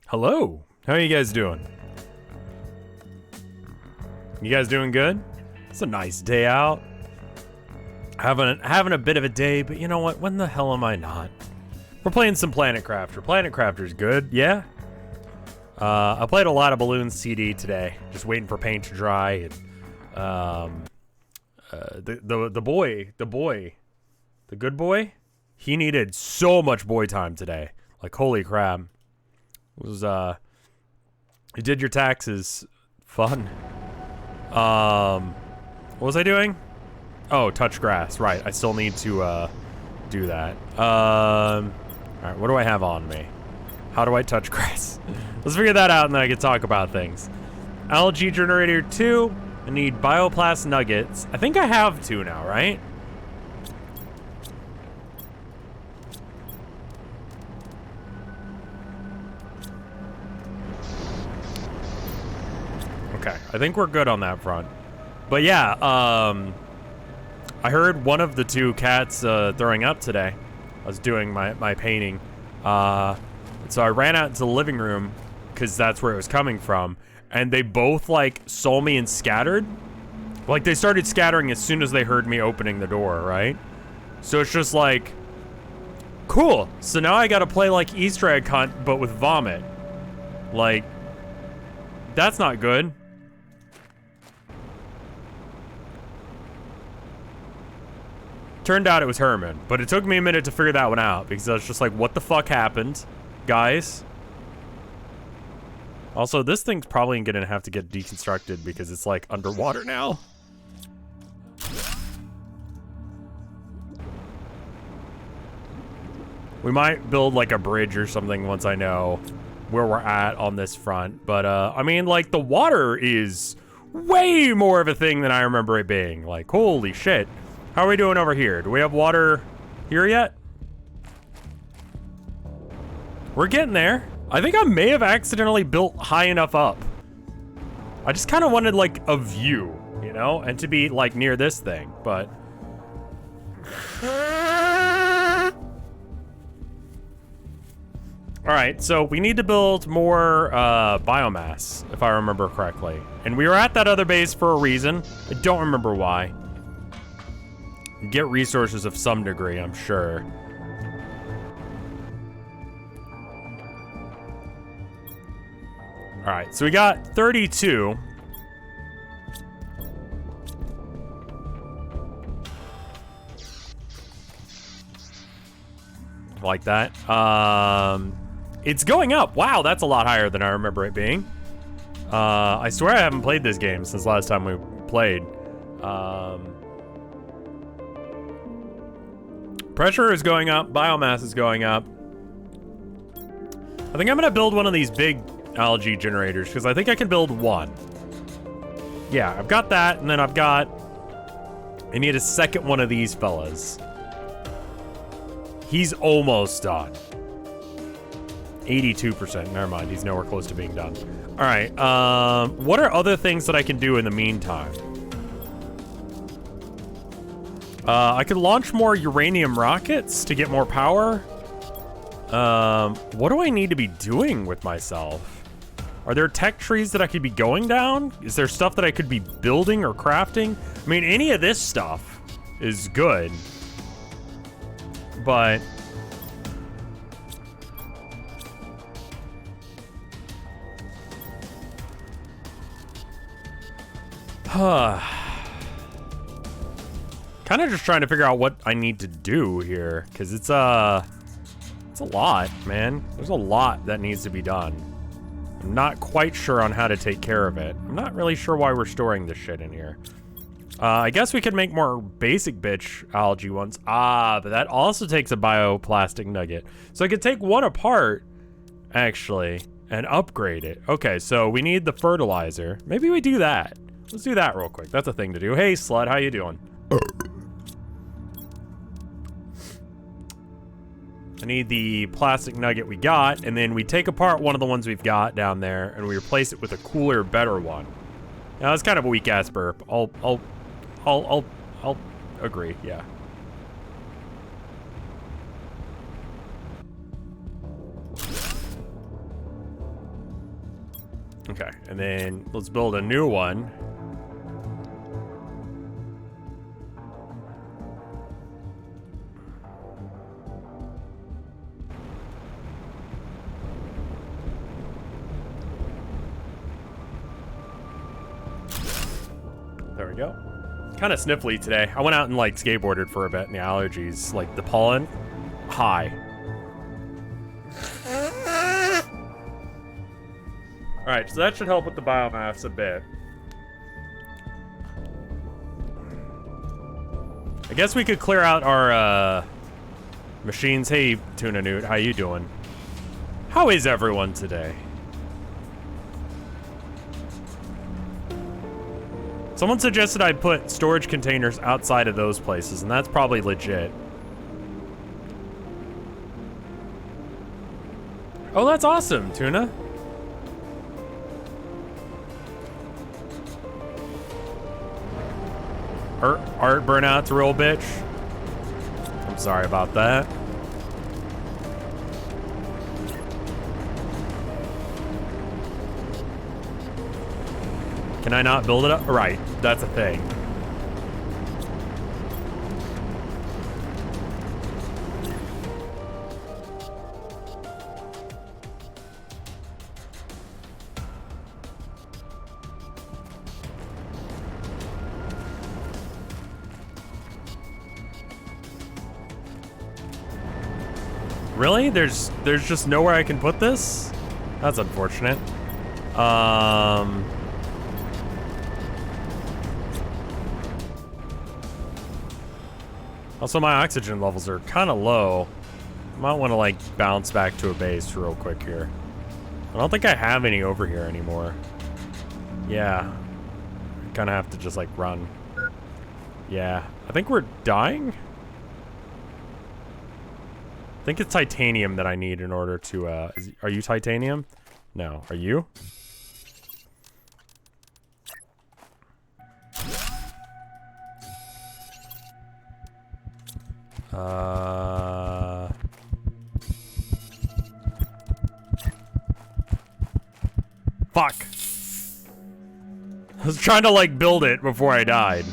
Hello. How are you guys doing? You guys doing good? It's a nice day out. Having a bit of a day, but you know what? When the hell am I not? We're playing some Planet Crafter. Planet Crafter's good, yeah? I played a lot of Balloon CD today, just waiting for paint to dry. And, the good boy, he needed so much boy time today. Like, holy crap. It was, you did your taxes. Fun. What was I doing? Oh, touch grass. Right, I still need to, do that. Alright, what do I have on me? How do I touch grass? Let's figure that out and then I can talk about things. Algae generator 2. I need bioplast nuggets. I think I have 2 now, right? Okay, I think we're good on that front. But yeah, I heard one of the 2 cats throwing up today. I was doing my painting. So I ran out into the living room because that's where it was coming from. And they both, like, saw me and scattered. Like, they started scattering as soon as they heard me opening the door, right? So it's just like, cool. So now I gotta play, like, Easter egg hunt, but with vomit. Like, that's not good. Turned out it was Herman, but it took me a minute to figure that one out because I was just like, what the fuck happened, guys? Also, this thing's probably gonna have to get deconstructed because it's like underwater now. We might build like a bridge or something once I know where we're at on this front. But I mean, like, the water is way more of a thing than I remember it being. Like, holy shit. How are we doing over here? Do we have water here yet? We're getting there. I think I may have accidentally built high enough up. I just kind of wanted, like, a view, you know? And to be, like, near this thing, but... Alright, so we need to build more biomass, if I remember correctly. And we were at that other base for a reason. I don't remember why. Get resources of some degree, I'm sure. Alright, so we got 32. Like that. It's going up. Wow, that's a lot higher than I remember it being. I swear I haven't played this game since last time we played. Pressure is going up, biomass is going up. I think I'm gonna build one of these big algae generators because I think I can build one. Yeah, I've got that, and then I need a second one of these fellas. He's almost done. 82%, never mind, he's nowhere close to being done. All right, what are other things that I can do in the meantime? I could launch more uranium rockets to get more power. What do I need to be doing with myself? Are there tech trees that I could be going down? Is there stuff that I could be building or crafting? I mean, any of this stuff is good. But... kind of just trying to figure out what I need to do here, because it's a lot, man. There's a lot that needs to be done. I'm not quite sure on how to take care of it. I'm not really sure why we're storing this shit in here. I guess we could make more basic bitch algae ones. Ah, but that also takes a bioplastic nugget. So I could take one apart, actually, and upgrade it. Okay, so we need the fertilizer. Maybe we do that. Let's do that real quick. That's a thing to do. Hey, Slut, how you doing? I need the plastic nugget we got, and then we take apart one of the ones we've got down there, and we replace it with a cooler, better one. Now, that's kind of a weak-ass burp. I'll agree, yeah. Okay, and then let's build a new one. There we go. Kind of sniffly today. I went out and like skateboarded for a bit and the allergies, like the pollen, high. All right, so that should help with the biomass a bit. I guess we could clear out our machines. Hey, Tuna Newt, how you doing? How is everyone today? Someone suggested I put storage containers outside of those places, and that's probably legit. Oh, that's awesome, Tuna. Art burnout's a real bitch. I'm sorry about that. Can I not build it up? Right, that's a thing. Really? There's just nowhere I can put this? That's unfortunate. Also, my oxygen levels are kind of low. Might want to like bounce back to a base real quick here. I don't think I have any over here anymore. Yeah. Kind of have to just like run. Yeah. I think we're dying. I think it's titanium that I need in order to, are you titanium? No. Are you? Fuck. I was trying to like build it before I died.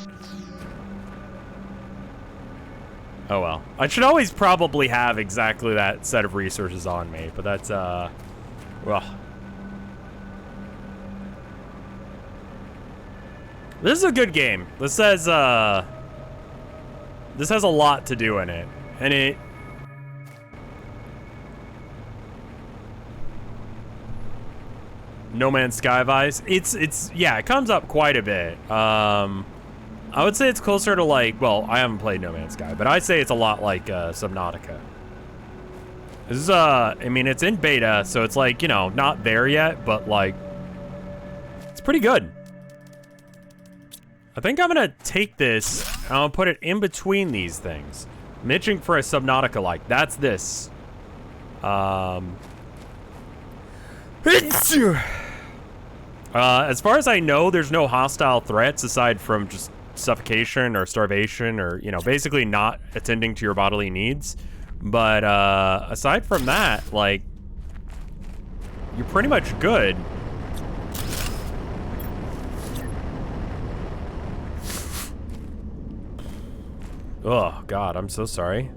Oh well. I should always probably have exactly that set of resources on me, but that's, well. This is a good game. This has a lot to do in it. And it... No Man's Sky vibes. It's, yeah, it comes up quite a bit. I would say it's closer to like, well, I haven't played No Man's Sky, but I'd say it's a lot like Subnautica. This is, I mean, it's in beta, so it's like, you know, not there yet, but like, it's pretty good. I think I'm gonna take this, and I'll put it in between these things. I'm itching for a Subnautica-like. That's this. As far as I know, there's no hostile threats aside from just suffocation or starvation or, you know, basically not attending to your bodily needs. But aside from that, like, you're pretty much good. Oh, God, I'm so sorry.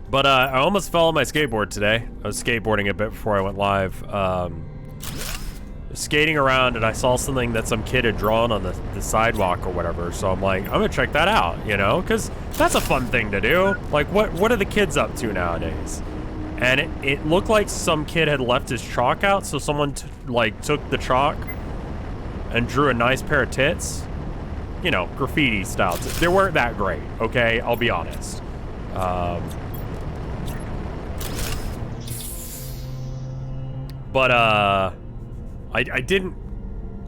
But I almost fell on my skateboard today. I was skateboarding a bit before I went live. Skating around and I saw something that some kid had drawn on the sidewalk or whatever. So I'm like, I'm gonna check that out, you know? Because that's a fun thing to do. Like, what are the kids up to nowadays? And it looked like some kid had left his chalk out, so someone like took the chalk and drew a nice pair of tits. You know, graffiti style. They weren't that great, okay? I'll be honest. But I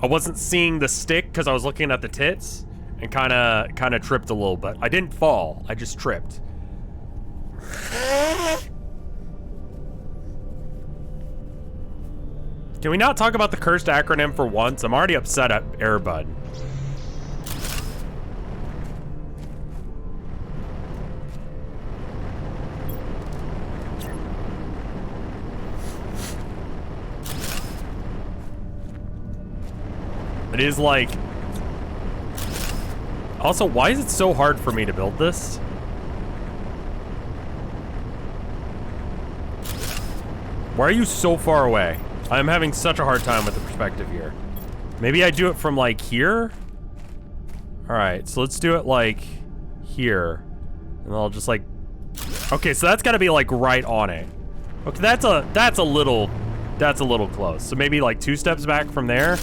wasn't seeing the stick because I was looking at the tits and kind of tripped a little bit. I didn't fall. I just tripped. Can we not talk about the cursed acronym for once? I'm already upset at Airbud. It is like... Also, why is it so hard for me to build this? Why are you so far away? I'm having such a hard time with the perspective here. Maybe I do it from like here? Alright, so let's do it like here. And I'll just like... Okay, so that's gotta be like right on it. Okay, that's a little close. So maybe like 2 steps back from there.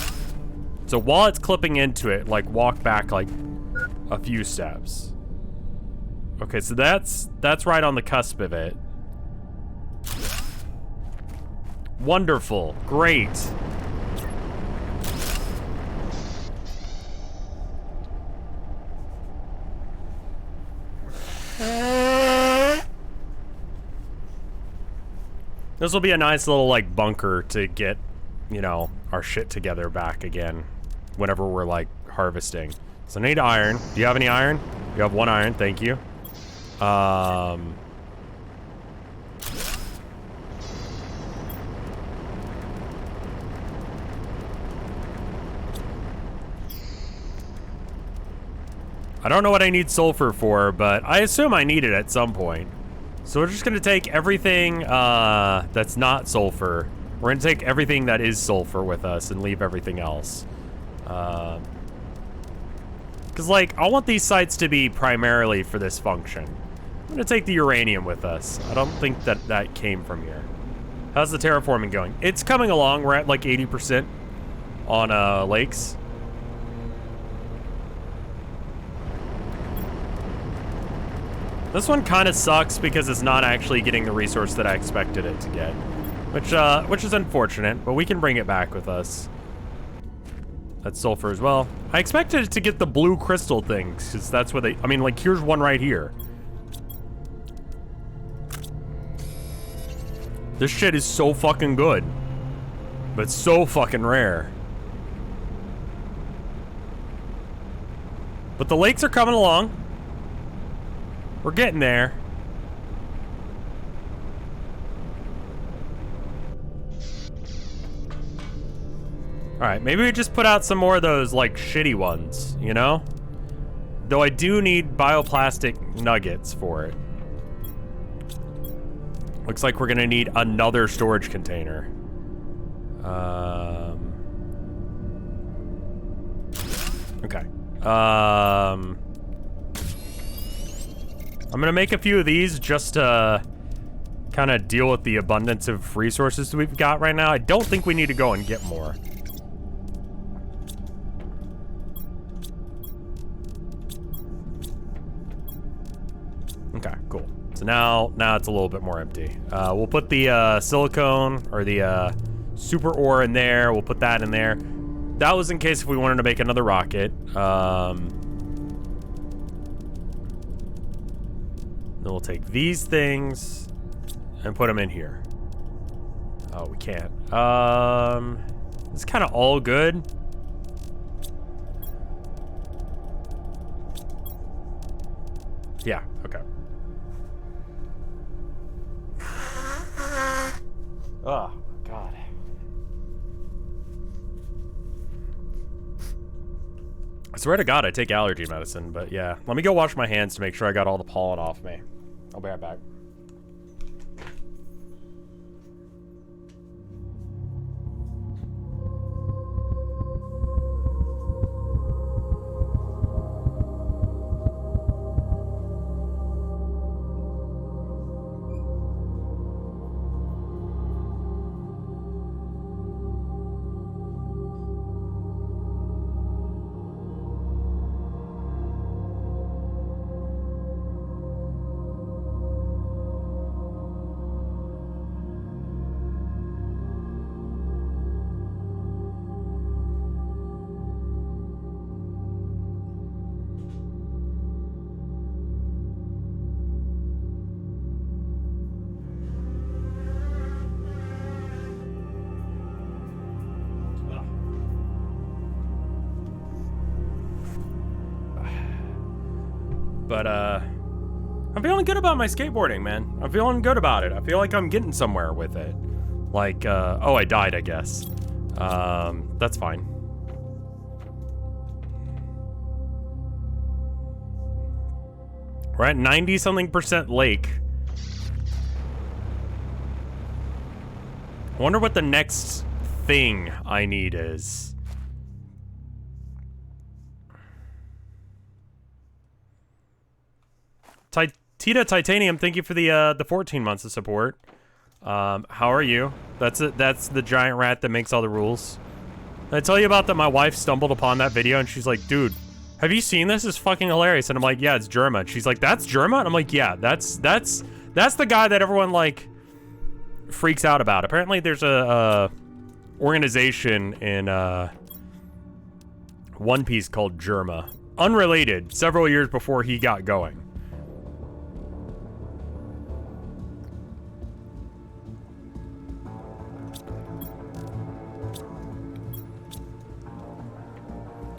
So while it's clipping into it, like walk back like a few steps. Okay, so that's right on the cusp of it. Wonderful. Great. This will be a nice little, like, bunker to get, you know, our shit together back again whenever we're, like, harvesting. So I need iron. Do you have any iron? You have 1 iron. Thank you. I don't know what I need sulfur for, but I assume I need it at some point. So we're just gonna take everything that's not sulfur. We're gonna take everything that is sulfur with us and leave everything else. Cause like, I want these sites to be primarily for this function. I'm gonna take the uranium with us. I don't think that came from here. How's the terraforming going? It's coming along. We're at like 80% on lakes. This one kind of sucks because it's not actually getting the resource that I expected it to get, which is unfortunate, but we can bring it back with us. That's sulfur as well. I expected it to get the blue crystal things, because that's what they, I mean, like, here's one right here. This shit is so fucking good, but so fucking rare. But the lakes are coming along. We're getting there. Alright, maybe we just put out some more of those, like, shitty ones, you know? Though I do need bioplastic nuggets for it. Looks like we're gonna need another storage container. Okay. I'm gonna make a few of these just to kind of deal with the abundance of resources we've got right now. I don't think we need to go and get more. Okay, cool. So now it's a little bit more empty. We'll put the silicone or the super ore in there. We'll put that in there. That was in case if we wanted to make another rocket. Then we'll take these things and put them in here. Oh, we can't. It's kind of all good. Yeah, okay. Oh, God. I swear to God, I take allergy medicine, but yeah. Let me go wash my hands to make sure I got all the pollen off me. I'll be right back. But, I'm feeling good about my skateboarding, man. I'm feeling good about it. I feel like I'm getting somewhere with it. Like, oh, I died, I guess. That's fine. We're at 90-something% lake. I wonder what the next thing I need is. Tita Titanium, thank you for the 14 months of support. How are you? That's the giant rat that makes all the rules. Did I tell you about that? My wife stumbled upon that video and she's like, dude, have you seen this? It's fucking hilarious. And I'm like, yeah, it's Germa. And she's like, that's Germa? And I'm like, yeah, that's the guy that everyone like freaks out about. Apparently there's a organization in One Piece called Germa. Unrelated, several years before he got going.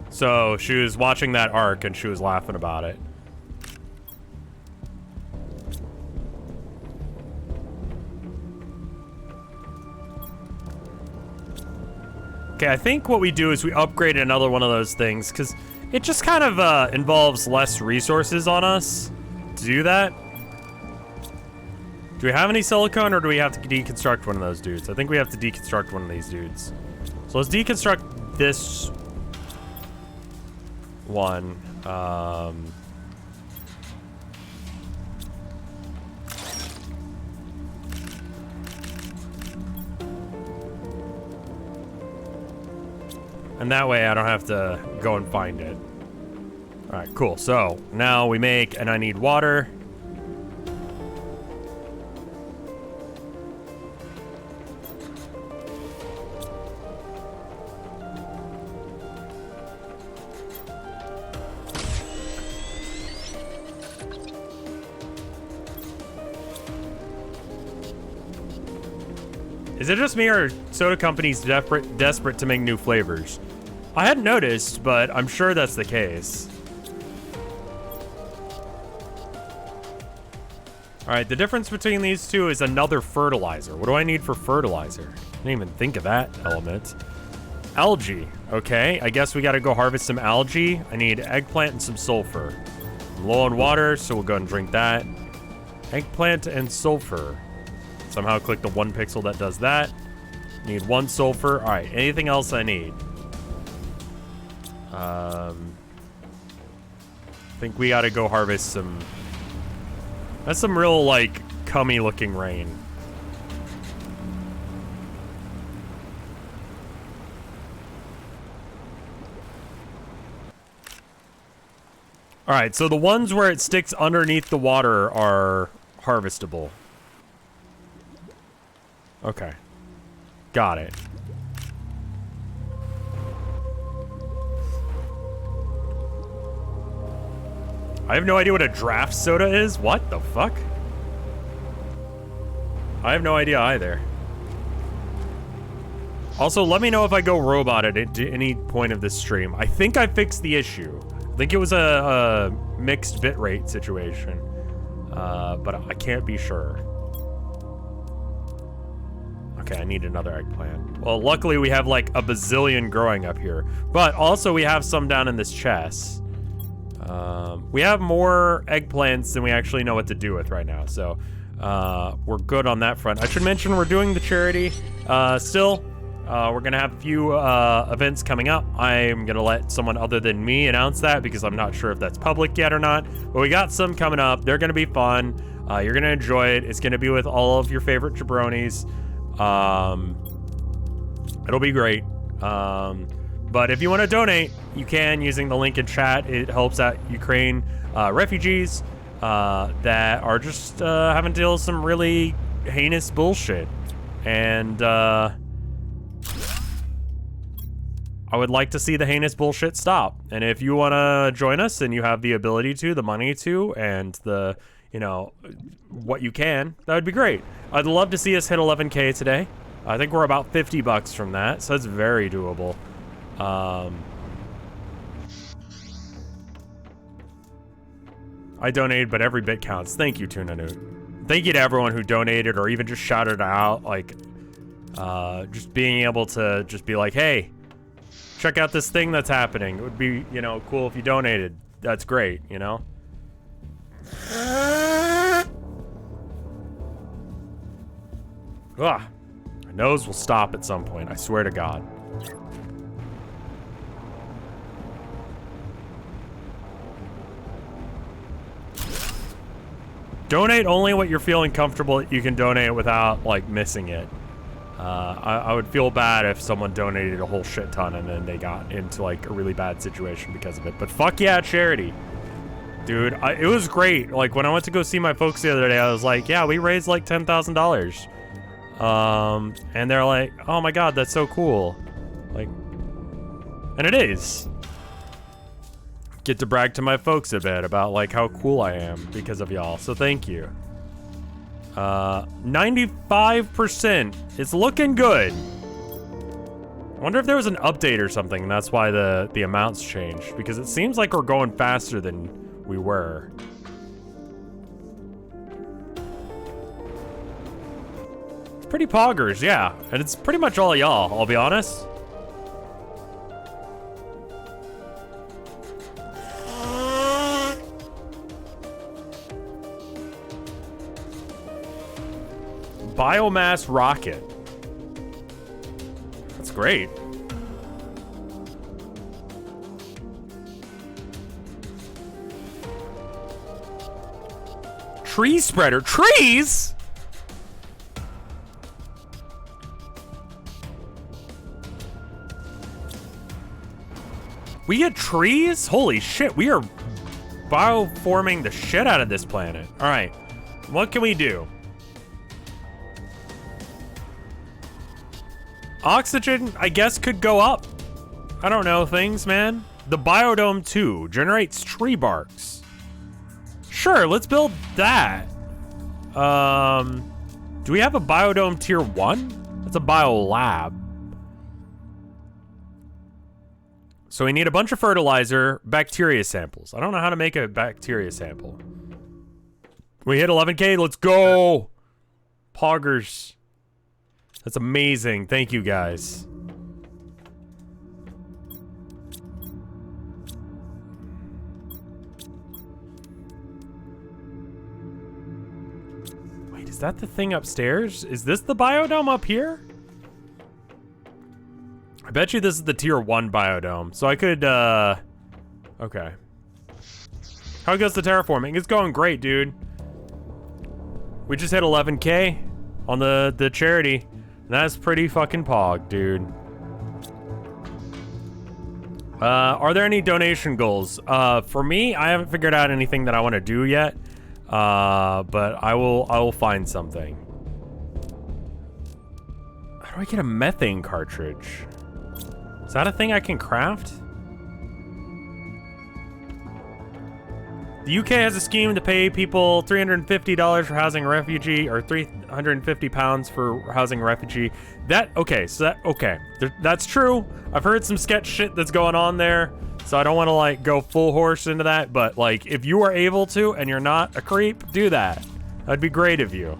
So she was watching that arc and she was laughing about it. Okay, I think what we do is we upgrade another one of those things because it just kind of involves less resources on us to do that. Do we have any silicone or do we have to deconstruct one of those dudes? I think we have to deconstruct one of these dudes. So let's deconstruct this one. And that way I don't have to go and find it. All right, cool. So now we make, and I need water. Is it just me or soda companies desperate to make new flavors? I hadn't noticed, but I'm sure that's the case. All right, the difference between these two is another fertilizer. What do I need for fertilizer? I didn't even think of that element. Algae, okay. I guess we gotta go harvest some algae. I need eggplant and some sulfur. I'm low on water, so we'll go and drink that. Eggplant and sulfur. Somehow click the 1 pixel that does that. Need 1 sulfur. All right, anything else I need? I think we gotta go harvest some. That's some real, like, cummy looking rain. All right, so the ones where it sticks underneath the water are harvestable. Okay. Got it. I have no idea what a draft soda is. What the fuck? I have no idea either. Also, let me know if I go robot at any point of this stream. I think I fixed the issue. I think it was a mixed bitrate situation. But I can't be sure. Okay, I need another eggplant. Well, luckily we have like a bazillion growing up here. But also we have some down in this chest. We have more eggplants than we actually know what to do with right now. So we're good on that front. I should mention we're doing the charity still. We're going to have a few events coming up. I'm going to let someone other than me announce that because I'm not sure if that's public yet or not. But we got some coming up. They're going to be fun. You're going to enjoy it. It's going to be with all of your favorite jabronis. It'll be great. But if you want to donate, you can using the link in chat. It helps out Ukraine refugees that are just having to deal with some really heinous bullshit. And I would like to see the heinous bullshit stop. And if you want to join us and you have the ability to, the money to, and the, you know, what you can, that would be great. I'd love to see us hit 11K today. I think we're about $50 from that, so it's very doable. I donated, but every bit counts. Thank you, Tuna Newt. Thank you to everyone who donated or even just shouted out, like, just being able to just be like, hey, check out this thing that's happening. It would be, you know, cool if you donated. That's great, you know? Ugh. My nose will stop at some point, I swear to God. Donate only what you're feeling comfortable you can donate without, like, missing it. I would feel bad if someone donated a whole shit ton and then they got into, like, a really bad situation because of it. But fuck yeah, charity. Dude, it was great. Like, when I went to go see my folks the other day, I was like, yeah, we raised, like, $10,000. And they're like, oh my God, that's so cool. Like, and it is. Get to brag to my folks a bit about, like, how cool I am because of y'all, so thank you. 95%. It's looking good. I wonder if there was an update or something, and that's why the amounts changed, because it seems like we're going faster than we were. It's pretty poggers, yeah, and it's pretty much all y'all, I'll be honest. Biomass rocket. That's great. Tree spreader. Trees? We get trees? Holy shit, we are bioforming the shit out of this planet. All right, what can we do? Oxygen, I guess, could go up. I don't know things, man. The Biodome 2 generates tree barks. Sure, let's build that. Do we have a Biodome tier 1? That's a biolab. So we need a bunch of fertilizer, bacteria samples. I don't know how to make a bacteria sample. We hit 11K, let's go. Poggers. That's amazing. Thank you, guys. Wait, is that the thing upstairs? Is this the biodome up here? I bet you this is the tier 1 biodome. So I could, okay. How goes the terraforming? It's going great, dude. We just hit 11K on the charity. That's pretty fucking pog, dude. Are there any donation goals? For me, I haven't figured out anything that I want to do yet. But I will find something. How do I get a methane cartridge? Is that a thing I can craft? The UK has a scheme to pay people $350 for housing a refugee, or £350 for housing a refugee. That's true. I've heard some sketch shit that's going on there, so I don't want to, like, go full horse into that, but, like, if you are able to and you're not a creep, do that. That'd be great of you.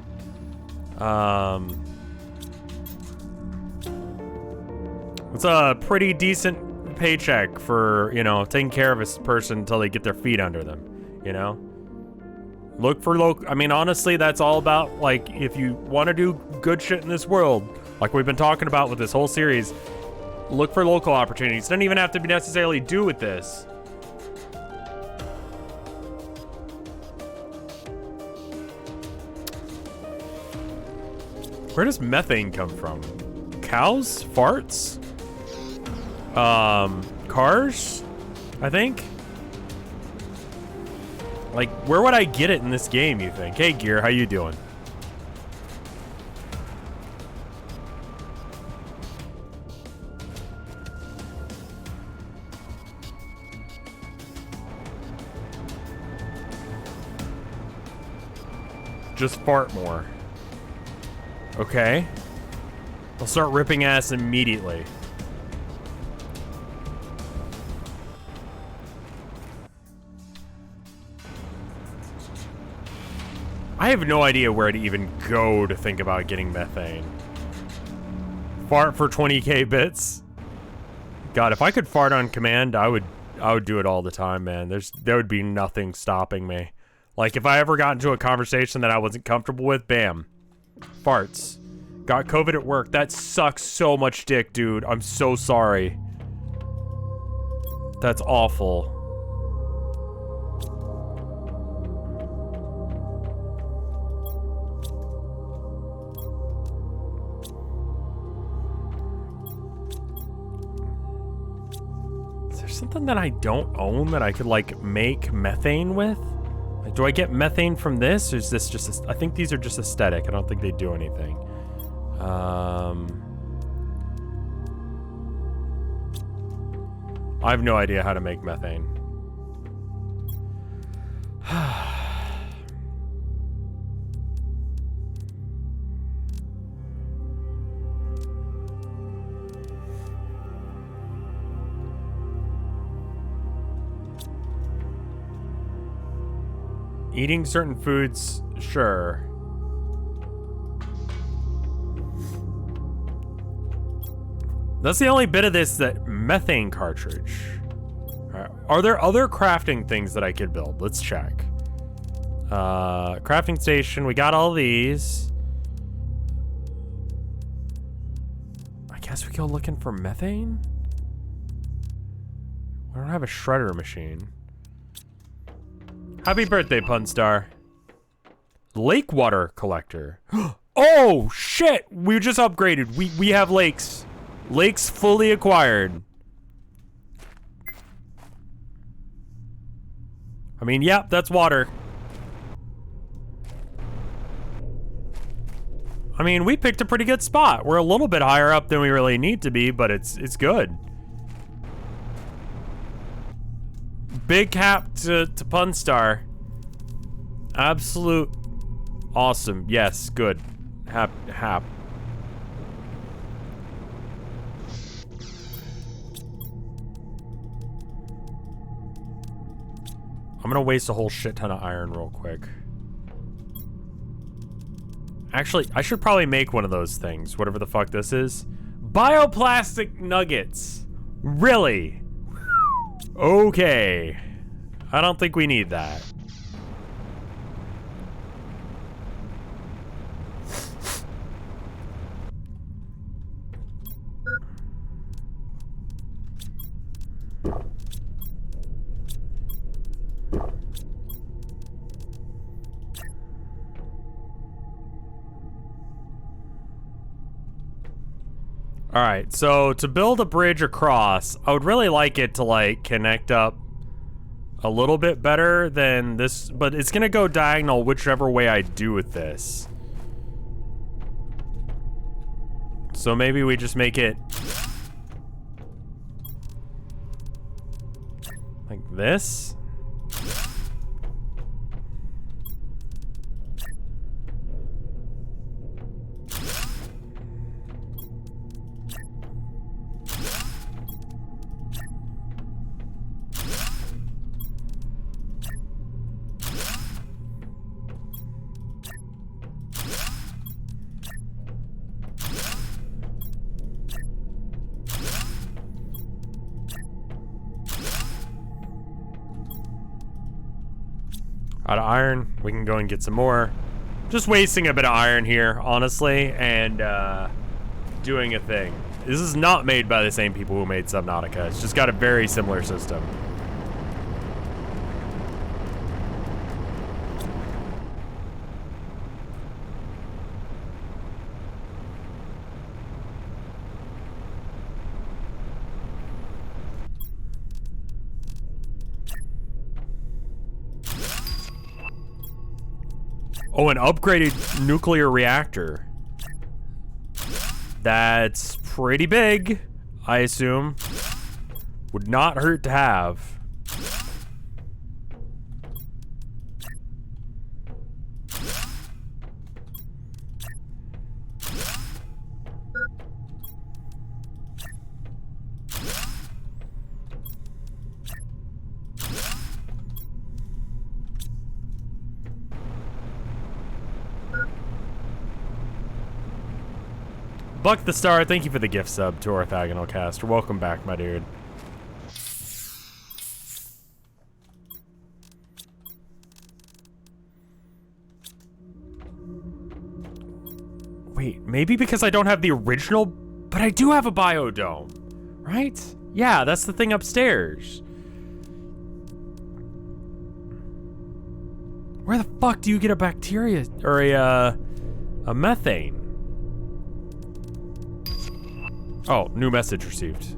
It's a pretty decent paycheck for, you know, taking care of a person until they get their feet under them. You know, look for local. I mean, honestly, that's all about, like, if you want to do good shit in this world, like we've been talking about with this whole series, look for local opportunities. It doesn't even have to be necessarily do with this. Where does methane come from? Cows? Farts? Cars? I think. Like, where would I get it in this game, you think? Hey, Gear, how you doing? Just fart more. Okay. I'll start ripping ass immediately. I have no idea where to even go to think about getting methane. Fart for 20k bits. God, if I could fart on command, I would do it all the time, man. There would be nothing stopping me. Like, if I ever got into a conversation that I wasn't comfortable with, bam. Farts. Got COVID at work. That sucks so much dick, dude. I'm so sorry. That's awful. Is there something that I don't own that I could, like, make methane with? Like, do I get methane from this, or is this just... I think these are just aesthetic. I don't think they do anything. I have no idea how to make methane. Eating certain foods, sure. That's the only bit of this that methane cartridge. Alright. Are there other crafting things that I could build? Let's check. Crafting station, we got all these. I guess we go looking for methane? I don't have a shredder machine. Happy birthday, Punstar. Lake water collector. Oh, shit! We just upgraded. We have lakes. Lakes fully acquired. I mean, yep, that's water. I mean, we picked a pretty good spot. We're a little bit higher up than we really need to be, but it's good. Big cap to Punstar. Absolute awesome. Yes, good. Hap. I'm gonna waste a whole shit ton of iron real quick. Actually, I should probably make one of those things, whatever the fuck this is. Bioplastic nuggets. Really? Okay. I don't think we need that. Alright, so to build a bridge across, I would really like it to, like, connect up a little bit better than this, but it's gonna go diagonal whichever way I do with this. So maybe we just make it like this. Out of iron, we can go and get some more. Just wasting a bit of iron here, honestly, and doing a thing. This is not made by the same people who made Subnautica. It's just got a very similar system. Oh, an upgraded nuclear reactor. That's pretty big, I assume. Would not hurt to have. Buck the Star, thank you for the gift sub to Orthogonal Caster. Welcome back, my dude. Wait, maybe because I don't have the original, but I do have a biodome, right? Yeah, that's the thing upstairs. Where the fuck do you get a bacteria or a methane? Oh, new message received.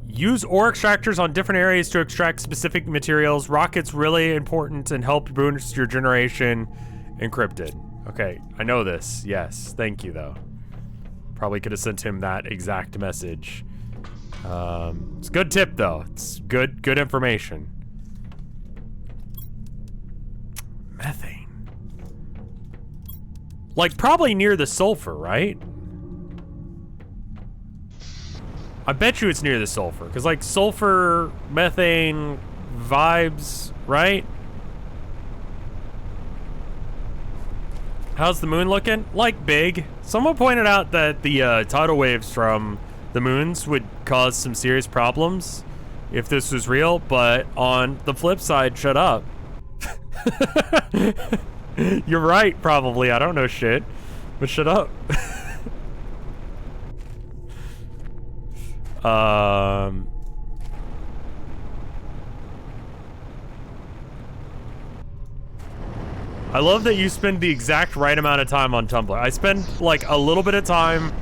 Use ore extractors on different areas to extract specific materials. Rockets really important and help boost your generation. Encrypted. Okay, I know this. Yes, thank you though. Probably could have sent him that exact message. It's a good tip though. It's good information. Methane. Like probably near the sulfur, right? I bet you it's near the sulfur, because like sulfur, methane, vibes, right? How's the moon looking? Like big. Someone pointed out that the tidal waves from the moons would cause some serious problems if this was real, but on the flip side, shut up. You're right, probably. I don't know shit, but shut up. I love that you spend the exact right amount of time on Tumblr. I spend like a little bit of time.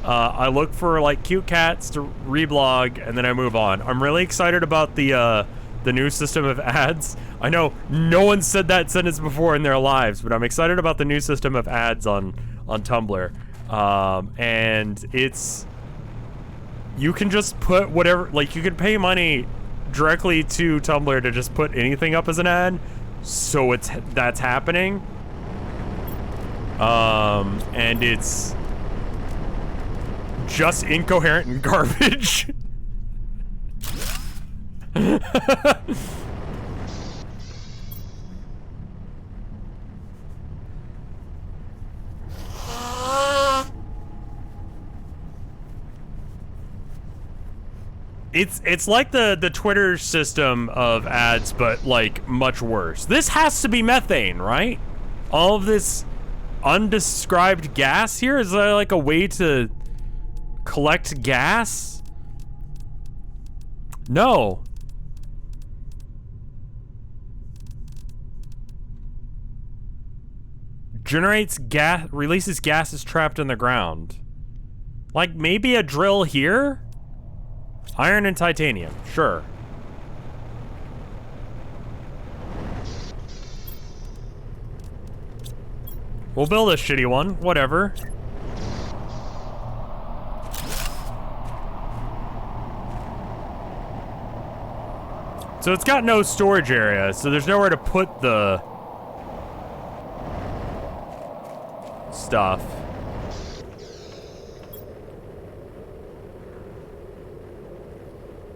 I look for like cute cats to reblog, and then I move on. I'm really excited about the new system of ads. I know no one said that sentence before in their lives, but I'm excited about the new system of ads on Tumblr. And it's, you can just put whatever, like you can pay money directly to Tumblr to just put anything up as an ad. So that's happening. And it's just incoherent and garbage. It's like the Twitter system of ads, but like much worse. This has to be methane, right? All of this undescribed gas here, is there like a way to collect gas? No. Generates gas, releases gases trapped in the ground. Like maybe a drill here? Iron and titanium, sure. We'll build a shitty one, whatever. So it's got no storage area, so there's nowhere to put the stuff.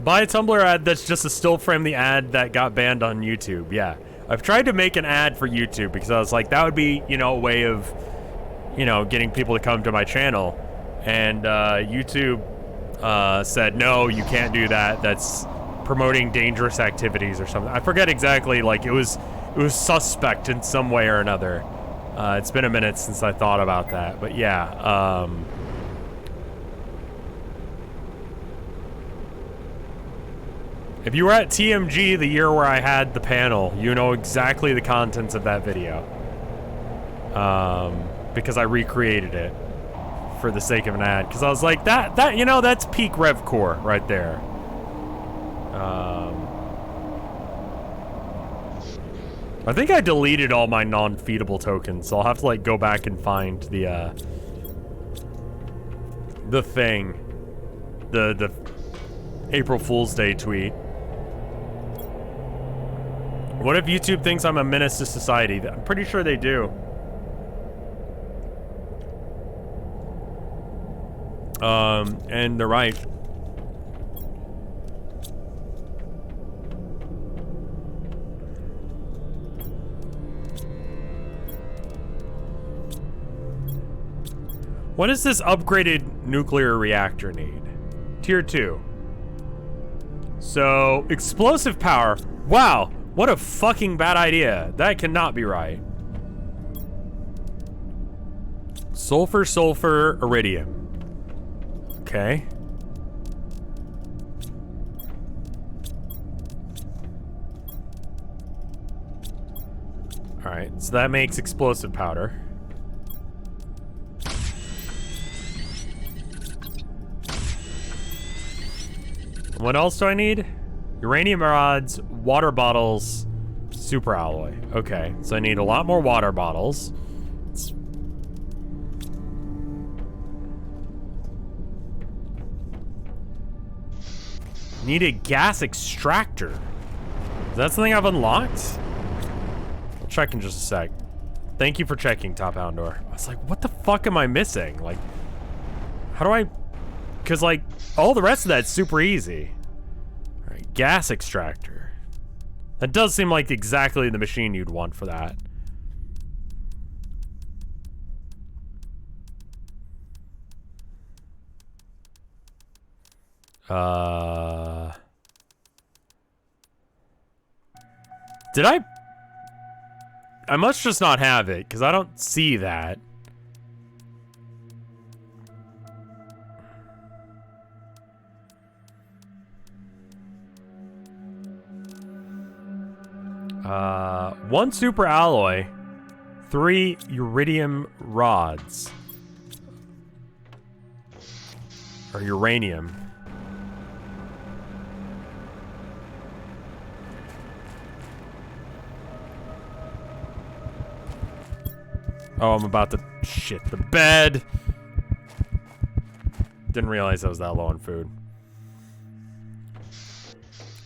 Buy a Tumblr ad that's just a still frame the ad that got banned on YouTube. Yeah, I've tried to make an ad for YouTube because I was like, that would be, you know, a way of, you know, getting people to come to my channel. And YouTube said, no, you can't do that. That's promoting dangerous activities or something. I forget exactly, like it was suspect in some way or another. It's been a minute since I thought about that, but yeah. If you were at TMG the year where I had the panel, you know exactly the contents of that video. Because I recreated it for the sake of an ad. Because I was like, that you know, that's peak RevCore right there. I think I deleted all my non-feedable tokens, so I'll have to like go back and find the thing. The April Fool's Day tweet. What if YouTube thinks I'm a menace to society? I'm pretty sure they do. And they're right. What does this upgraded nuclear reactor need? Tier 2. So, explosive power. Wow, what a fucking bad idea. That cannot be right. Sulfur, sulfur, iridium. Okay. Alright, so that makes explosive powder. What else do I need? Uranium rods, water bottles, super alloy. Okay, so I need a lot more water bottles. Need a gas extractor. Is that something I've unlocked? I'll check in just a sec. Thank you for checking, Top Houndor. I was like, what the fuck am I missing? Like, how do I... Because, like, all the rest of that's super easy. All right, gas extractor. That does seem like exactly the machine you'd want for that. Did I must just not have it, because I don't see that. One super alloy, 3 iridium rods. Or uranium. Oh, I'm about to shit the bed. Didn't realize I was that low on food.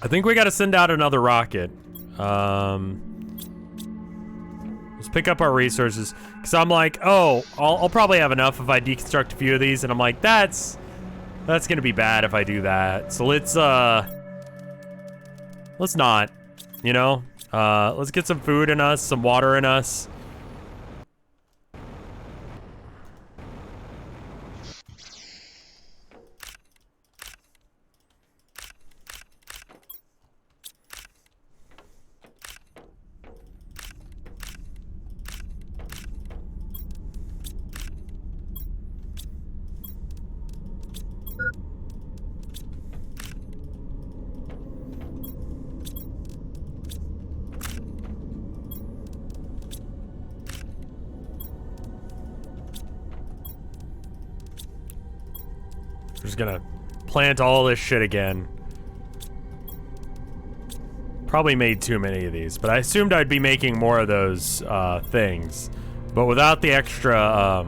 I think we gotta send out another rocket. Let's pick up our resources. Cause I'm like, oh, I'll probably have enough if I deconstruct a few of these, and I'm like, that's gonna be bad if I do that. So let's not, you know? Let's get some food in us, some water in us. We're just gonna plant all this shit again. Probably made too many of these, but I assumed I'd be making more of those things. But without the extra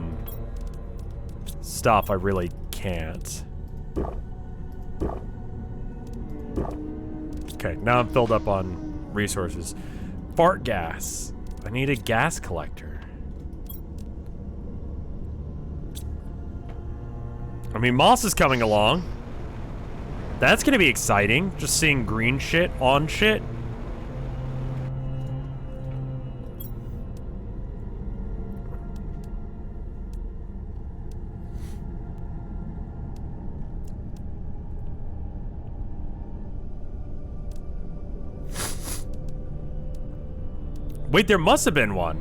stuff, I really can't. Okay, now I'm filled up on resources. Fart gas. I need a gas collector. I mean, moss is coming along. That's gonna be exciting. Just seeing green shit on shit. Wait, there must have been one.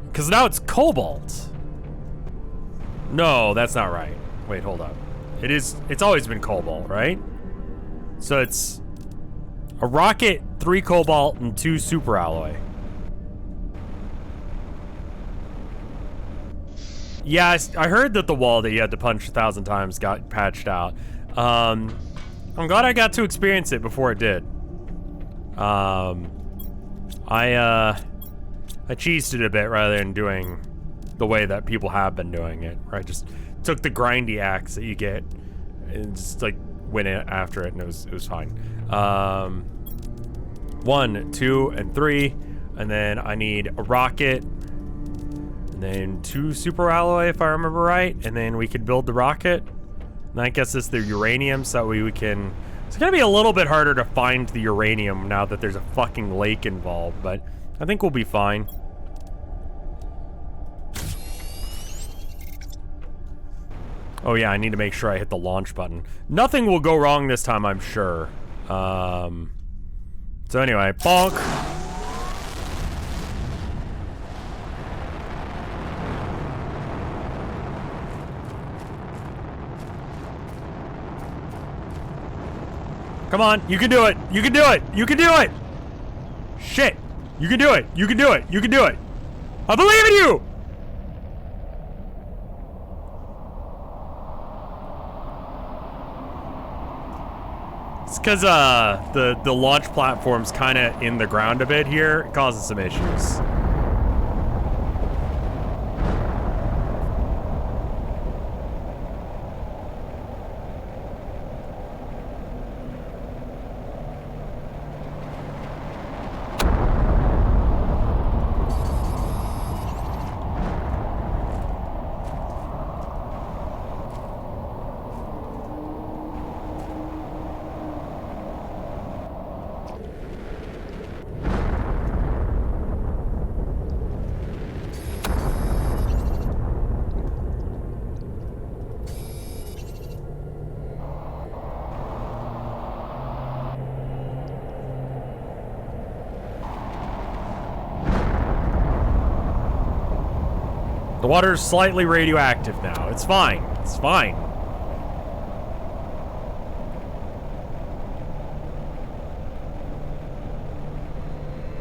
Because now it's cobalt. No, that's not right. Wait, hold up. It's always been cobalt, right? So it's a rocket, 3 cobalt, and 2 super alloy. Yeah, I heard that the wall that you had to punch 1,000 times got patched out. I'm glad I got to experience it before it did. I cheesed it a bit rather than doing the way that people have been doing it, where I just took the grindy axe that you get and just like went in after it, and it was fine. 1, 2, and 3, and then I need a rocket, and then 2 super alloy if I remember right, and then we could build the rocket. And that gets us the uranium, so that we can. It's gonna be a little bit harder to find the uranium now that there's a fucking lake involved, but I think we'll be fine. Oh yeah, I need to make sure I hit the launch button. Nothing will go wrong this time, I'm sure. So anyway, bonk. Come on, you can do it. You can do it. You can do it. Shit. You can do it. You can do it. You can do it. I believe in you. It's because the launch platform's kind of in the ground a bit here. It causes some issues. The water's slightly radioactive now. It's fine. It's fine.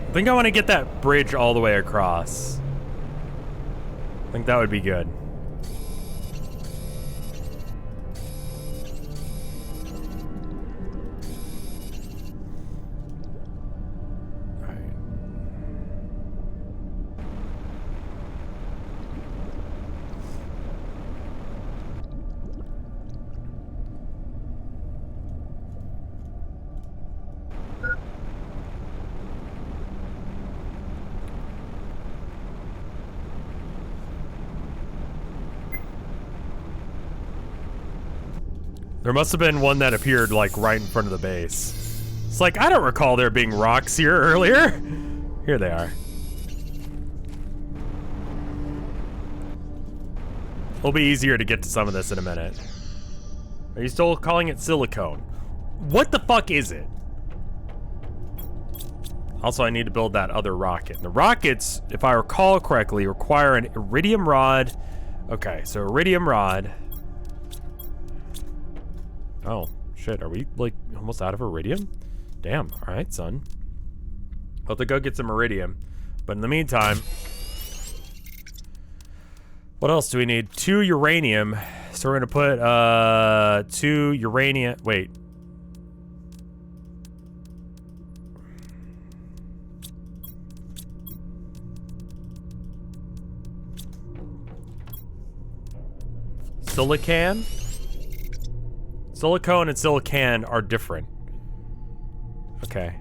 I think I want to get that bridge all the way across. I think that would be good. There must have been one that appeared, like, right in front of the base. It's like, I don't recall there being rocks here earlier. Here they are. It'll be easier to get to some of this in a minute. Are you still calling it silicone? What the fuck is it? Also, I need to build that other rocket. The rockets, if I recall correctly, require an iridium rod. Okay, so iridium rod. Oh, shit, are we, like, almost out of iridium? Damn, alright, son. I'll have to go get some iridium. But in the meantime... What else do we need? 2 uranium. So we're gonna put, 2 uranium... Wait. Silicon? Silicone and silicon are different. Okay.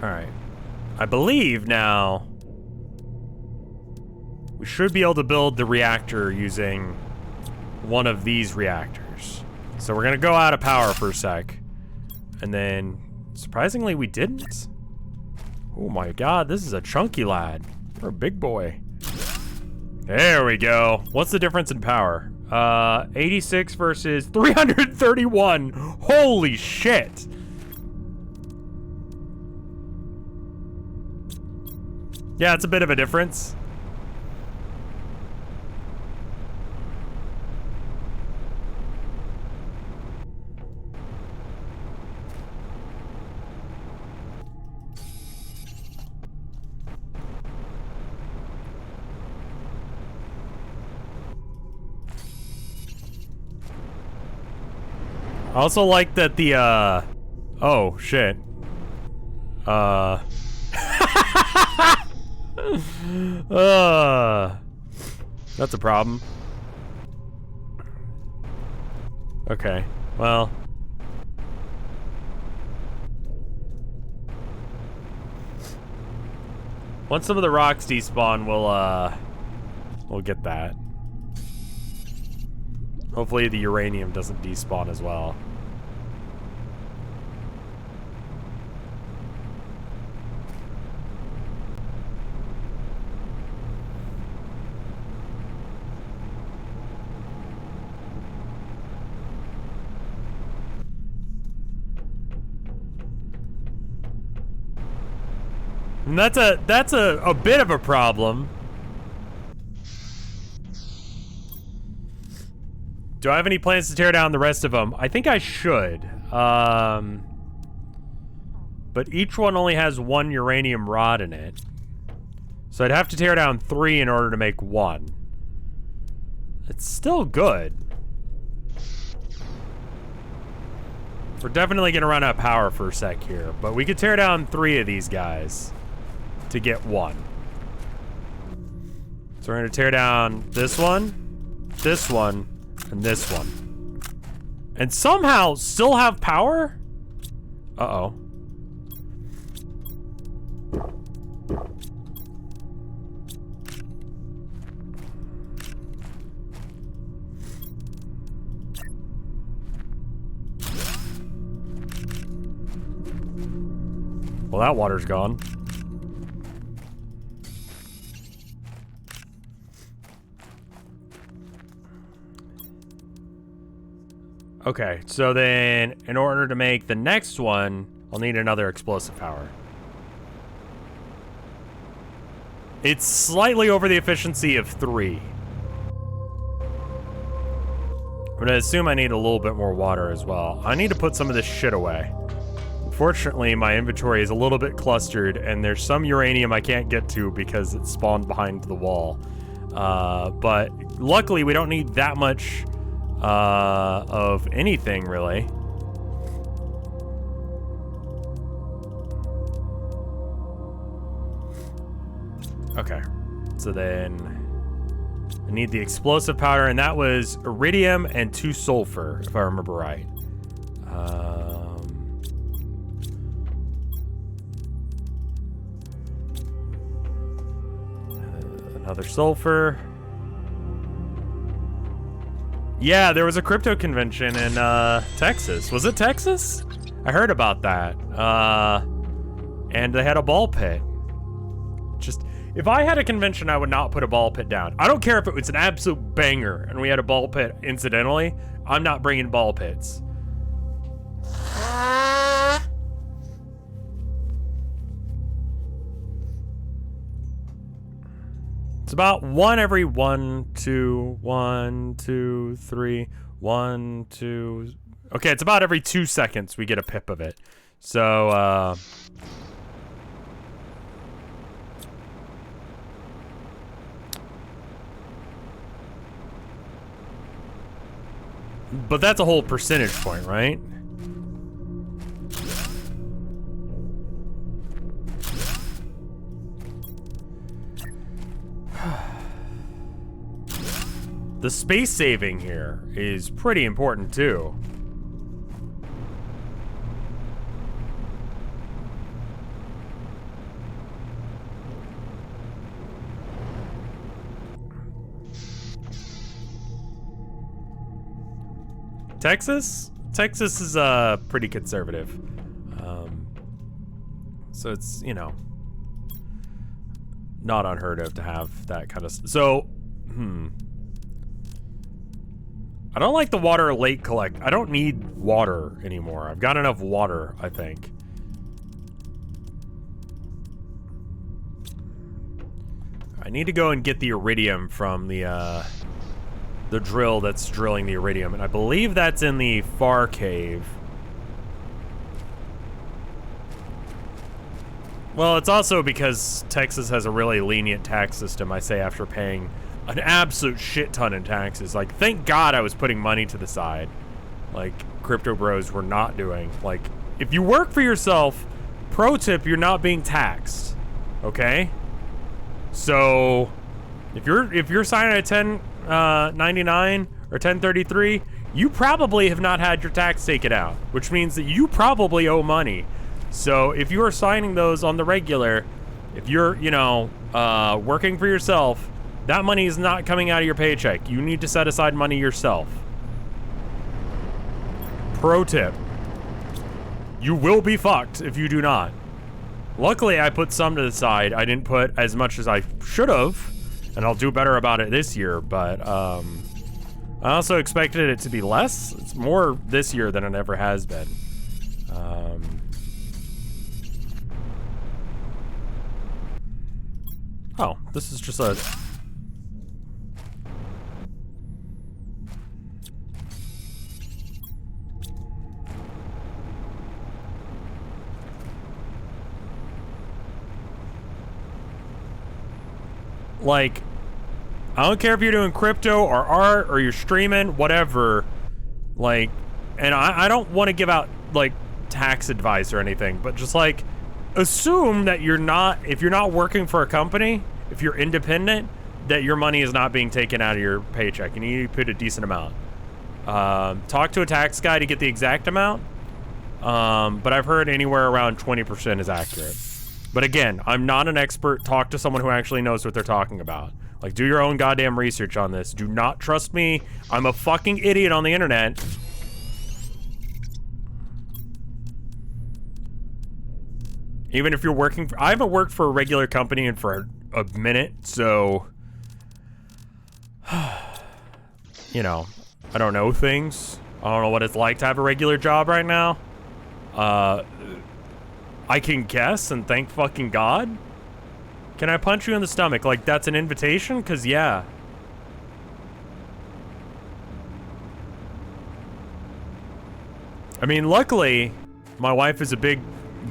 Alright. I believe now we should be able to build the reactor using one of these reactors. So we're gonna go out of power for a sec. And then, surprisingly, we didn't. Oh my god, this is a chunky lad. You're a big boy. There we go. What's the difference in power? 86 versus 331. Holy shit. Yeah, it's a bit of a difference. I also like that the, oh, shit. That's a problem. Okay, well. Once some of the rocks despawn, we'll get that. Hopefully the uranium doesn't despawn as well. And that's a bit of a problem. Do I have any plans to tear down the rest of them? I think I should. But each one only has 1 uranium rod in it. So I'd have to tear down 3 in order to make 1. It's still good. We're definitely gonna run out of power for a sec here, but we could tear down 3 of these guys to get 1. So we're gonna tear down this one, and this one. And somehow still have power? Uh-oh. Well, that water's gone. Okay, so then in order to make the next one, I'll need another explosive power. It's slightly over the efficiency of 3. But I assume I need a little bit more water as well. I need to put some of this shit away. Unfortunately, my inventory is a little bit clustered, and there's some uranium I can't get to because it spawned behind the wall. But luckily, we don't need that much of anything, really. Okay, so then I need the explosive powder, and that was iridium and 2 sulfur, if I remember right. Another sulfur. Yeah, there was a crypto convention in Texas. Was it Texas? I heard about that. And they had a ball pit. Just, if I had a convention, I would not put a ball pit down. I don't care if it was an absolute banger and we had a ball pit incidentally. I'm not bringing ball pits. It's about 1 every 1, 2, 1, 2, 3, 1, 2. Okay, it's about every 2 seconds we get a pip of it. So, but that's a whole percentage point, right? The space saving here is pretty important too. Texas? Texas is pretty conservative. So it's, you know, not unheard of to have that kind of so, I don't like the water lake collect. I don't need water anymore. I've got enough water, I think. I need to go and get the iridium from the drill that's drilling the iridium, and I believe that's in the far cave. Well, it's also because Texas has a really lenient tax system, I say, after paying an absolute shit ton in taxes. Like, thank God I was putting money to the side. Like, crypto bros were not doing. Like, if you work for yourself, pro tip, you're not being taxed. Okay? So, if you're signing a 1099 or 1033, you probably have not had your tax taken out, which means that you probably owe money. So, if you are signing those on the regular, if you're, you know, working for yourself, that money is not coming out of your paycheck. You need to set aside money yourself. Pro tip. You will be fucked if you do not. Luckily, I put some to the side. I didn't put as much as I should have, and I'll do better about it this year, but I also expected it to be less. It's more this year than it ever has been. Oh, this is just a... Like, I don't care if you're doing crypto or art or you're streaming, whatever. Like, and I don't want to give out, like, tax advice or anything, but just, like, assume that you're not, if you're not working for a company, if you're independent, that your money is not being taken out of your paycheck, and you put a decent amount. Talk to a tax guy to get the exact amount, but I've heard anywhere around 20% is accurate. But again, I'm not an expert. Talk to someone who actually knows what they're talking about. Like, do your own goddamn research on this. Do not trust me. I'm a fucking idiot on the internet. Even if you're working for, I haven't worked for a regular company in for a minute, so, you know, I don't know things. I don't know what it's like to have a regular job right now. I can guess and thank fucking God. Can I punch you in the stomach? Like, that's an invitation? 'Cause yeah. I mean, luckily, my wife is a big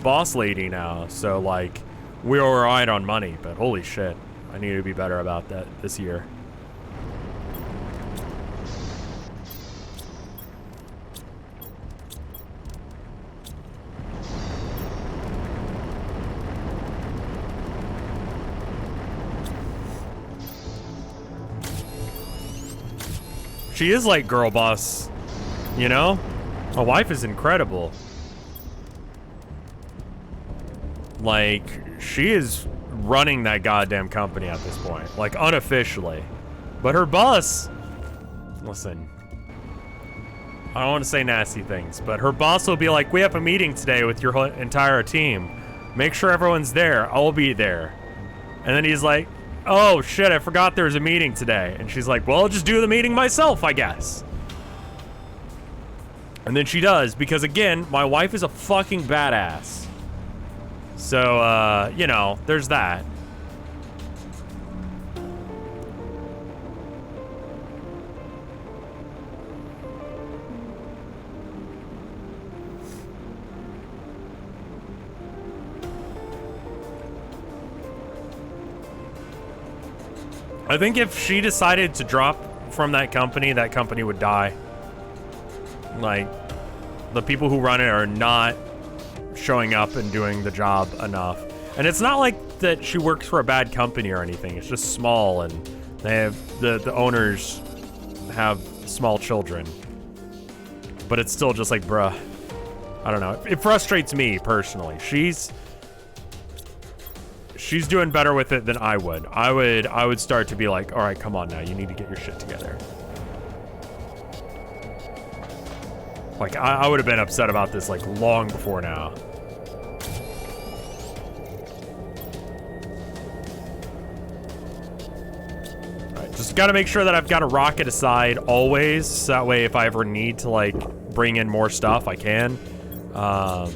boss lady now, so like, we're alright on money, but holy shit, I need to be better about that this year. She is like girl boss, you know? My wife is incredible. Like, she is running that goddamn company at this point, like unofficially. But her boss, listen, I don't want to say nasty things, but her boss will be like, we have a meeting today with your whole entire team. Make sure everyone's there. I'll be there. And then he's like, oh shit, I forgot there was a meeting today. And she's like, well, I'll just do the meeting myself, I guess. And then she does, because again, my wife is a fucking badass. So, you know, there's that. I think if she decided to drop from that company would die. Like, the people who run it are not showing up and doing the job enough. And it's not like that she works for a bad company or anything. It's just small, and they have the owners have small children. But it's still just like, bruh, I don't know. It frustrates me personally. She's doing better with it than I would. I would start to be like, all right, come on now, you need to get your shit together. Like, I would have been upset about this, like, long before now. Alright, just gotta make sure that I've got a rocket aside always, so that way if I ever need to, like, bring in more stuff, I can. I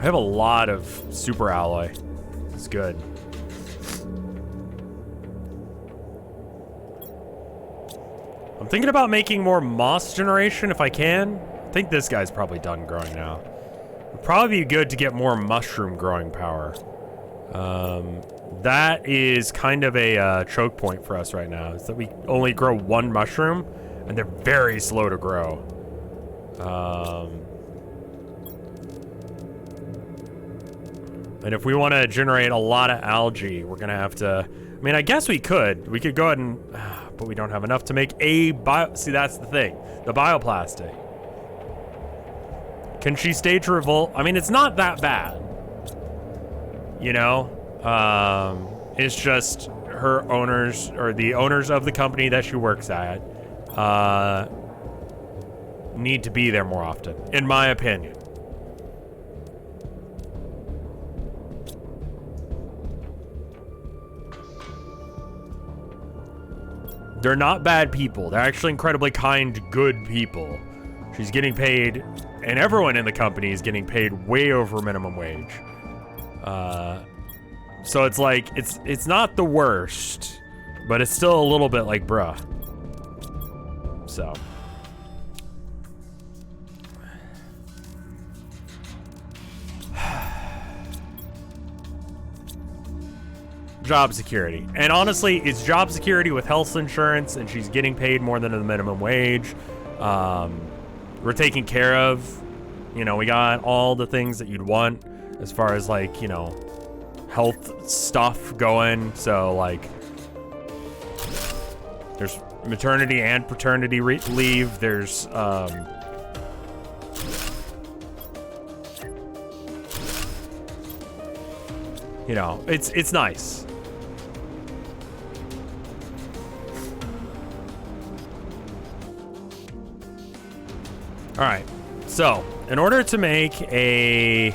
have a lot of super alloy. It's good. I'm thinking about making more moss generation if I can. I think this guy's probably done growing now. It'd probably be good to get more mushroom growing power. That is kind of a choke point for us right now, is that we only grow one mushroom, and they're very slow to grow. And if we want to generate a lot of algae, we're gonna have to, I mean, I guess we could go ahead and, but we don't have enough to make a see, that's the thing, the bioplastic. Can she stage revolt? I mean, it's not that bad, you know? It's just her owners, or the owners of the company that she works at, need to be there more often, in my opinion. They're not bad people. They're actually incredibly kind, good people. She's getting paid, and everyone in the company is getting paid way over minimum wage. So it's like, it's not the worst, but it's still a little bit like, bruh. So. Job security. And honestly, it's job security with health insurance, and she's getting paid more than the minimum wage. We're taken care of. You know, we got all the things that you'd want as far as, like, you know, health stuff going. So, like, there's maternity and paternity leave. There's, you know, it's nice. All right, so in order to make a,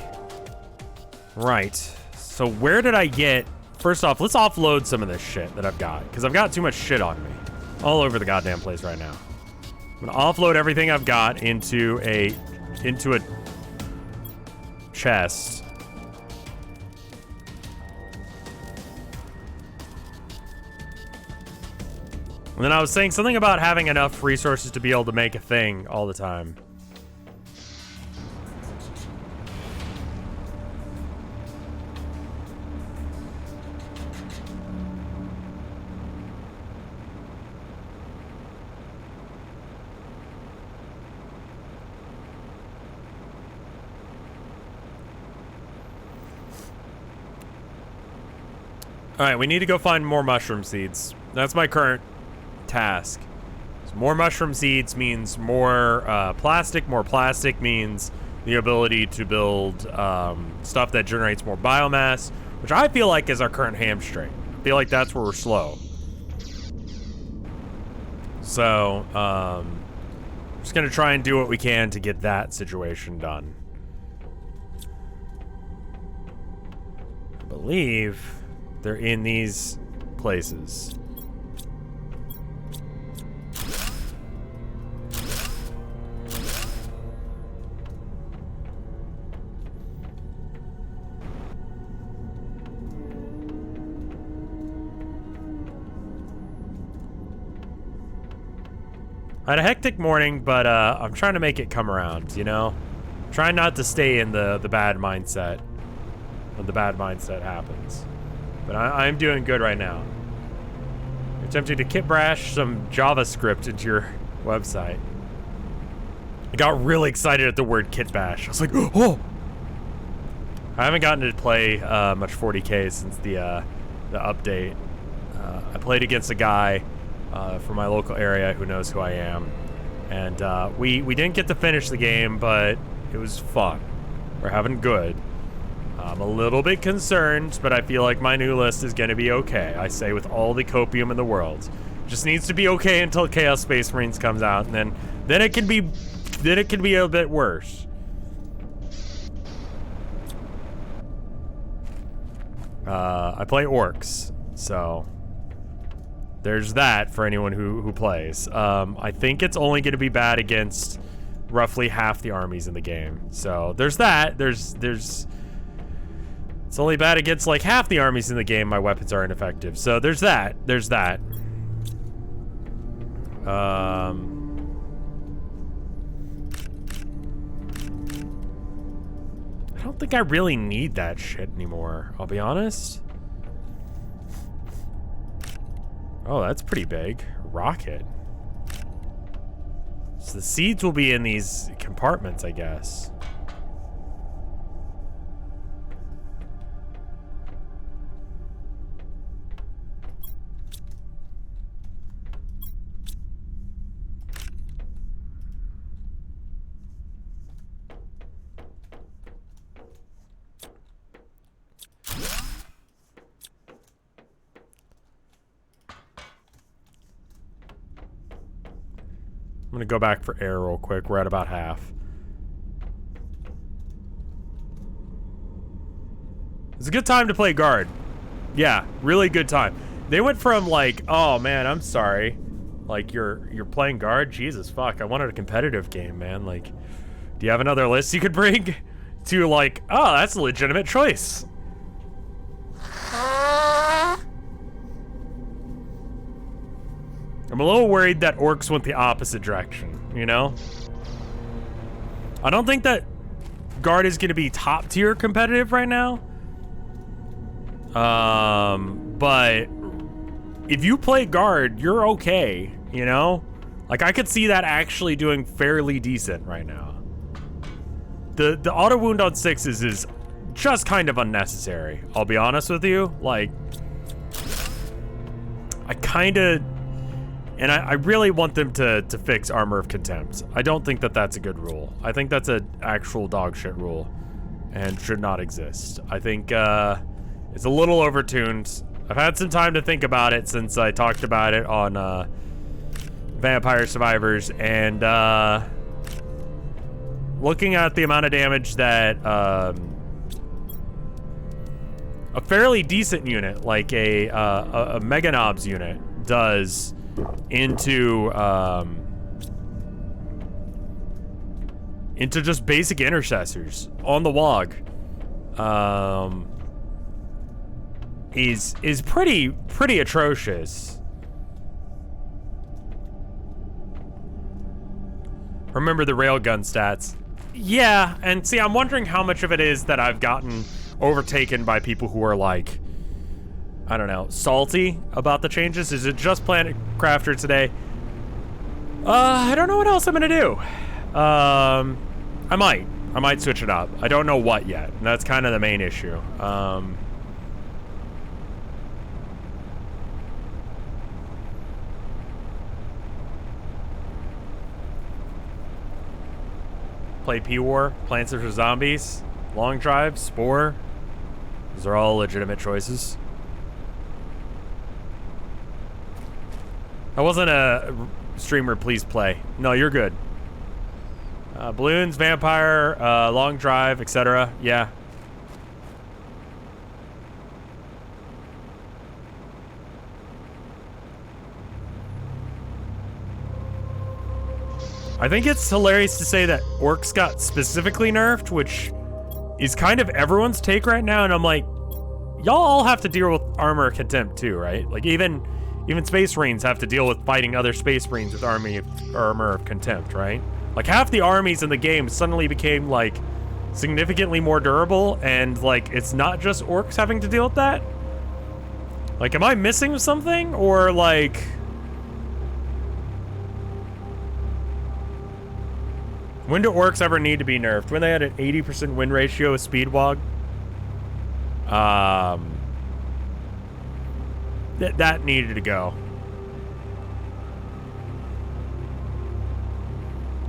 right, so where did I get, first off, let's offload some of this shit that I've got, because I've got too much shit on me all over the goddamn place right now. I'm gonna offload everything I've got into a chest. And then I was saying something about having enough resources to be able to make a thing all the time. All right, we need to go find more mushroom seeds. That's my current task. So more mushroom seeds means more plastic. More plastic means the ability to build stuff that generates more biomass, which I feel like is our current hamstring. I feel like that's where we're slow. So, just gonna try and do what we can to get that situation done. I believe they're in these places. I had a hectic morning, but I'm trying to make it come around, you know? Trying not to stay in the bad mindset when the bad mindset happens. But I'm doing good right now. You're attempting to kit bash some JavaScript into your website. I got really excited at the word kit bash. I was like, oh! I haven't gotten to play much 40K since the update. I played against a guy from my local area who knows who I am. And we didn't get to finish the game, but it was fun. We're having good. I'm a little bit concerned, but I feel like my new list is gonna be okay. I say with all the copium in the world. Just needs to be okay until Chaos Space Marines comes out, and then it can be a bit worse. I play orcs, so there's that for anyone who plays. I think it's only gonna be bad against roughly half the armies in the game. So there's that. It's only bad against like half the armies in the game. My weapons are ineffective. So there's that. There's that. I don't think I really need that shit anymore, I'll be honest. Oh, that's pretty big. Rocket. So the seeds will be in these compartments, I guess. I'm gonna go back for air real quick. We're at about half. It's a good time to play guard. Yeah, really good time. They went from like, oh man, I'm sorry. Like you're playing guard? Jesus fuck, I wanted a competitive game, man. Like, do you have another list you could bring? To like, oh, that's a legitimate choice. I'm a little worried that orcs went the opposite direction, you know? I don't think that Guard is going to be top tier competitive right now. But if you play Guard, you're okay, you know? Like, I could see that actually doing fairly decent right now. The auto wound on 6s is just kind of unnecessary, I'll be honest with you. Like, I kind of... And I really want them to fix Armor of Contempt. I don't think that that's a good rule. I think that's an actual dog shit rule and should not exist. I think it's a little overtuned. I've had some time to think about it since I talked about it on Vampire Survivors, and looking at the amount of damage that a fairly decent unit, like a Mega Knobs unit, does into just basic intercessors on the WOG, is pretty atrocious. Remember the railgun stats? Yeah, and see, I'm wondering how much of it is that I've gotten overtaken by people who are like, I don't know, salty about the changes. Is it just Planet Crafter today? I don't know what else I'm gonna do. I might switch it up. I don't know what yet, and that's kind of the main issue. Play P-War, Plants vs. Zombies, Long Drive, Spore. Those are all legitimate choices. I wasn't a streamer, please play. No, you're good. Balloons, Vampire, Long Drive, etc. Yeah. I think it's hilarious to say that orcs got specifically nerfed, which is kind of everyone's take right now, and I'm like, y'all all have to deal with Armor of Contempt too, right? Like even Space Marines have to deal with fighting other Space Marines with Armor of Contempt, right? Like half the armies in the game suddenly became like significantly more durable, and like it's not just orcs having to deal with that. Like, am I missing something, or like... When do orcs ever need to be nerfed? When they had an 80% win ratio with Speedwog? That needed to go.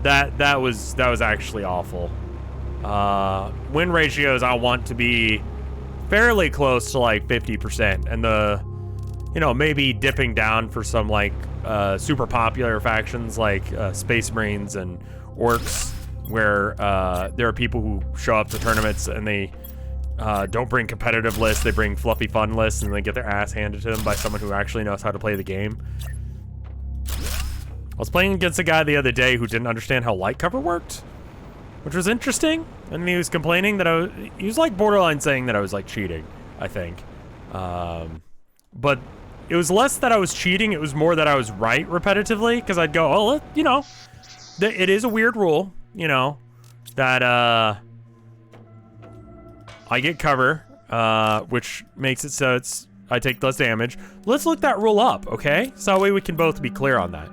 That was actually awful. Win ratios I want to be fairly close to like 50%, and maybe dipping down for some like super popular factions like Space Marines and Orcs, where there are people who show up to tournaments and they don't bring competitive lists, they bring fluffy fun lists, and they get their ass handed to them by someone who actually knows how to play the game. I was playing against a guy the other day who didn't understand how light cover worked, which was interesting, and he was complaining that he was like borderline saying that I was like cheating, I think. But it was less that I was cheating, it was more that I was right repetitively, because I'd go, oh, it is a weird rule, that I get cover, which makes it so I take less damage. Let's look that rule up, okay? So that way we can both be clear on that.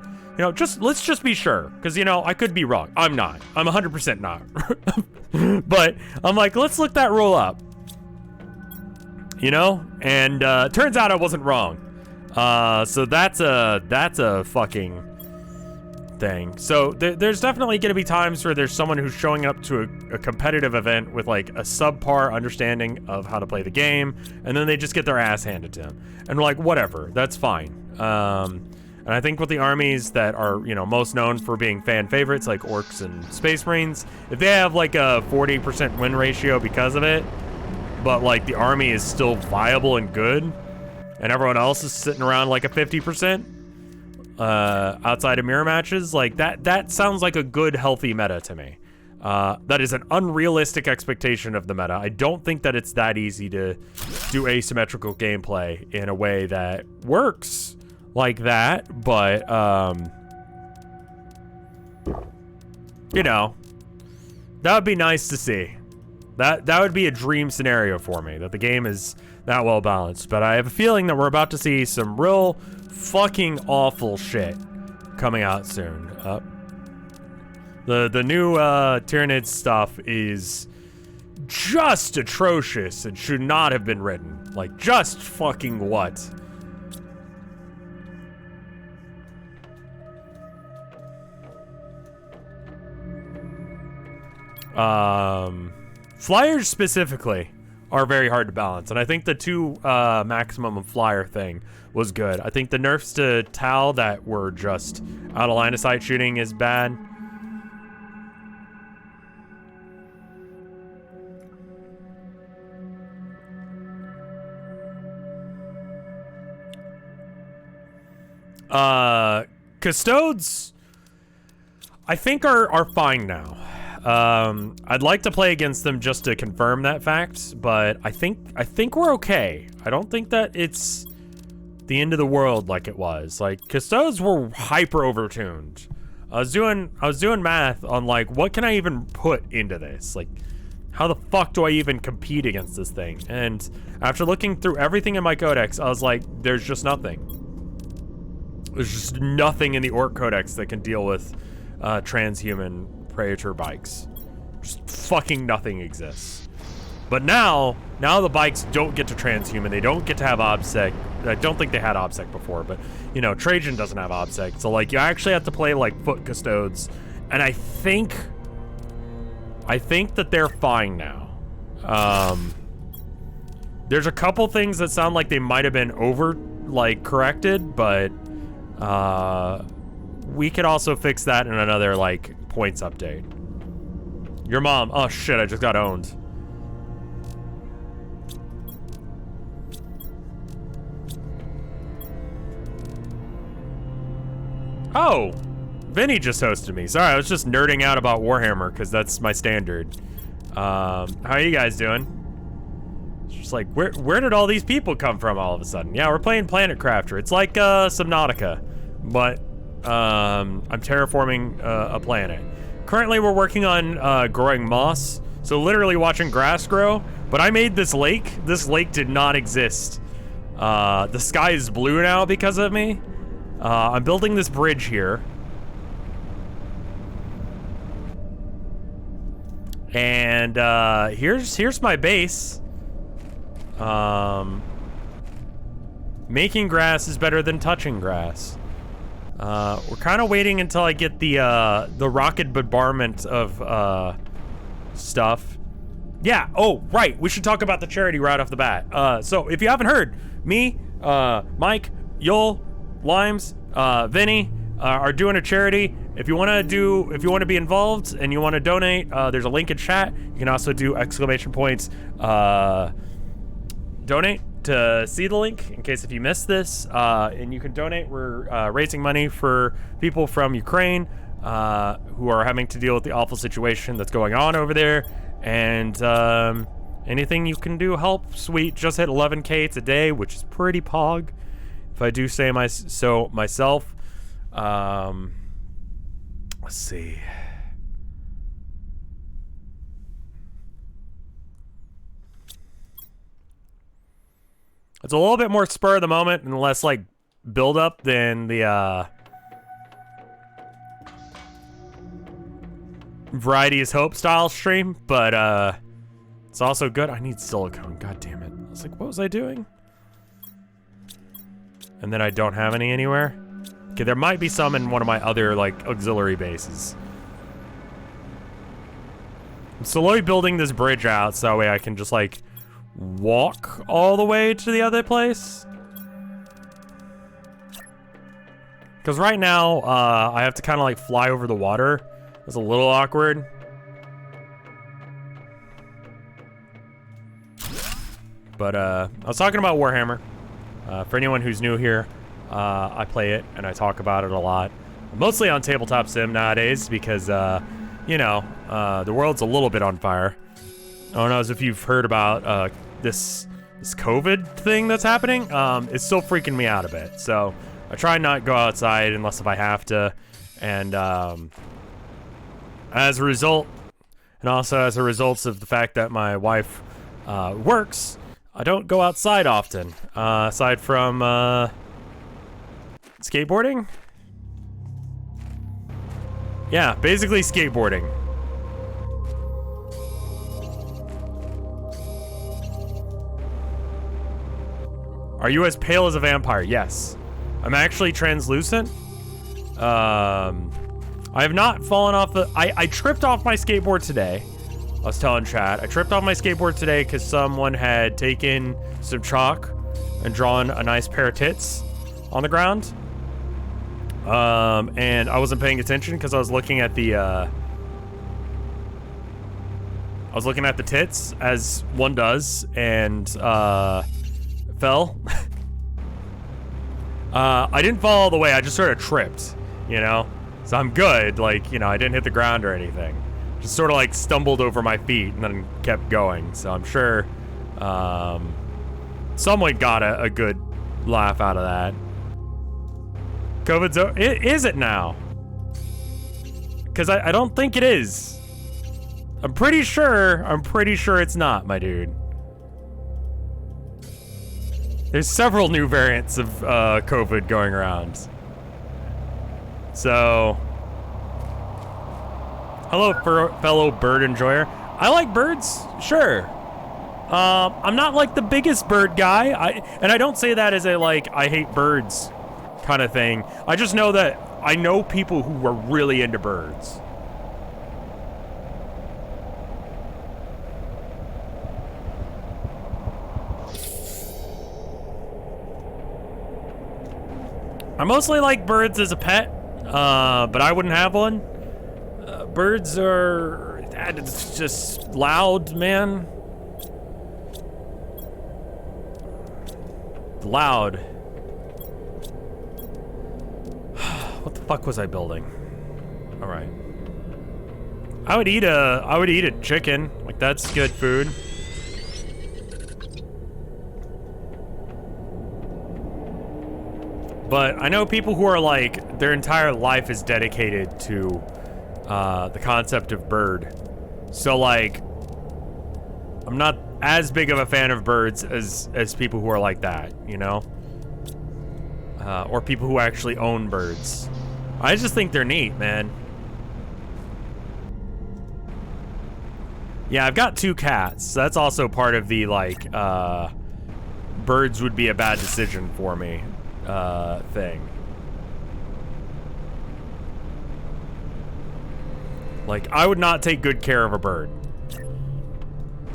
Let's just be sure, because I could be wrong. I'm not. I'm 100% not. But I'm like, let's look that rule up. And turns out I wasn't wrong. So that's a fucking thing. So there's definitely going to be times where there's someone who's showing up to a competitive event with like a subpar understanding of how to play the game, and then they just get their ass handed to them, and we're like, whatever, that's fine. And I think with the armies that are most known for being fan favorites, like Orcs and Space Marines, if they have like a 40% win ratio because of it, but like the army is still viable and good, and everyone else is sitting around like a 50%, outside of mirror matches, like that sounds like a good, healthy meta to me. That is an unrealistic expectation of the meta. I don't think that it's that easy to do asymmetrical gameplay in a way that works like that, but, you know, that would be nice to see. That would be a dream scenario for me, that the game is that well balanced. But I have a feeling that we're about to see some real fucking awful shit coming out soon. The new Tyrannid stuff is just atrocious and should not have been written. Like, just fucking what? Flyers specifically are very hard to balance, and I think the 2 maximum of flyer thing was good. I think the nerfs to Tal that were just out of line of sight shooting is bad. Custodes, I think are fine now. I'd like to play against them just to confirm that fact, but I think we're okay. I don't think that it's the end of the world like it was. Like, Custodes were hyper overtuned. I was doing math on like, what can I even put into this? Like, how the fuck do I even compete against this thing? And after looking through everything in my codex, I was like, there's just nothing. There's just nothing in the Orc Codex that can deal with transhuman Praetor bikes. Just fucking nothing exists. But now the bikes don't get to transhuman. They don't get to have OBSEC. I don't think they had OBSEC before, but, you know, Trajan doesn't have OBSEC. So, like, you actually have to play, like, foot Custodes. And I think that they're fine now. There's a couple things that sound like they might have been corrected, but we could also fix that in another, like, points update. Your mom. Oh, shit, I just got owned. Oh, Vinny just hosted me. Sorry, I was just nerding out about Warhammer, because that's my standard. How are you guys doing? It's just like, where did all these people come from all of a sudden? Yeah, we're playing Planet Crafter. It's like Subnautica, but I'm terraforming a planet. Currently, we're working on growing moss, so literally watching grass grow. But I made this lake. This lake did not exist. The sky is blue now because of me. I'm building this bridge here. And here's my base. Making grass is better than touching grass. We're kind of waiting until I get the rocket bombardment of stuff. Yeah, oh, right, we should talk about the charity right off the bat. So if you haven't heard, me, Mike, Yol, Limes, Vinny are doing a charity. If you want to be involved and you want to donate, there's a link in chat. You can also do ! Donate to see the link in case if you missed this, and you can donate. We're raising money for people from Ukraine who are having to deal with the awful situation that's going on over there, and anything you can do helps. We just hit 11K today, which is pretty pog, if I do say so myself. Let's see. It's a little bit more spur of the moment and less like build up than the Variety is Hope style stream, but it's also good. I need silicone, god damn it. I was like, what was I doing? And then I don't have any anywhere. Okay, there might be some in one of my other like auxiliary bases. I'm slowly building this bridge out so that way I can just like walk all the way to the other place. Because right now, I have to kind of like fly over the water. It's a little awkward. But I was talking about Warhammer. For anyone who's new here, I play it and I talk about it a lot. Mostly on Tabletop Sim nowadays because, you know, the world's a little bit on fire. I don't know if you've heard about this COVID thing that's happening. It's still freaking me out a bit. So I try not to go outside unless if I have to. And as a result, and also as a result of the fact that my wife works, I don't go outside often, aside from skateboarding. Yeah, basically skateboarding. Are you as pale as a vampire? Yes. I'm actually translucent. I have not fallen off the... I tripped off my skateboard today. I was telling chat. I tripped off my skateboard today because someone had taken some chalk and drawn a nice pair of tits on the ground. And I wasn't paying attention because I was looking at the tits, as one does, and fell. I didn't fall all the way, I just sort of tripped, you know? So I'm good, like, you know, I didn't hit the ground or anything. Just sort of like stumbled over my feet and then kept going. So I'm sure someone got a good laugh out of that. COVID's over. Is it now? Because I don't think it is. I'm pretty sure it's not, my dude. There's several new variants of COVID going around. So, hello, fellow bird enjoyer. I like birds, sure. I'm not like the biggest bird guy. And I don't say that as a like I hate birds kind of thing. I just know that I know people who are really into birds. I mostly like birds as a pet, but I wouldn't have one. Birds are it's just loud, man. Loud. What the fuck was I building? All right. I would eat a chicken. Like, that's good food. But I know people who are like, their entire life is dedicated to the concept of bird. So like, I'm not as big of a fan of birds as people who are like that, you know? Or people who actually own birds. I just think they're neat, man. Yeah, I've got 2 cats. So that's also part of the like, birds would be a bad decision for me. Thing. Like, I would not take good care of a bird.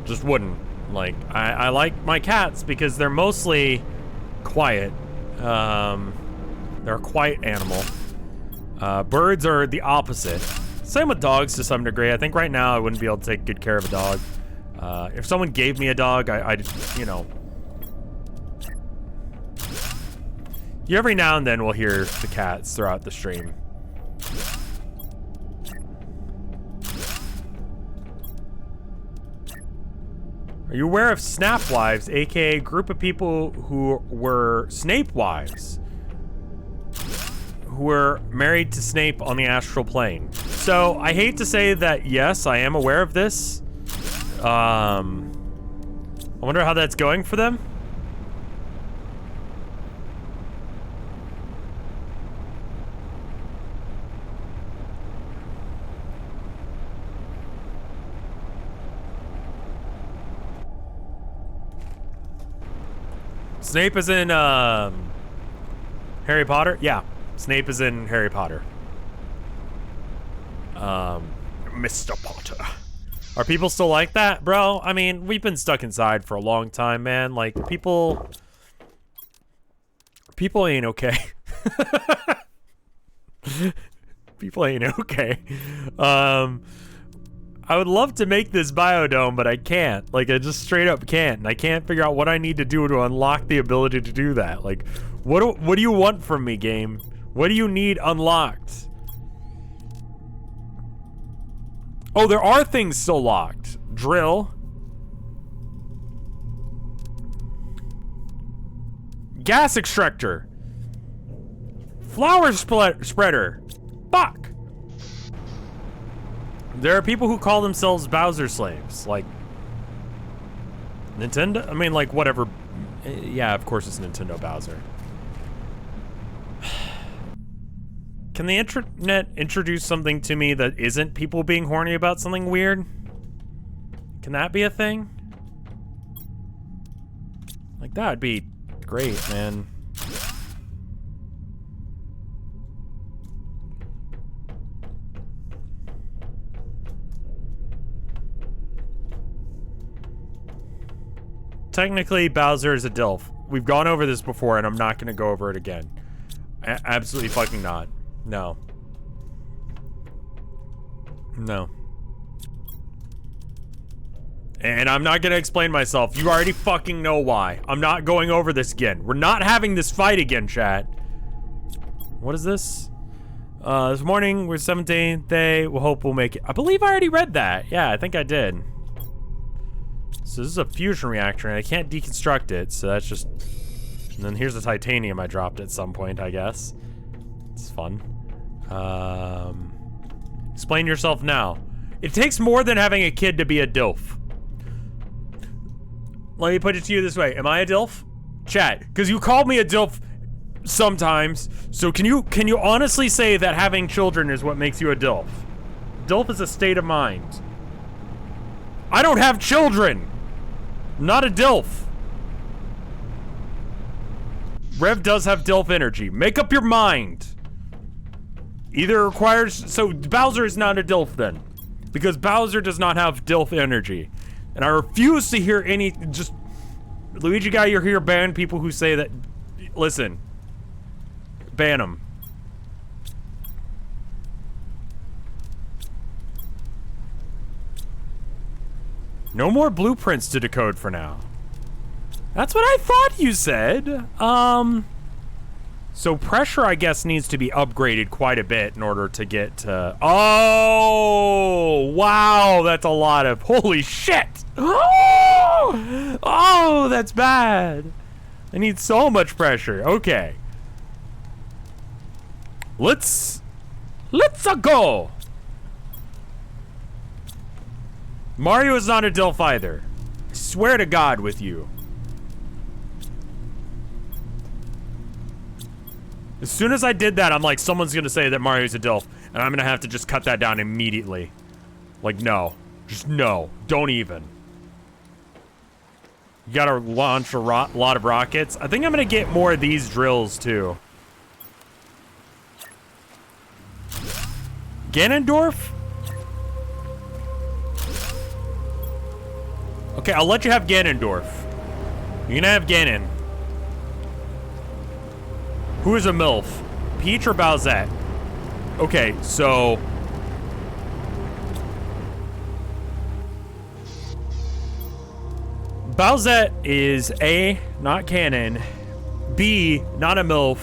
Just wouldn't. Like, I like my cats because they're mostly quiet. They're a quiet animal. Birds are the opposite. Same with dogs to some degree. I think right now I wouldn't be able to take good care of a dog. If someone gave me a dog, I'd, you know, you every now and then will hear the cats throughout the stream. Are you aware of Snap Wives, aka a group of people who were Snape wives? Who were married to Snape on the astral plane. So, I hate to say that, yes, I am aware of this. I wonder how that's going for them. Snape is in Harry Potter? Yeah, Snape is in Harry Potter. Mr. Potter. Are people still like that? Bro, I mean, we've been stuck inside for a long time, man. Like, people ain't okay. People ain't okay. I would love to make this biodome, but I can't. Like, I just straight up can't. And I can't figure out what I need to do to unlock the ability to do that. Like, what do you want from me, game? What do you need unlocked? Oh, there are things still locked. Drill. Gas extractor. Flower spreader. Fuck. There are people who call themselves Bowser slaves. Like, Nintendo? I mean, like, whatever. Yeah, of course it's Nintendo Bowser. Can the internet introduce something to me that isn't people being horny about something weird? Can that be a thing? Like, that would be great, man. Technically, Bowser is a DILF. We've gone over this before, and I'm not gonna go over it again. Absolutely fucking not. No. No. And I'm not gonna explain myself. You already fucking know why. I'm not going over this again. We're not having this fight again, chat. What is this? This morning, we're 17th day. We'll hope we'll make it. I believe I already read that. Yeah, I think I did. So this is a fusion reactor, and I can't deconstruct it, so that's just... And then here's the titanium I dropped at some point, I guess. It's fun. Explain yourself now. It takes more than having a kid to be a DILF. Let me put it to you this way. Am I a DILF? Chat, because you called me a DILF sometimes, so can you honestly say that having children is what makes you a DILF? DILF is a state of mind. I don't have children! I'm not a DILF. Rev does have DILF energy. Make up your mind. Either requires... So Bowser is not a DILF then. Because Bowser does not have DILF energy. And I refuse to hear any... Just... Luigi guy, you're here ban people who say that... Listen. Ban them. No more blueprints to decode for now. That's what I thought you said. So pressure, I guess, needs to be upgraded quite a bit in order to get to... Oh, wow, that's a lot of... Holy shit! Oh, that's bad. I need so much pressure. Okay. Let's go. Mario is not a DILF either. I swear to God with you. As soon as I did that, I'm like, someone's gonna say that Mario's a DILF, and I'm gonna have to just cut that down immediately. Like, no. Just no. Don't even. You gotta launch a lot of rockets. I think I'm gonna get more of these drills, too. Ganondorf? Okay, I'll let you have Ganondorf. You're gonna have Ganon. Who is a MILF? Peach or Bowsette? Okay, so... Bowsette is A, not canon, B, not a MILF,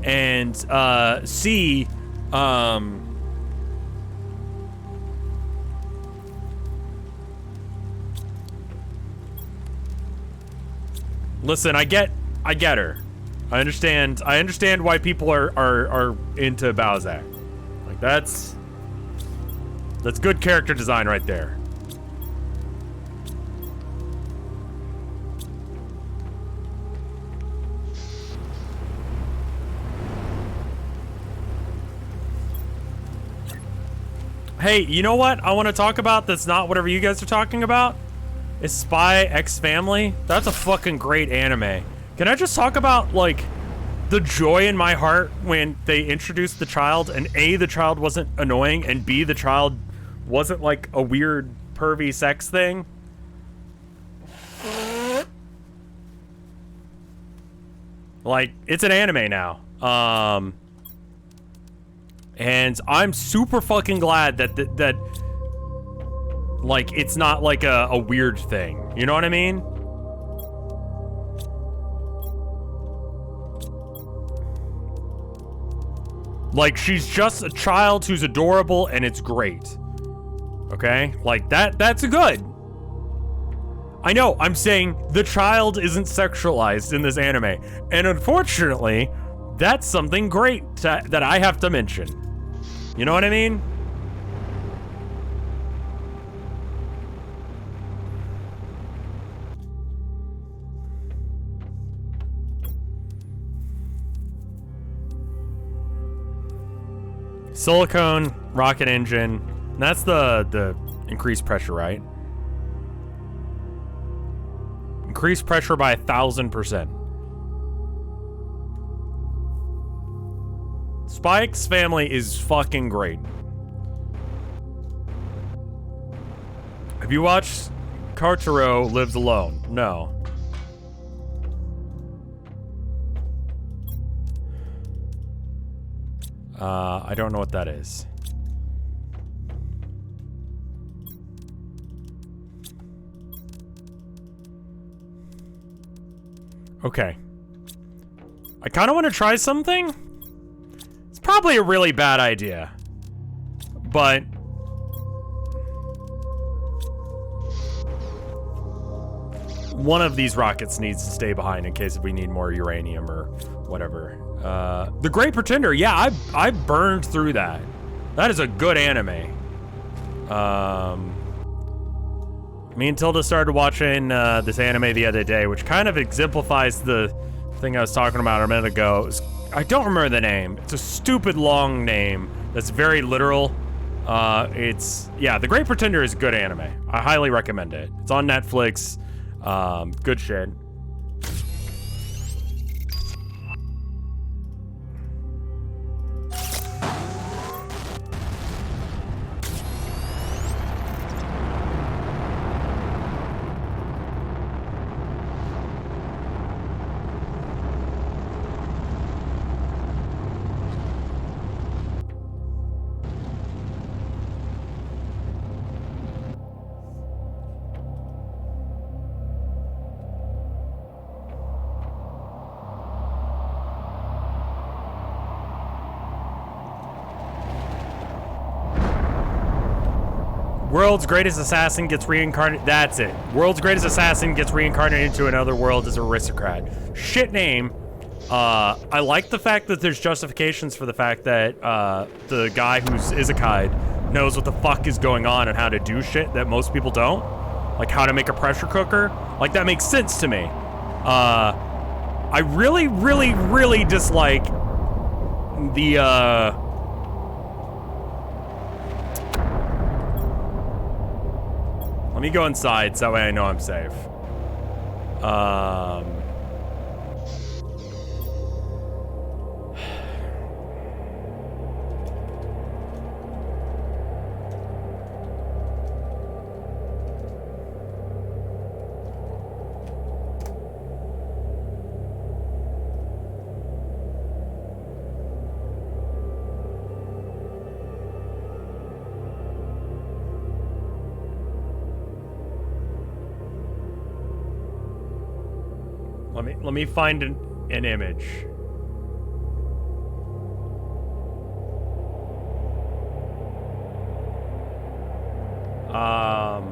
and C, listen, I get her. I understand why people are into Bowsette. Like, that's good character design right there. Hey, you know what I want to talk about that's not whatever you guys are talking about? Is Spy X Family. That's a fucking great anime. Can I just talk about, like, the joy in my heart when they introduced the child, and A, the child wasn't annoying, and B, the child wasn't, like, a weird, pervy sex thing? Like, it's an anime now. And I'm super fucking glad that like, it's not like a weird thing. You know what I mean? Like, she's just a child who's adorable, and it's great. Okay? Like, that's good. I know, I'm saying the child isn't sexualized in this anime. And unfortunately, that's something great that I have to mention. You know what I mean? Silicone, rocket engine. That's the increased pressure, right? Increased pressure by 1,000%. Spike's family is fucking great. Have you watched Cartero Lives Alone? No. I don't know what that is. Okay. I kind of want to try something. It's probably a really bad idea. But one of these rockets needs to stay behind in case if we need more uranium or whatever. The Great Pretender, yeah, I burned through that. That is a good anime. Me and Tilda started watching this anime the other day, which kind of exemplifies the thing I was talking about a minute ago. I don't remember the name. It's a stupid long name that's very literal. Yeah, The Great Pretender is a good anime. I highly recommend it. It's on Netflix. Good shit. World's greatest assassin gets reincarnated. That's it. World's greatest assassin gets reincarnated into another world as an aristocrat. Shit name. I like the fact that there's justifications for the fact that the guy who's Isekai knows what the fuck is going on and how to do shit that most people don't. Like how to make a pressure cooker. Like that makes sense to me. I really, really, really dislike the let me go inside so that way I know I'm safe. Let me find an image. I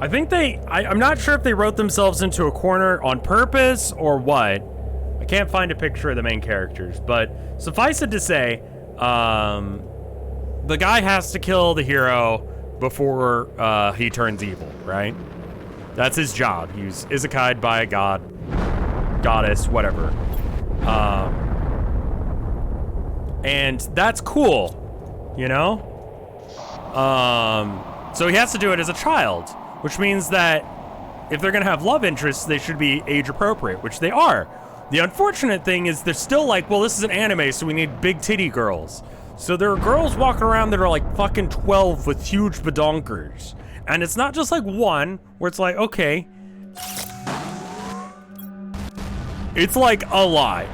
think I'm not sure if they wrote themselves into a corner on purpose or what. I can't find a picture of the main characters, but suffice it to say, the guy has to kill the hero before he turns evil, right? That's his job. He's isekai'd by a god, goddess, whatever. And that's cool, you know? So he has to do it as a child, which means that if they're gonna have love interests, they should be age appropriate, which they are. The unfortunate thing is they're still like, well, this is an anime, so we need big titty girls. So there are girls walking around that are like fucking 12 with huge badonkers. And it's not just like one, where it's like, okay. It's like a lot.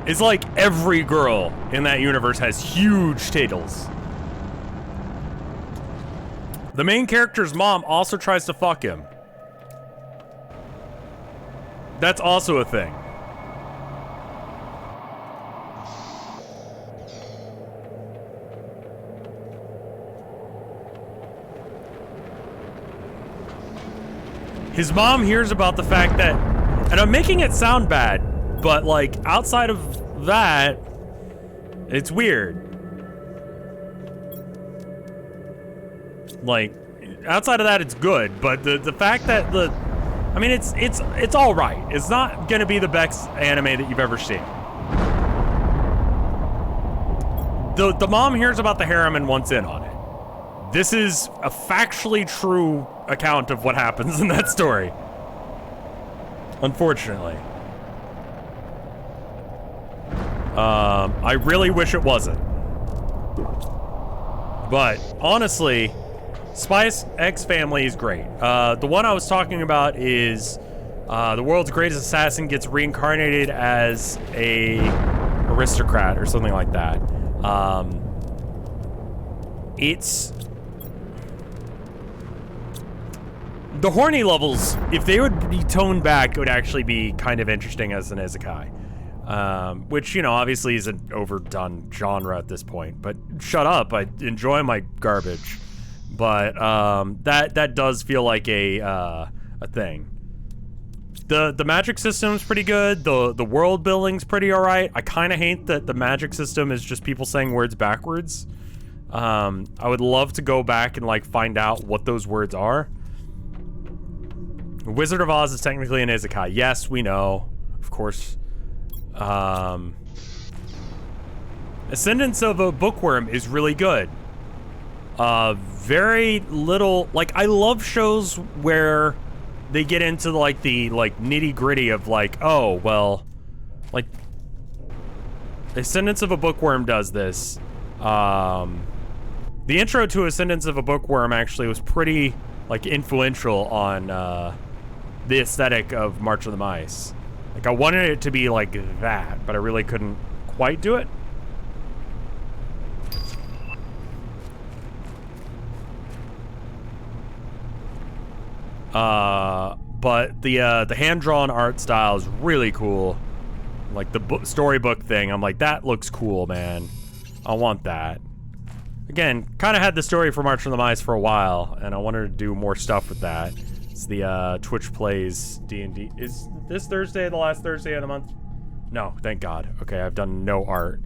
It's like every girl in that universe has huge titties. The main character's mom also tries to fuck him. That's also a thing. his mom hears about the fact that, and I'm making it sound bad, but like outside of that, it's weird. Like outside of that, it's good, but the fact that I mean, it's all right. It's not gonna be the best anime that you've ever seen. The mom hears about the harem and wants in on it. This is a factually true account of what happens in that story. Unfortunately. I really wish it wasn't. But honestly, Spice X Family is great. The one I was talking about is the world's greatest assassin gets reincarnated as a aristocrat or something like that. It's the horny levels, if they would be toned back, it would actually be kind of interesting as an isekai. Which, you know, obviously is an overdone genre at this point, but shut up, I enjoy my garbage. But that does feel like a thing. The magic system's pretty good. The world building's pretty alright. I kind of hate that the magic system is just people saying words backwards. I would love to go back and like find out what those words are. Wizard of Oz is technically an isekai. Yes, we know, of course. Ascendance of a Bookworm is really good. Very little, like, I love shows where they get into like the nitty gritty of like, oh, well, like Ascendance of a Bookworm does this. The intro to Ascendance of a Bookworm actually was pretty like influential on the aesthetic of March of the Mice. Like I wanted it to be like that, but I really couldn't quite do it. But the hand-drawn art style is really cool. Like the storybook thing, I'm like, that looks cool, man. I want that. Again, kind of had the story for March of the Mice for a while, and I wanted to do more stuff with that. It's the Twitch Plays D&D. Is this Thursday the last Thursday of the month? No, thank God. Okay, I've done no art.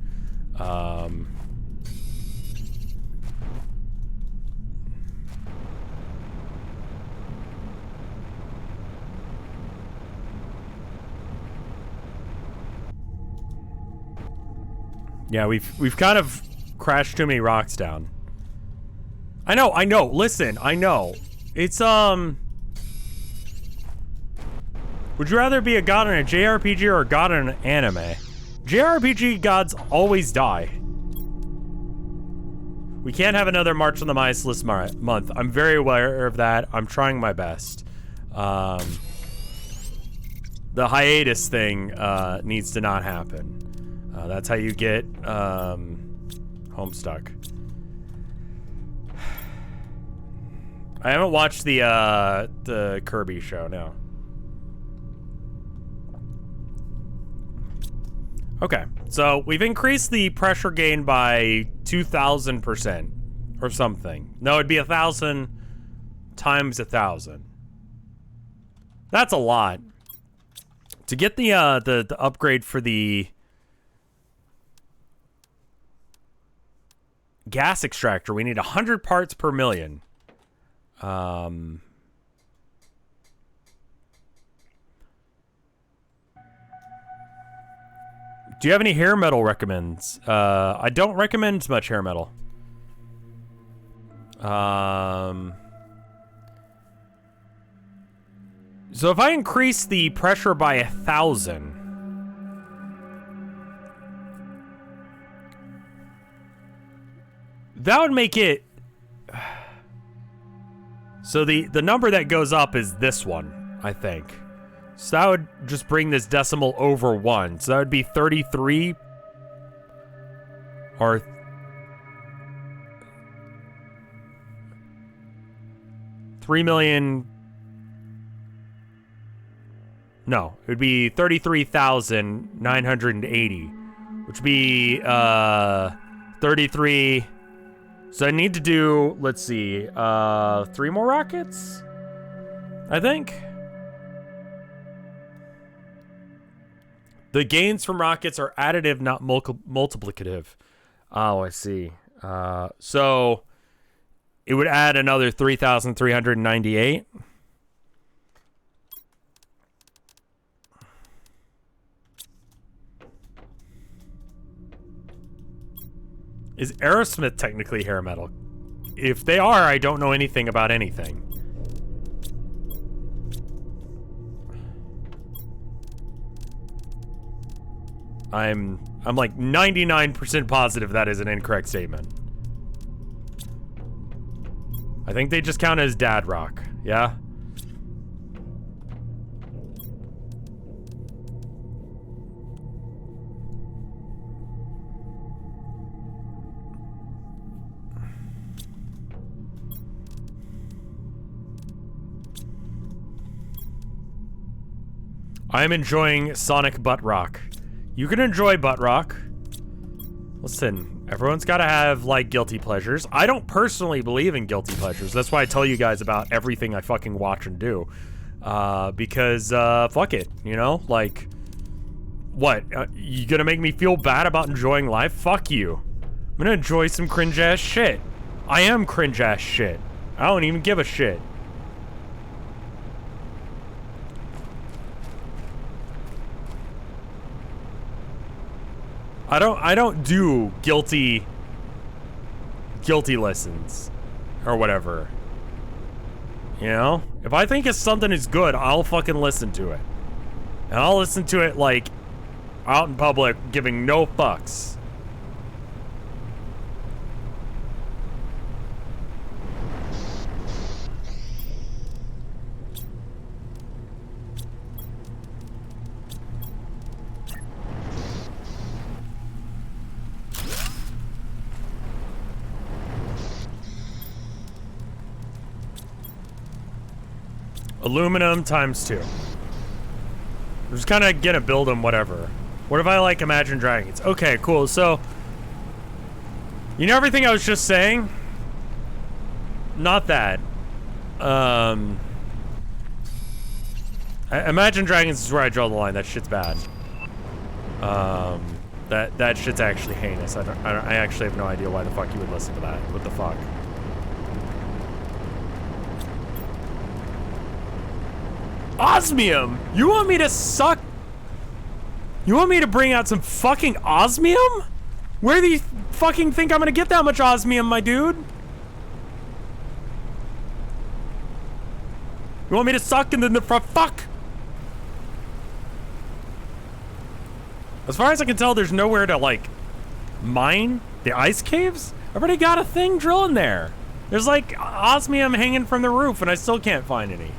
Yeah, we've kind of crashed too many rocks down. I know. Listen, I know. It's would you rather be a god in a JRPG or a god in an anime? JRPG gods always die. We can't have another March on the Mice list month. I'm very aware of that. I'm trying my best. The hiatus thing needs to not happen. That's how you get Homestuck. I haven't watched the Kirby show, no. Okay, so we've increased the pressure gain by 2,000% or something. No, it'd be 1,000 times 1,000. That's a lot. To get the upgrade for the gas extractor, we need 100 parts per million. Do you have any hair metal recommends? I don't recommend much hair metal. So if I increase the pressure by 1,000, that would make it. So the number that goes up is this one, I think. So that would just bring this decimal over 1. So that would be 33 or 3 million. No, it would be 33,980, which would be 33. So I need to do, let's see, 3 more rockets, I think. The gains from rockets are additive, not multiplicative. Oh, I see. So it would add another 3,398. Is Aerosmith technically hair metal? If they are, I don't know anything about anything. I'm like 99% positive that is an incorrect statement. I think they just count as dad rock, yeah? I'm enjoying Sonic Butt Rock. You can enjoy butt rock. Listen, everyone's got to have, like, guilty pleasures. I don't personally believe in guilty pleasures. That's why I tell you guys about everything I fucking watch and do. Because, fuck it, you know? Like, what? You gonna make me feel bad about enjoying life? Fuck you. I'm gonna enjoy some cringe-ass shit. I am cringe-ass shit. I don't even give a shit. I don't do guilty listens or whatever. You know? If I think something is good, I'll fucking listen to it. And I'll listen to it like out in public, giving no fucks. Aluminum ×2. I'm just kind of gonna build them, whatever. What if I like Imagine Dragons? Okay, cool. So, you know everything I was just saying? Not that. Imagine Dragons is where I draw the line. That shit's bad. That shit's actually heinous. I actually have no idea why the fuck you would listen to that. What the fuck? Osmium? You want me to suck? You want me to bring out some fucking osmium? Where do you fucking think I'm gonna get that much osmium, my dude? You want me to suck and then the fuck? As far as I can tell, there's nowhere to, like, mine the ice caves. I've already got a thing drilling there. There's, like, osmium hanging from the roof, and I still can't find any.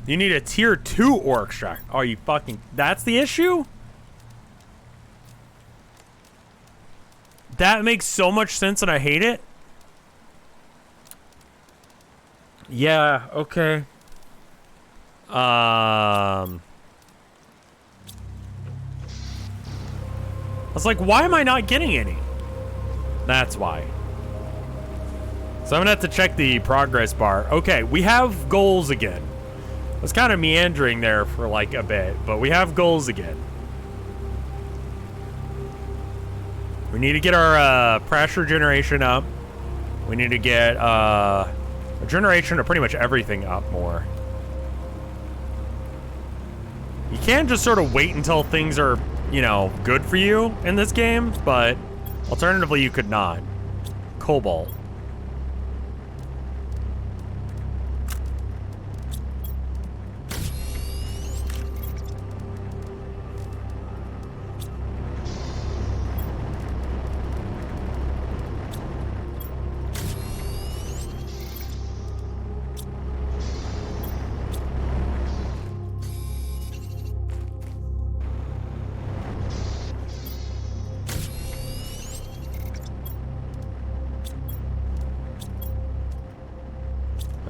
You need a tier 2 ore extract. Oh, you fucking... That's the issue? That makes so much sense and I hate it. Yeah, okay. I was like, why am I not getting any? That's why. So I'm gonna have to check the progress bar. Okay, we have goals again. I was kind of meandering there for like a bit, but we have goals again. We need to get our pressure generation up. We need to get a generation of pretty much everything up more. You can't just sort of wait until things are, you know, good for you in this game, but alternatively you could not. Cobalt.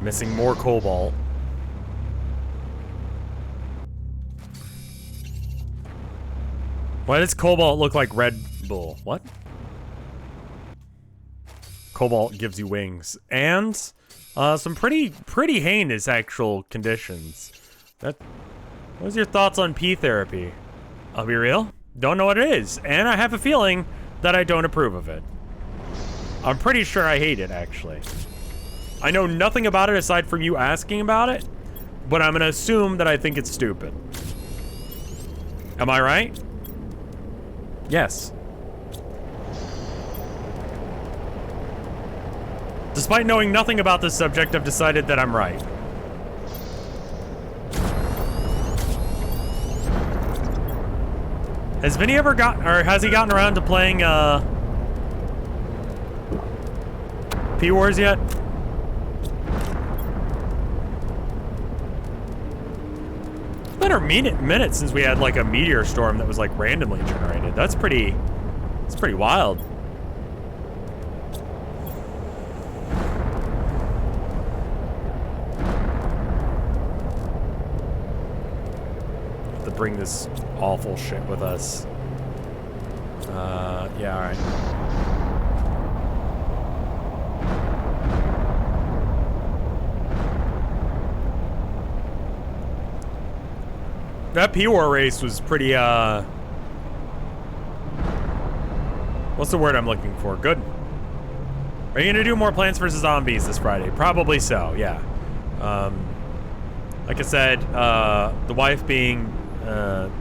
Missing more cobalt. Why does Cobalt look like Red Bull? What? Cobalt gives you wings. And some pretty heinous actual conditions. What was your thoughts on pee therapy? I'll be real. Don't know what it is. And I have a feeling that I don't approve of it. I'm pretty sure I hate it, actually. I know nothing about it aside from you asking about it, but I'm gonna assume that I think it's stupid. Am I right? Yes. Despite knowing nothing about this subject, I've decided that I'm right. Has Vinny ever has he gotten around to playing, P-Wars yet? It's been a minute since we had, like, a meteor storm that was, like, randomly generated. That's pretty wild. Bring this awful shit with us. Yeah, alright. That P-War race was pretty, what's the word I'm looking for? Good. Are you gonna do more Plants vs. Zombies this Friday? Probably so, yeah. Like I said, the wife being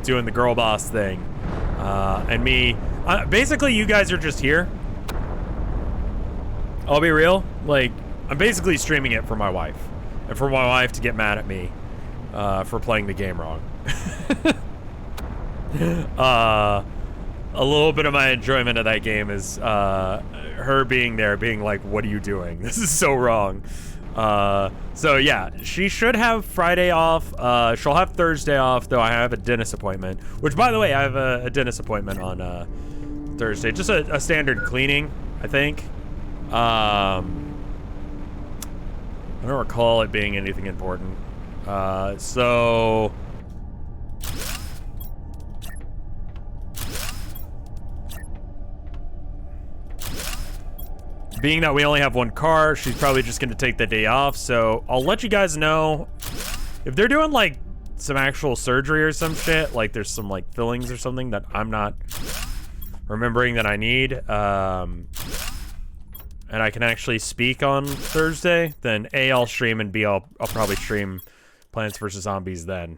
doing the girl boss thing, and me. Basically, you guys are just here. I'll be real. Like, I'm basically streaming it for my wife, and for my wife to get mad at me for playing the game wrong. A little bit of my enjoyment of that game is her being there, being like, "What are you doing? This is so wrong." So yeah, she should have Friday off. She'll have Thursday off, though I have a dentist appointment. Which, by the way, I have a dentist appointment on Thursday. Just a standard cleaning, I think. I don't recall it being anything important. So... being that we only have one car, she's probably just gonna take the day off, so I'll let you guys know if they're doing like some actual surgery or some shit, like there's some like fillings or something that I'm not remembering that I need, and I can actually speak on Thursday, then A, I'll stream, and B, I'll probably stream Plants vs. Zombies then.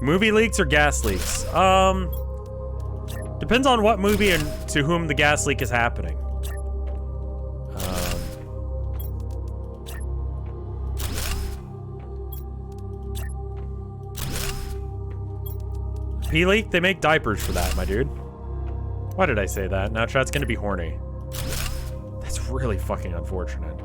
Movie leaks or gas leaks? Depends on what movie and to whom the gas leak is happening. Pee leak? They make diapers for that, my dude. Why did I say that? Now chat's gonna be horny. That's really fucking unfortunate.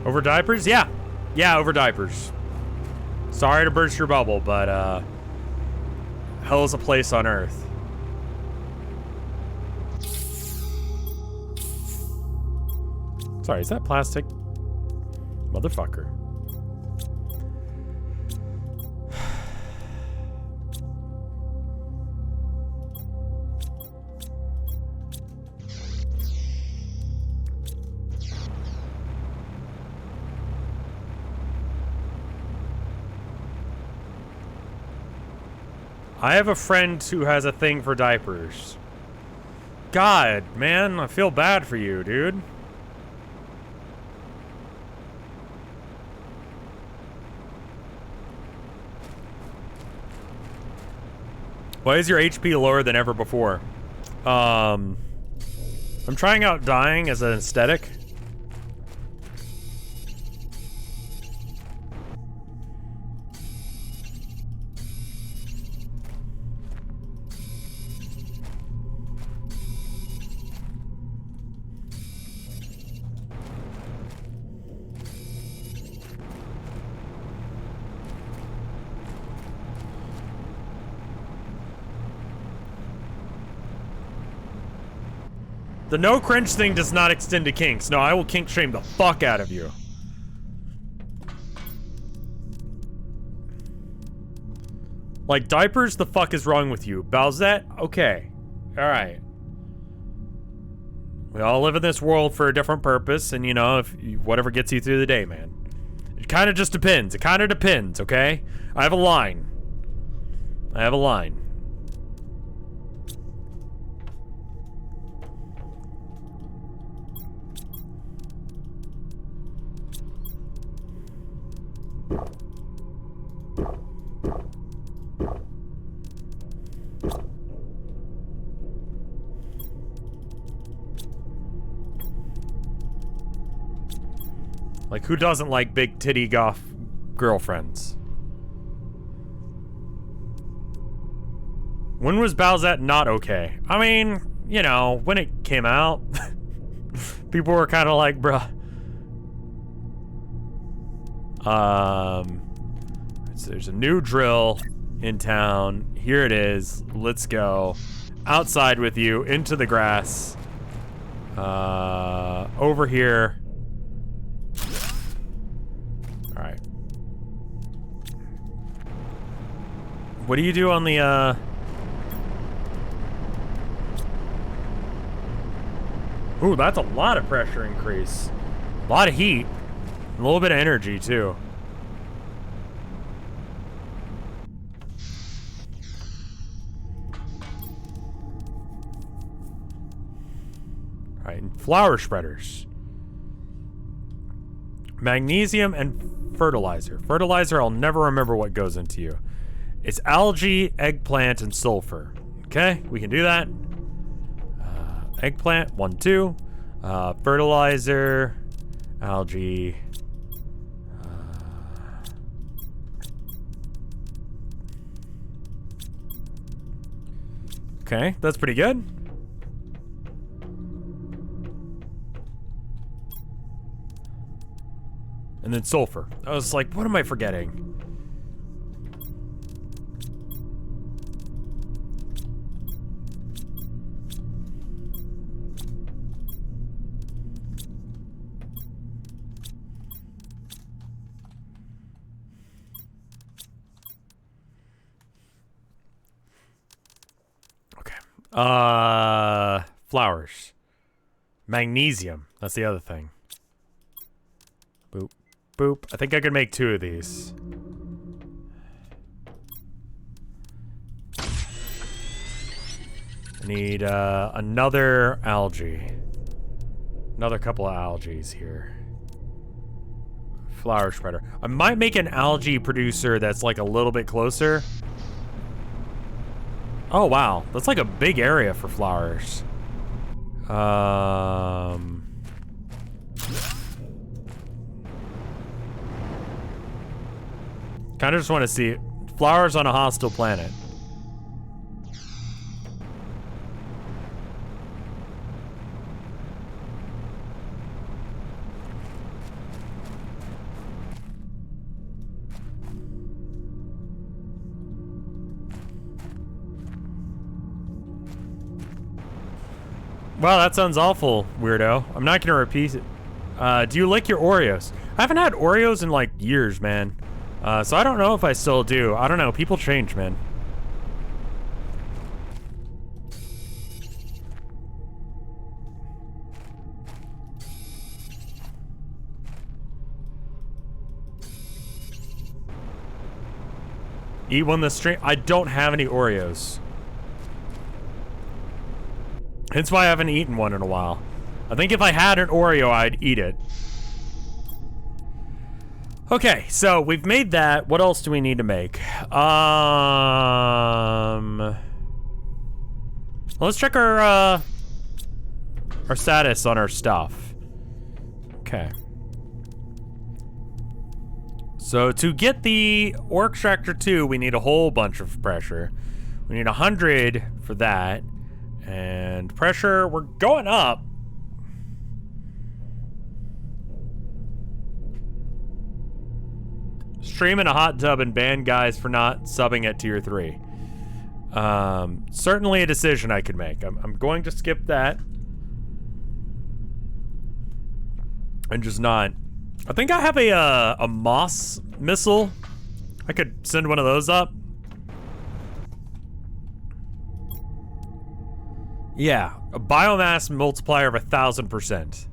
Over diapers? Yeah. Yeah, over diapers. Sorry to burst your bubble, but, hell is a place on Earth. Sorry, is that plastic? Motherfucker. I have a friend who has a thing for diapers. God, man, I feel bad for you, dude. Why is your HP lower than ever before? I'm trying out dying as an aesthetic. The no cringe thing does not extend to kinks. No, I will kink shame the fuck out of you. Like, diapers, the fuck is wrong with you? Bowsette? Okay. Alright. We all live in this world for a different purpose, and you know, if whatever gets you through the day, man. It kind of just depends. It kind of depends, okay? I have a line. I have a line. Like, who doesn't like big titty goth girlfriends? When was Bowsette not okay? I mean, you know, when it came out, people were kind of like, bruh. So there's a new drill in town. Here it is. Let's go. Outside with you, into the grass. Over here. Alright. What do you do on the, Ooh, that's a lot of pressure increase. A lot of heat. A little bit of energy, too. Alright, flower spreaders. Magnesium and fertilizer. Fertilizer, I'll never remember what goes into you. It's algae, eggplant, and sulfur. Okay, we can do that. Eggplant, 1, 2. Fertilizer, algae. Okay, that's pretty good. And then sulfur. I was like, what am I forgetting? Flowers. Magnesium. That's the other thing. Boop. Boop. I think I could make 2 of these. I need, another algae. Another couple of algaes here. Flower spreader. I might make an algae producer that's like a little bit closer. Oh, wow. That's like a big area for flowers. Kind of just want to see flowers on a hostile planet. Wow, that sounds awful, weirdo. I'm not gonna repeat it. Do you like your Oreos? I haven't had Oreos in like years, man. So I don't know if I still do. I don't know, people change, man. Eat one this stream? I don't have any Oreos. That's why I haven't eaten one in a while. I think if I had an Oreo, I'd eat it. Okay, so we've made that. What else do we need to make? Let's check our status on our stuff. Okay. So to get the ore extractor 2, we need a whole bunch of pressure. We need 100 for that. And pressure, we're going up. Stream in a hot tub and ban guys for not subbing at tier 3. Certainly a decision I could make. I'm going to skip that. and just not. I think I have a moss missile. I could send one of those up. Yeah, a biomass multiplier of 1,000%.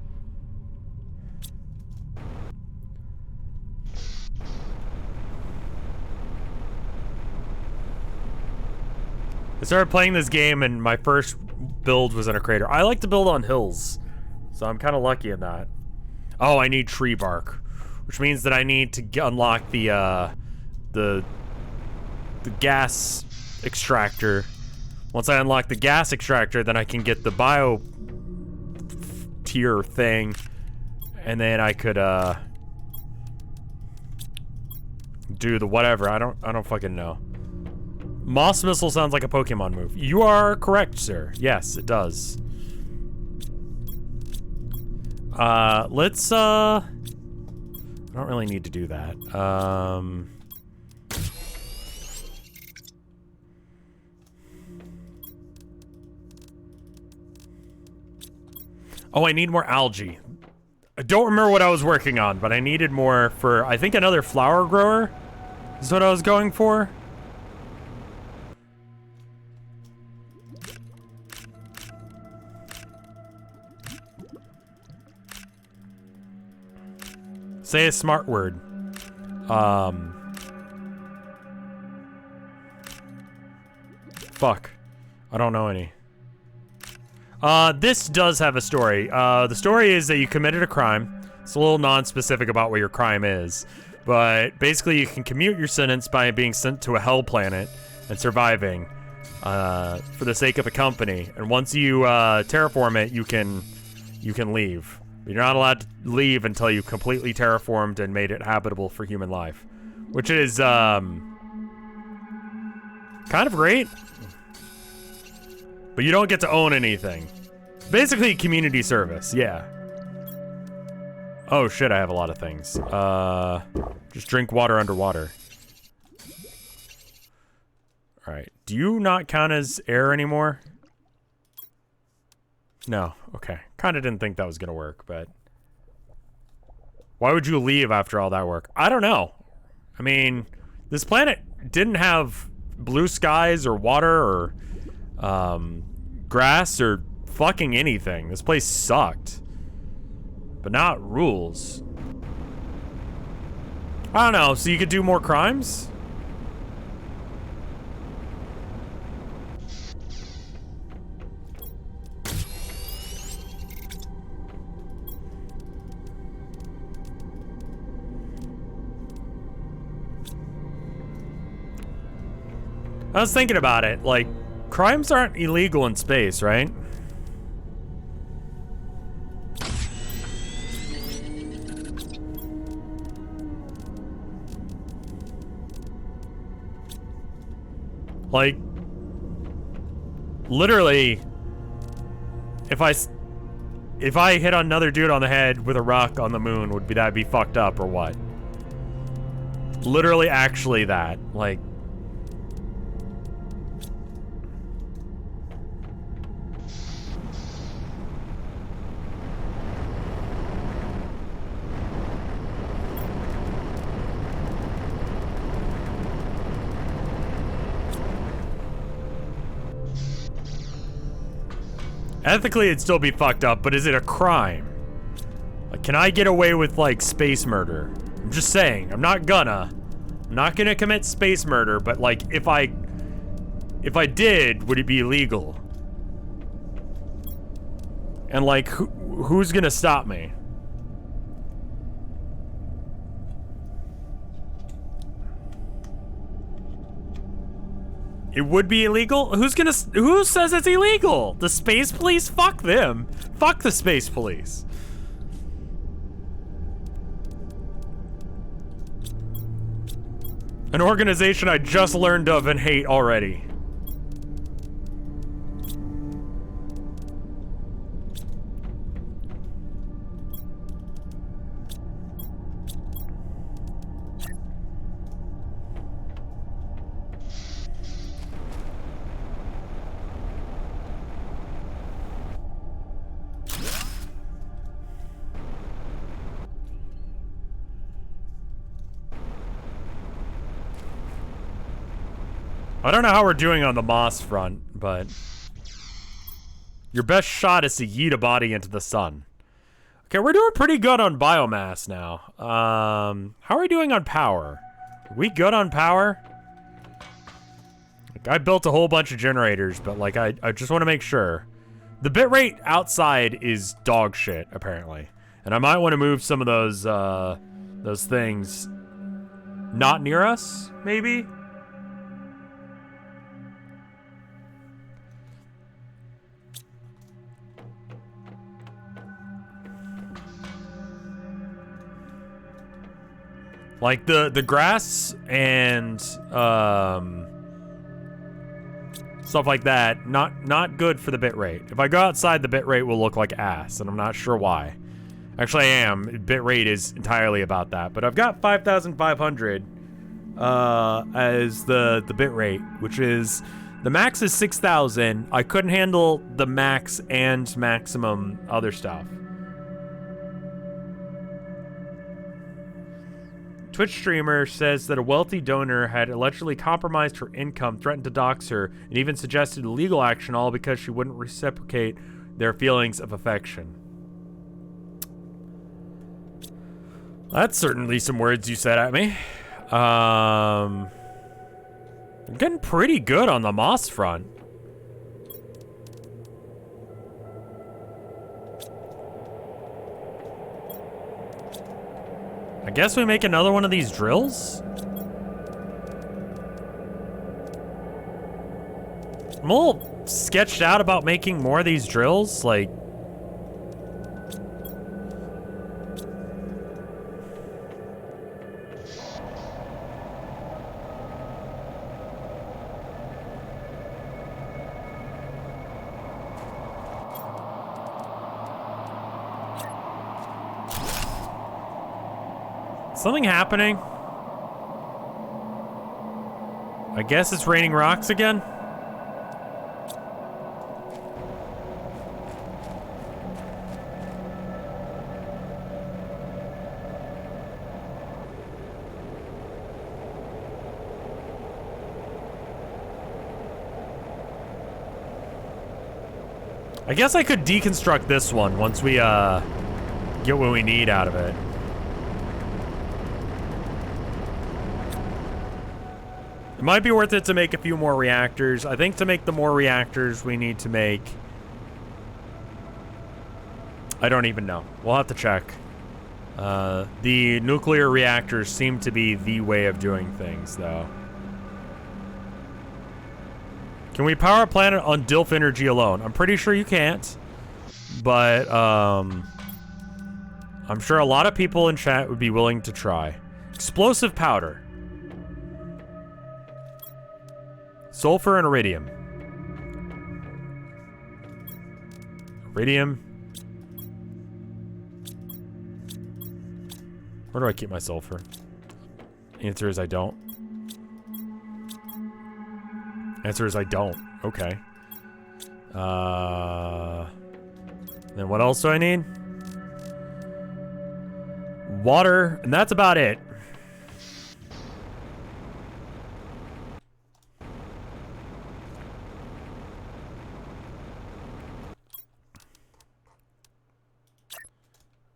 I started playing this game and my first build was in a crater. I like to build on hills, so I'm kind of lucky in that. Oh, I need tree bark, which means that I need to unlock the gas extractor. Once I unlock the gas extractor, then I can get the bio tier thing, and then I could do the whatever. I don't fucking know. Moss missile sounds like a Pokemon move. You are correct, sir. Yes, it does. Let's I don't really need to do that. Oh, I need more algae. I don't remember what I was working on, but I needed more for, I think, another flower grower is what I was going for. Say a smart word. Fuck. I don't know any. This does have a story. The story is that you committed a crime. It's a little non-specific about what your crime is, but basically you can commute your sentence by being sent to a hell planet and surviving, for the sake of the company. And once you, terraform it, you can leave. You're not allowed to leave until you completely terraformed and made it habitable for human life, which is, kind of great. But you don't get to own anything. Basically, community service, yeah. Oh shit, I have a lot of things. Just drink water underwater. Alright, do you not count as air anymore? No, okay. Kinda didn't think that was gonna work, but... Why would you leave after all that work? I don't know. I mean, this planet didn't have blue skies or water or... grass or fucking anything. This place sucked. But not rules. I don't know, so you could do more crimes? I was thinking about it, like, crimes aren't illegal in space, right? Like, literally, if I hit another dude on the head with a rock on the moon, would that be fucked up or what? Literally, actually that, like. Ethically, it'd still be fucked up, but is it a crime? Like, can I get away with, like, space murder? I'm just saying, I'm not gonna commit space murder, but, like, if I did, would it be illegal? And, like, who's gonna stop me? It would be illegal? Who says it's illegal? The space police? Fuck them. Fuck the space police. An organization I just learned of and hate already. I don't know how we're doing on the moss front, but your best shot is to yeet a body into the sun. Okay, we're doing pretty good on biomass now. How are we doing on power? Are we good on power? Like, I built a whole bunch of generators, but like I just want to make sure. The bitrate outside is dog shit, apparently. And I might want to move some of those things not near us, maybe? Like the grass and stuff like that, not good for the bitrate. If I go outside, the bitrate will look like ass, and I'm not sure why. Actually, I am. Bitrate is entirely about that. But I've got 5,500 as the bitrate, which is the max is 6,000. I couldn't handle the max and maximum other stuff. Twitch streamer says that a wealthy donor had allegedly compromised her income, threatened to dox her, and even suggested legal action, all because she wouldn't reciprocate their feelings of affection. That's certainly some words you said at me. I'm getting pretty good on the moss front. I guess we make another one of these drills? I'm a little sketched out about making more of these drills, like... Something happening? I guess it's raining rocks again? I guess I could deconstruct this one once we get what we need out of it. It might be worth it to make a few more reactors. I think to make the more reactors, we need to make... I don't even know. We'll have to check. The nuclear reactors seem to be the way of doing things, though. Can we power a planet on DILF energy alone? I'm pretty sure you can't. But, I'm sure a lot of people in chat would be willing to try. Explosive powder. Sulfur and iridium. Iridium. Where do I keep my sulfur? Answer is I don't. Answer is I don't. Okay. Then what else do I need? Water, and that's about it.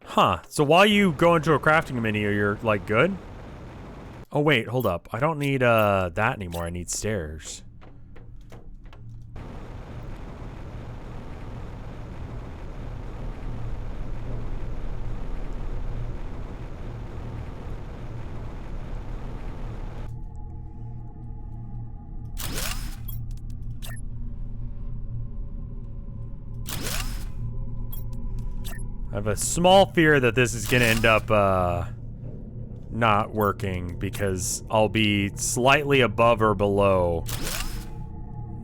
Huh, so while you go into a crafting menu, you're, like, good? Oh, wait, hold up. I don't need, that anymore. I need stairs. I have a small fear that this is gonna end up, not working because I'll be slightly above or below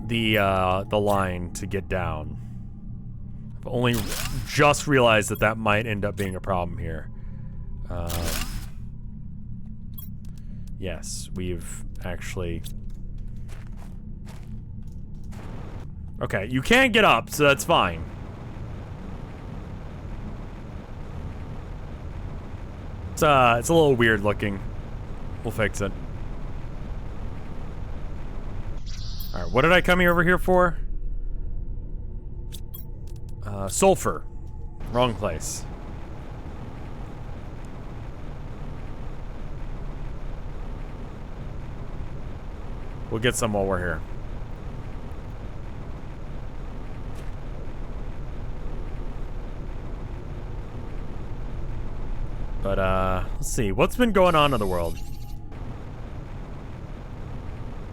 the line to get down. I've only just realized that that might end up being a problem here. Yes, we've actually... Okay, you can't get up, so that's fine. It's a little weird looking. We'll fix it. Alright, what did I come over here for? Sulfur. Wrong place. We'll get some while we're here. But, let's see. What's been going on in the world?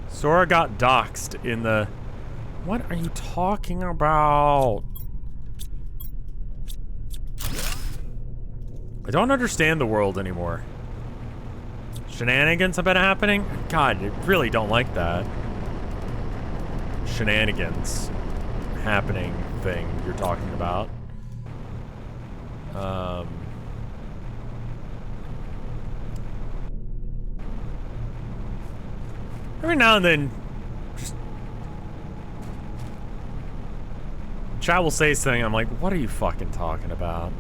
Sora got doxxed in the... What are you talking about? I don't understand the world anymore. Shenanigans have been happening? God, I really don't like that. Shenanigans happening thing you're talking about. Every now and then, just... chat will say something, I'm like, what are you fucking talking about?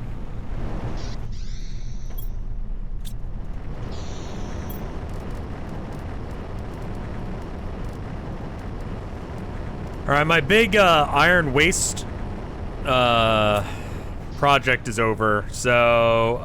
Alright, my big iron waste project is over, so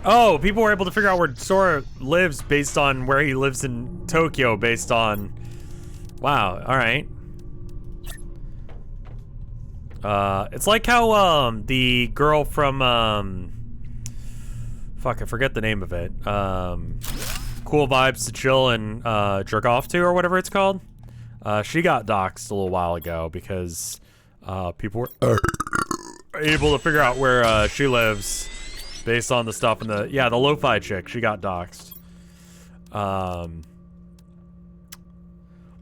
oh, people were able to figure out where Sora lives based on where he lives in Tokyo based on... Wow, alright. It's like how, the girl from, fuck, I forget the name of it. Cool Vibes to Chill and, Jerk Off To, or whatever it's called. She got doxxed a little while ago because, people were able to figure out where, she lives. Based on the stuff in the... Yeah, the lo-fi chick. She got doxxed.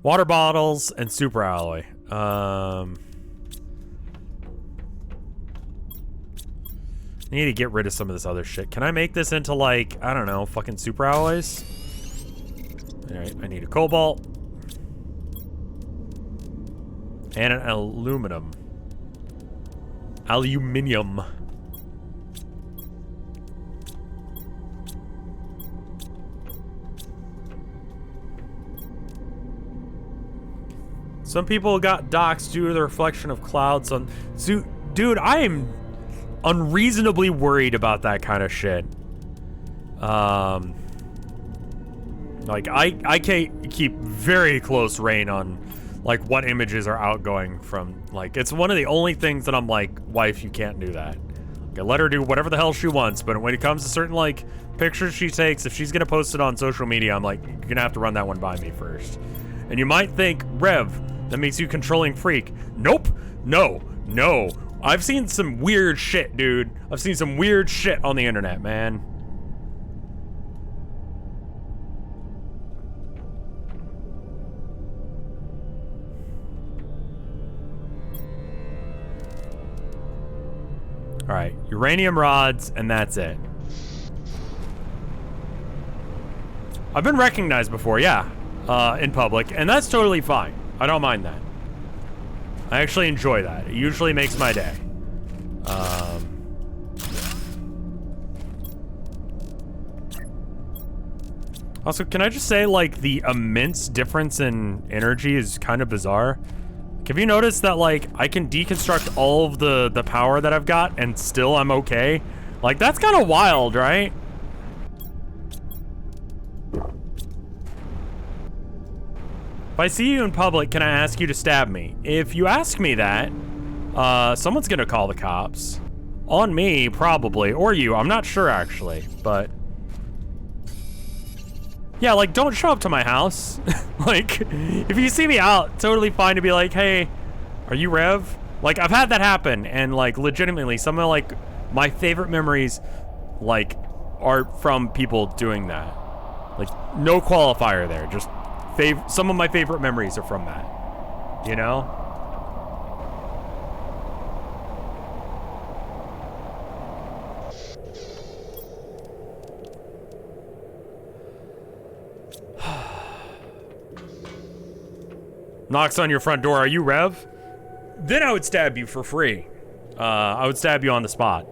Water bottles and super alloy. Need to get rid of some of this other shit. Can I make this into, like, I don't know, fucking super alloys? Alright, I need a cobalt. And an aluminum. Aluminium. Some people got doxxed due to the reflection of clouds on... Dude, I am unreasonably worried about that kind of shit. Like, I can't keep very close rein on, like, what images are outgoing from... Like, it's one of the only things that I'm like, wife, you can't do that. Okay, let her do whatever the hell she wants, but when it comes to certain, like, pictures she takes, if she's gonna post it on social media, I'm like, you're gonna have to run that one by me first. And you might think, Rev... That makes you controlling freak. Nope. No. No. I've seen some weird shit, dude. I've seen some weird shit on the internet, man. Alright, uranium rods, and that's it. I've been recognized before, yeah, in public, and that's totally fine. I don't mind that. I actually enjoy that. It usually makes my day. Also, can I just say, like, the immense difference in energy is kind of bizarre? Have you noticed that, like, I can deconstruct all of the power that I've got and still I'm okay? Like, that's kind of wild, right? If I see you in public, can I ask you to stab me? If you ask me that, someone's gonna call the cops. On me, probably. Or you, I'm not sure, actually. But... yeah, like, don't show up to my house. Like, if you see me out, totally fine to be like, hey, are you Rev? Like, I've had that happen, and, like, legitimately, some of, like, my favorite memories, like, are from people doing that. Like, no qualifier there, just... some of my favorite memories are from that, you know? Knocks on your front door. Are you Rev? Then I would stab you for free. I would stab you on the spot.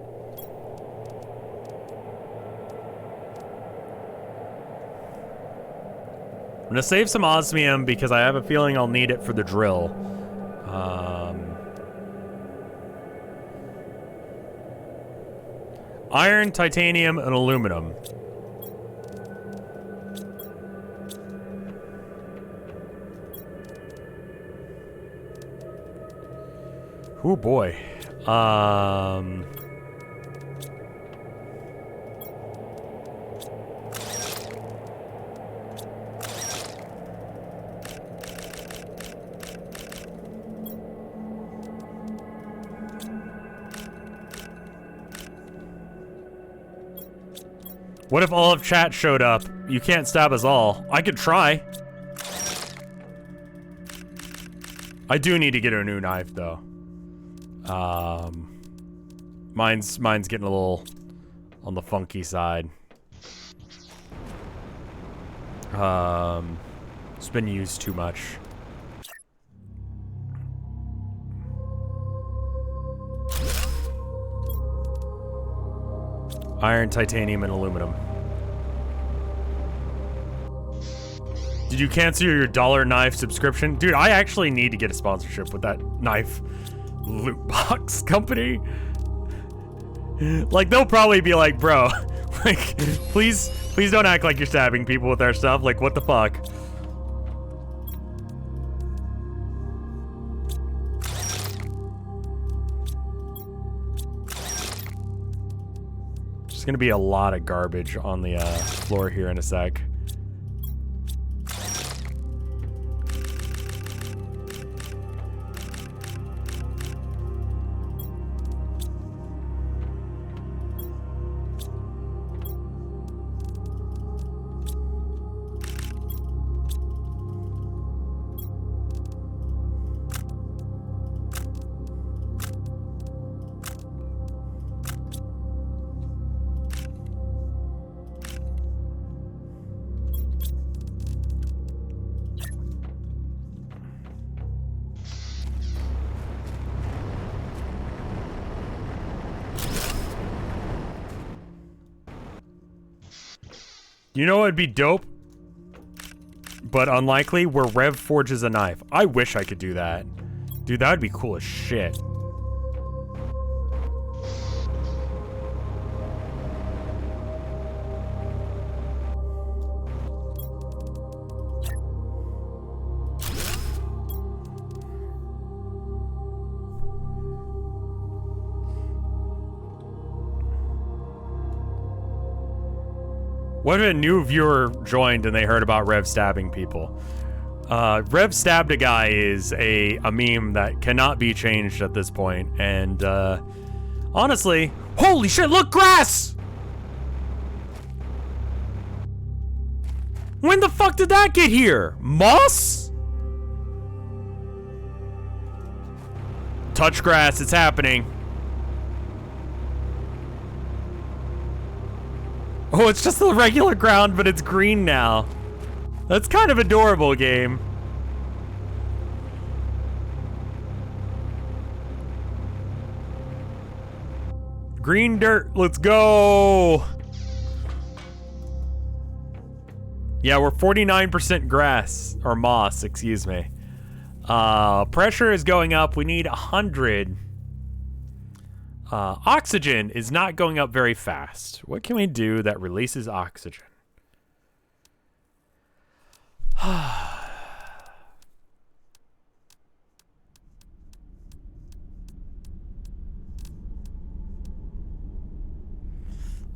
I'm gonna save some osmium because I have a feeling I'll need it for the drill. Iron, titanium, and aluminum. Oh boy. What if all of chat showed up? You can't stab us all. I could try. I do need to get a new knife though. Mine's getting a little on the funky side. It's been used too much. Iron, titanium, and aluminum. Did you cancel your $1 knife subscription? Dude, I actually need to get a sponsorship with that knife loot box company. Like, they'll probably be like, bro, like, please don't act like you're stabbing people with our stuff. Like, what the fuck? There's gonna be a lot of garbage on the floor here in a sec. You know what would be dope, but unlikely, where Rev forges a knife. I wish I could do that. Dude, that would be cool as shit. What if a new viewer joined and they heard about Rev stabbing people? Rev stabbed a guy is a meme that cannot be changed at this point, and honestly, holy shit, look, grass! When the fuck did that get here? Moss? Touch grass, it's happening. Oh, it's just the regular ground, but it's green now. That's kind of adorable, game. Green dirt, let's go. Yeah, we're 49% grass, or moss, excuse me. Pressure is going up, we need 100. Oxygen is not going up very fast. What can we do that releases oxygen?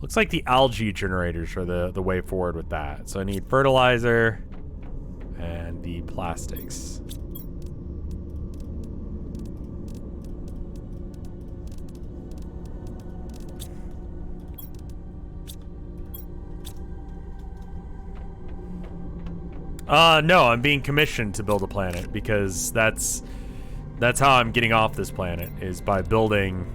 Looks like the algae generators are the way forward with that. So I need fertilizer and the plastics. No, I'm being commissioned to build a planet because that's how I'm getting off this planet, is by building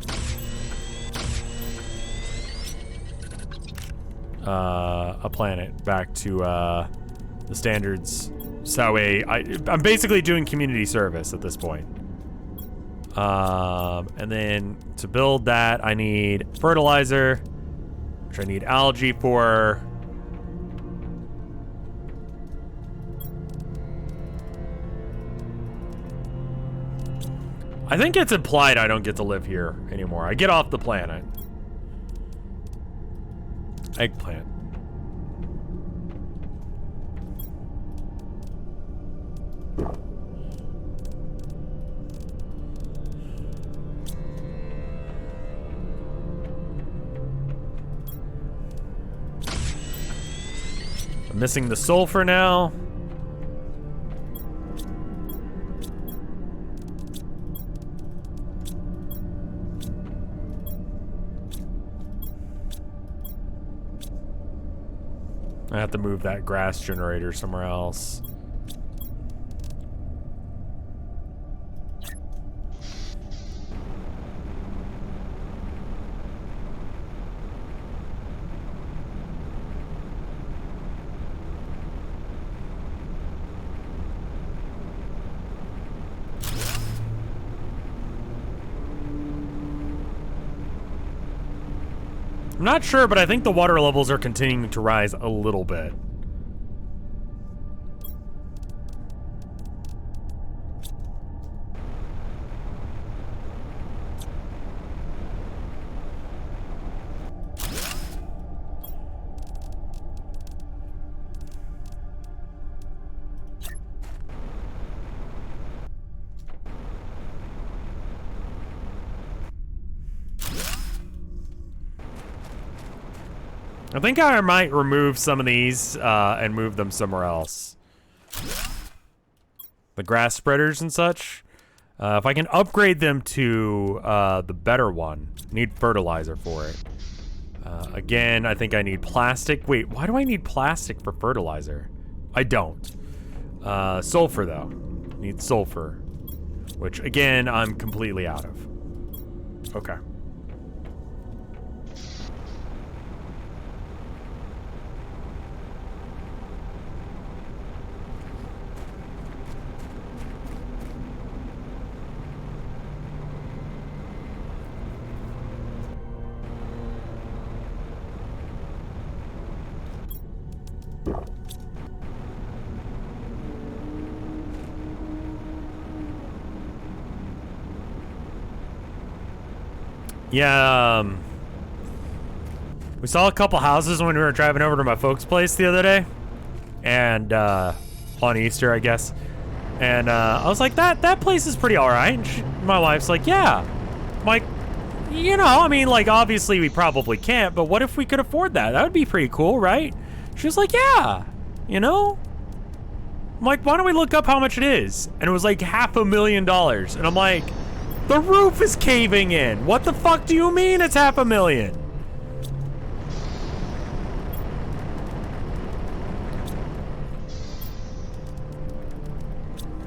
a planet back to the standards So I'm basically doing community service at this point. And then to build that, I need fertilizer, which I need algae for. I think it's implied I don't get to live here anymore. I get off the planet. Eggplant. I'm missing the sulfur now. I have to move that grass generator somewhere else. I'm not sure, but I think the water levels are continuing to rise a little bit. I think I might remove some of these and move them somewhere else. The grass spreaders and such. If I can upgrade them to the better one, need fertilizer for it. Again, I think I need plastic. Wait, why do I need plastic for fertilizer? I don't. Sulfur though. Need sulfur. Which again, I'm completely out of. Okay. Yeah, we saw a couple houses when we were driving over to my folks' place the other day, and on Easter, I guess. And I was like, that place is pretty all right. And my wife's like, yeah. I'm like, you know, I mean, like, obviously we probably can't, but what if we could afford that? That would be pretty cool, right? She was like, yeah, you know? I'm like, why don't we look up how much it is? And it was like $500,000. And I'm like, the roof is caving in. What the fuck do you mean it's $500,000?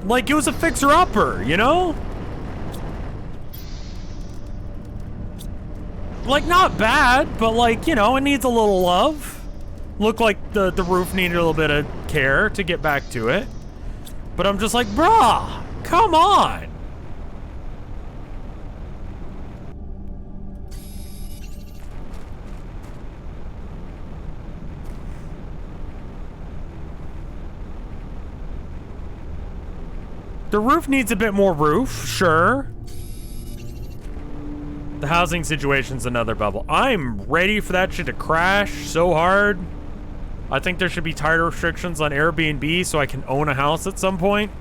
Like, it was a fixer-upper, you know? Like, not bad, but like, you know, it needs a little love. Looked like the roof needed a little bit of care to get back to it. But I'm just like, bruh, come on. The roof needs a bit more roof, sure. The housing situation's another bubble. I'm ready for that shit to crash so hard. I think there should be tighter restrictions on Airbnb so I can own a house at some point.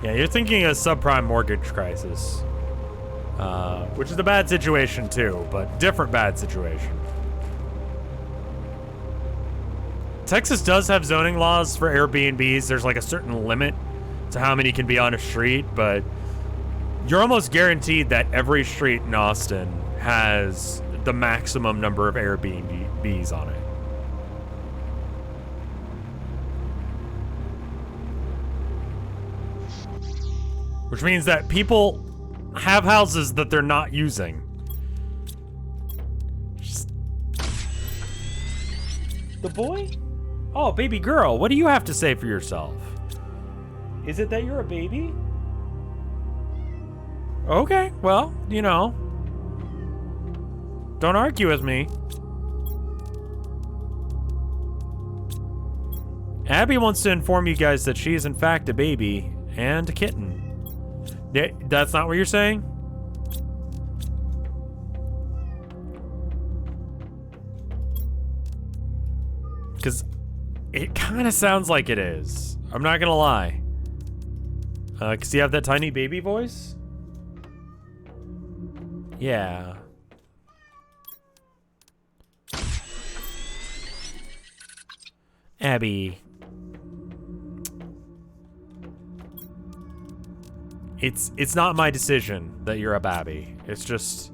Yeah, you're thinking a subprime mortgage crisis, which is a bad situation too, but different bad situation. Texas does have zoning laws for Airbnbs. There's like a certain limit to how many can be on a street, but you're almost guaranteed that every street in Austin has the maximum number of Airbnbs on it. Which means that people have houses that they're not using. The boy? Oh, baby girl, what do you have to say for yourself? Is it that you're a baby? Okay, well, you know. Don't argue with me. Abby wants to inform you guys that she is in fact a baby and a kitten. That's not what you're saying? Because it kind of sounds like it is. I'm not gonna lie. Because you have that tiny baby voice? Yeah. Abby. It's not my decision that you're a babby. It's just...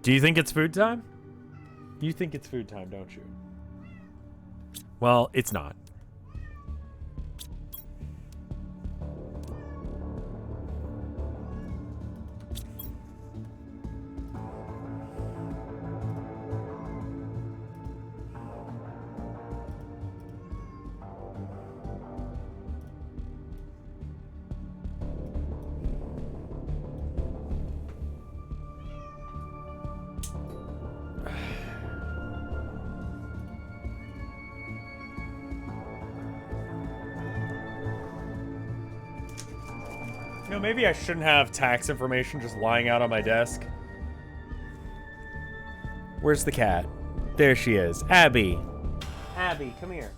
Do you think it's food time? You think it's food time, don't you? Well, it's not. You know, maybe I shouldn't have tax information just lying out on my desk. Where's the cat? There she is. Abby. Abby, come here.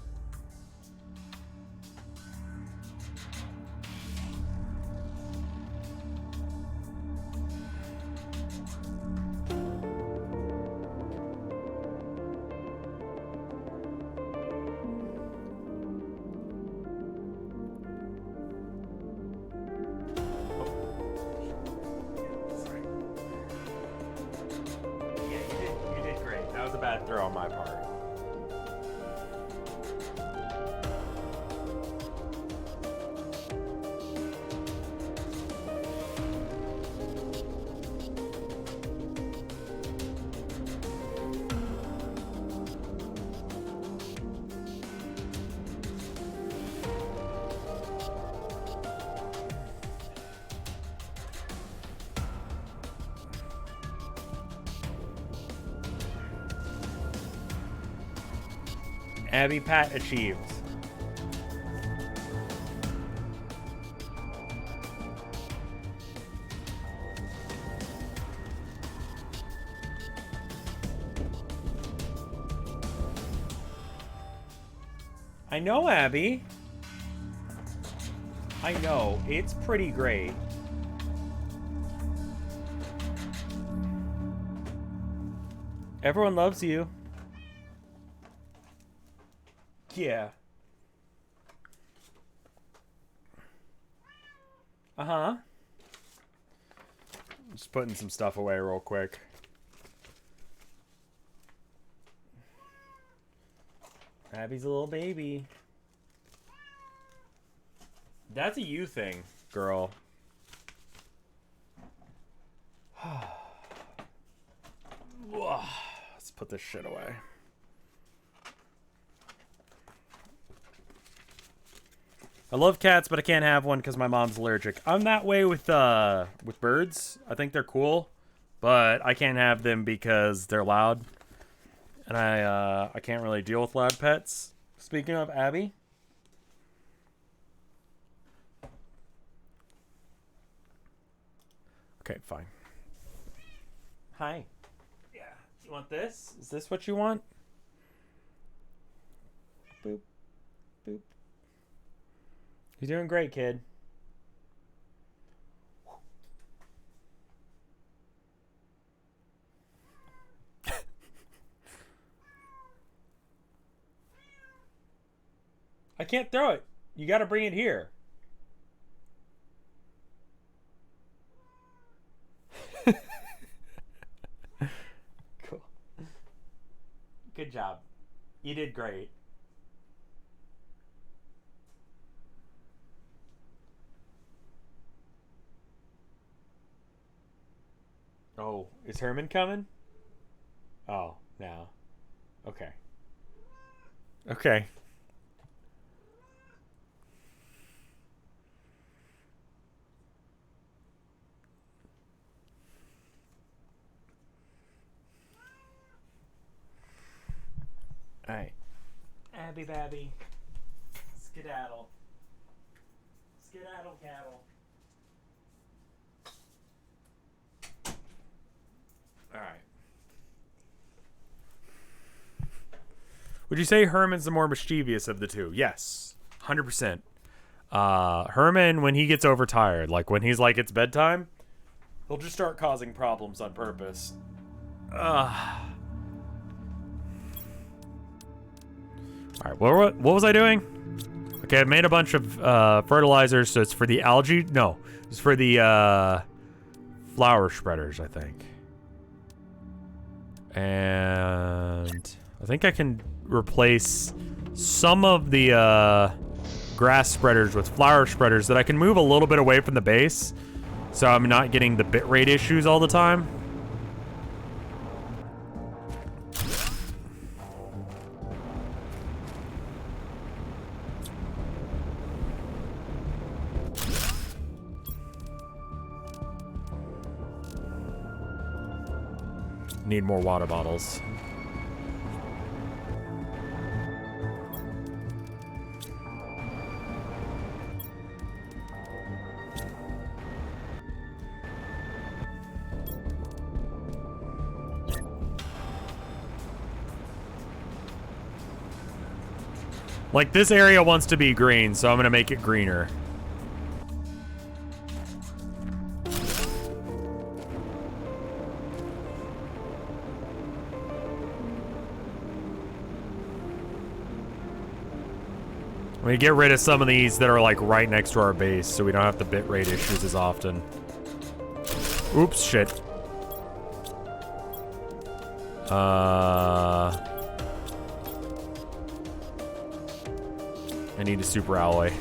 Throw on my part. Abby Pat achieved. I know, Abby. I know. It's pretty great. Everyone loves you. Yeah. Uh-huh. Just putting some stuff away real quick. Abby's a little baby. That's a you thing, girl. Let's put this shit away. I love cats, but I can't have one because my mom's allergic. I'm that way with birds. I think they're cool, but I can't have them because they're loud, and I can't really deal with loud pets. Speaking of Abby, okay, fine. Hi. Yeah. You want this? Is this what you want? Boop. Boop. You're doing great, kid. I can't throw it. You got to bring it here. Cool. Good job. You did great. Oh, is Herman coming? Oh, no. Okay. Okay. All right. Abby Babby. Skedaddle. Skedaddle cattle. All right. Would you say Herman's the more mischievous of the two? Yes. 100%. Herman, when he gets overtired, like when he's like, it's bedtime, he'll just start causing problems on purpose. Alright, what was I doing? Okay, I've made a bunch of fertilizers, so it's for the algae. No, it's for the flower spreaders, I think. And I think I can replace some of the grass spreaders with flower spreaders that I can move a little bit away from the base, so I'm not getting the bitrate issues all the time. Need more water bottles. Like, this area wants to be green, so I'm gonna make it greener. We get rid of some of these that are like right next to our base, so we don't have the bitrate issues as often. Oops, shit. I need a super alloy.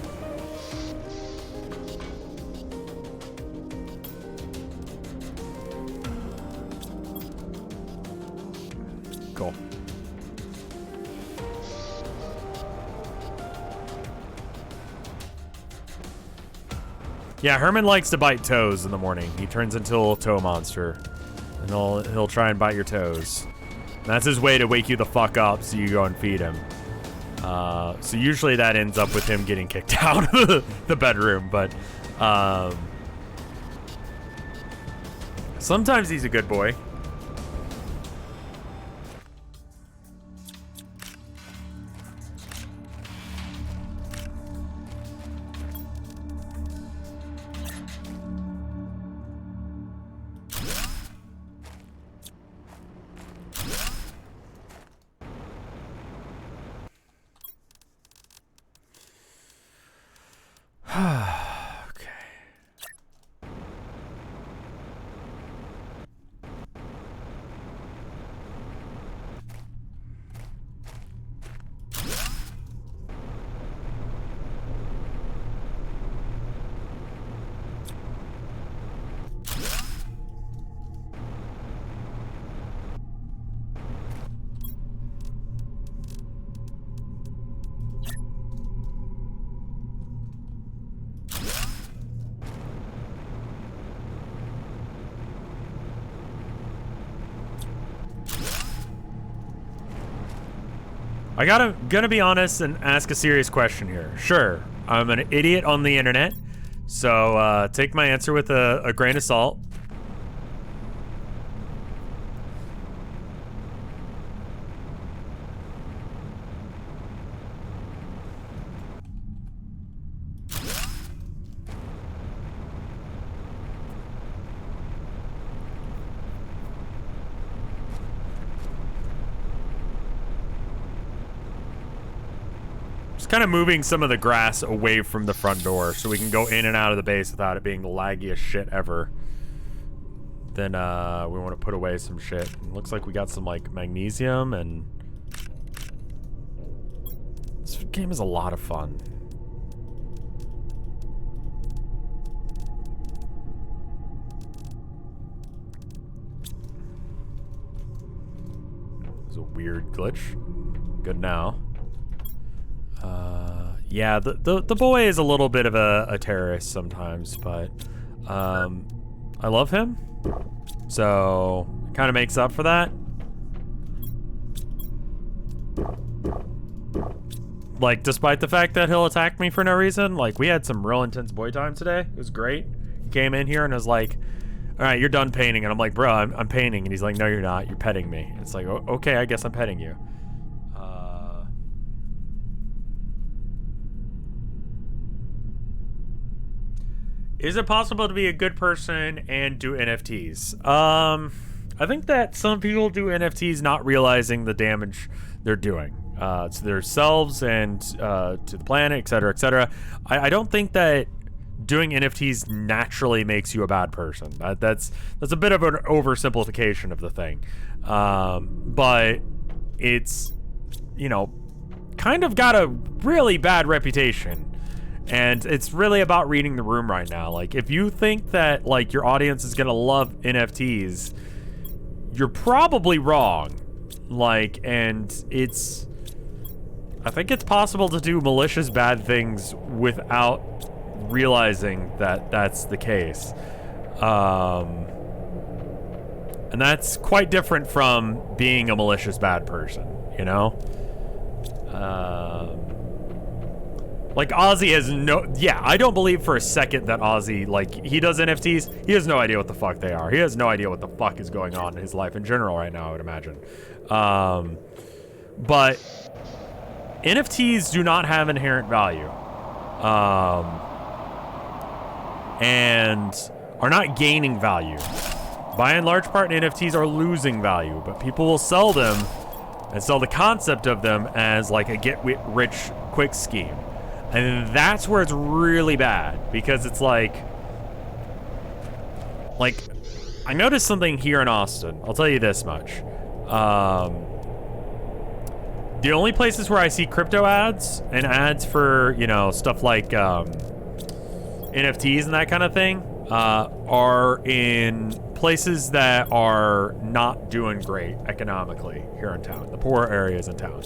Cool. Yeah, Herman likes to bite toes in the morning. He turns into a little toe monster, and he'll try and bite your toes. And that's his way to wake you the fuck up, so you go and feed him. So usually that ends up with him getting kicked out of the bedroom, but sometimes he's a good boy. Gonna be honest and ask a serious question here. Sure, I'm an idiot on the internet, so take my answer with a grain of salt. Just kind of moving some of the grass away from the front door so we can go in and out of the base without it being the laggiest shit ever. Then we want to put away some shit. It looks like we got some like magnesium, and this game is a lot of fun. There's a weird glitch. Good now. Yeah, the boy is a little bit of a terrorist sometimes, but I love him, so kind of makes up for that. Like, despite the fact that he'll attack me for no reason, like, we had some real intense boy time today. It was great. He came in here and was like, all right, you're done painting. And I'm like, bro, I'm painting. And he's like, no, you're not. You're petting me. It's like, okay, I guess I'm petting you. Is it possible to be a good person and do NFTs? I think that some people do NFTs not realizing the damage they're doing to themselves and to the planet, etc., etc. I don't think that doing NFTs naturally makes you a bad person. That's a bit of an oversimplification of the thing. But it's, you know, kind of got a really bad reputation. And it's really about reading the room right now. Like, if you think that, like, your audience is gonna love NFTs, you're probably wrong. Like, and it's... I think it's possible to do malicious bad things without realizing that that's the case. And that's quite different from being a malicious bad person, you know? Like, Ozzy has no... Yeah, I don't believe for a second that Ozzy, like, he does NFTs. He has no idea what the fuck they are. He has no idea what the fuck is going on in his life in general right now, I would imagine. But NFTs do not have inherent value. And are not gaining value. By and large part, NFTs are losing value, but people will sell them and sell the concept of them as, like, a get-rich-quick scheme. And that's where it's really bad, because it's like, I noticed something here in Austin. I'll tell you this much. The only places where I see crypto ads and ads for, you know, stuff like NFTs and that kind of thing are in places that are not doing great economically here in town, the poorer areas in town.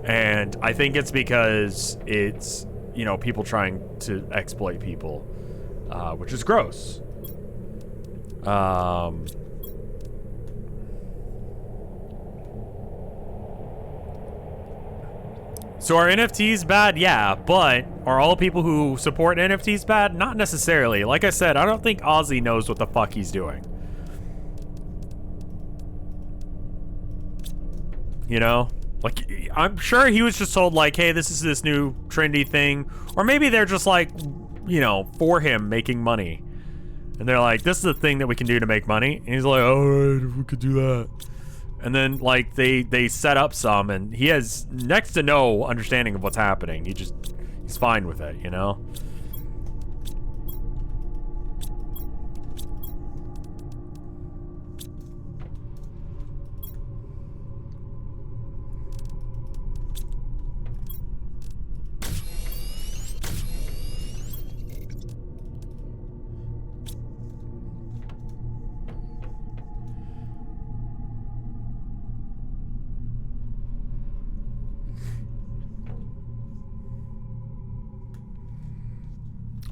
And I think it's because it's, you know, people trying to exploit people, which is gross. So are NFTs bad? Yeah, but are all people who support NFTs bad? Not necessarily. Like I said, I don't think Ozzy knows what the fuck he's doing. You know? Like, I'm sure he was just told, like, hey, this is this new trendy thing. Or maybe they're just like, you know, for him making money. And they're like, this is the thing that we can do to make money. And he's like, all right, we could do that. And then, like, they set up some, and he has next to no understanding of what's happening. He's fine with it, you know?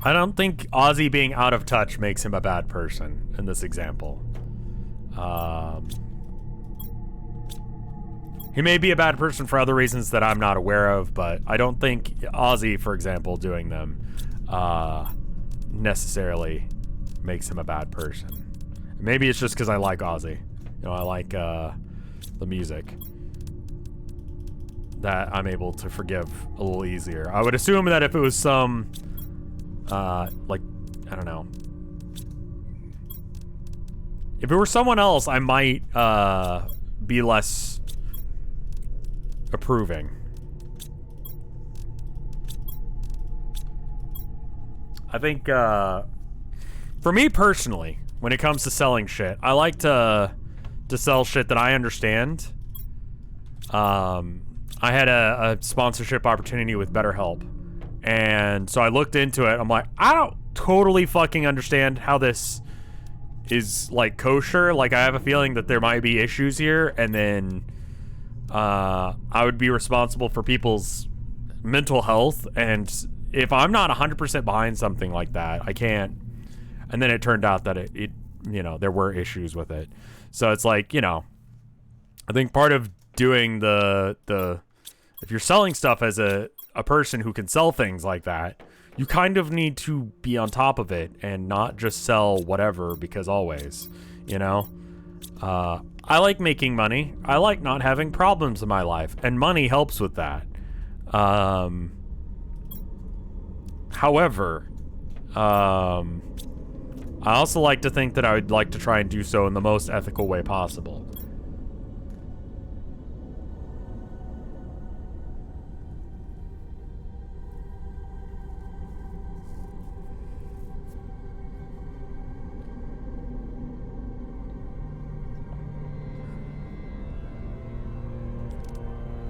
I don't think Ozzy being out of touch makes him a bad person in this example. He may be a bad person for other reasons that I'm not aware of, but I don't think Ozzy, for example, doing them necessarily makes him a bad person. Maybe it's just because I like Ozzy. You know, I like the music. That I'm able to forgive a little easier. I would assume that if it was some... like, I don't know. If it were someone else, I might, be less approving. I think, for me personally, when it comes to selling shit, I like to sell shit that I understand. I had a sponsorship opportunity with BetterHelp, and so I looked into it. I'm like, I don't totally fucking understand how this is like kosher. Like, I have a feeling that there might be issues here, and then I would be responsible for people's mental health, and if I'm not 100% behind something like that, I can't. And then it turned out that it you know, there were issues with it. So it's like, you know, I think part of doing the if you're selling stuff as a person who can sell things like that, you kind of need to be on top of it and not just sell whatever because always, you know? I like making money. I like not having problems in my life, and money helps with that. However, I also like to think that I would like to try and do so in the most ethical way possible.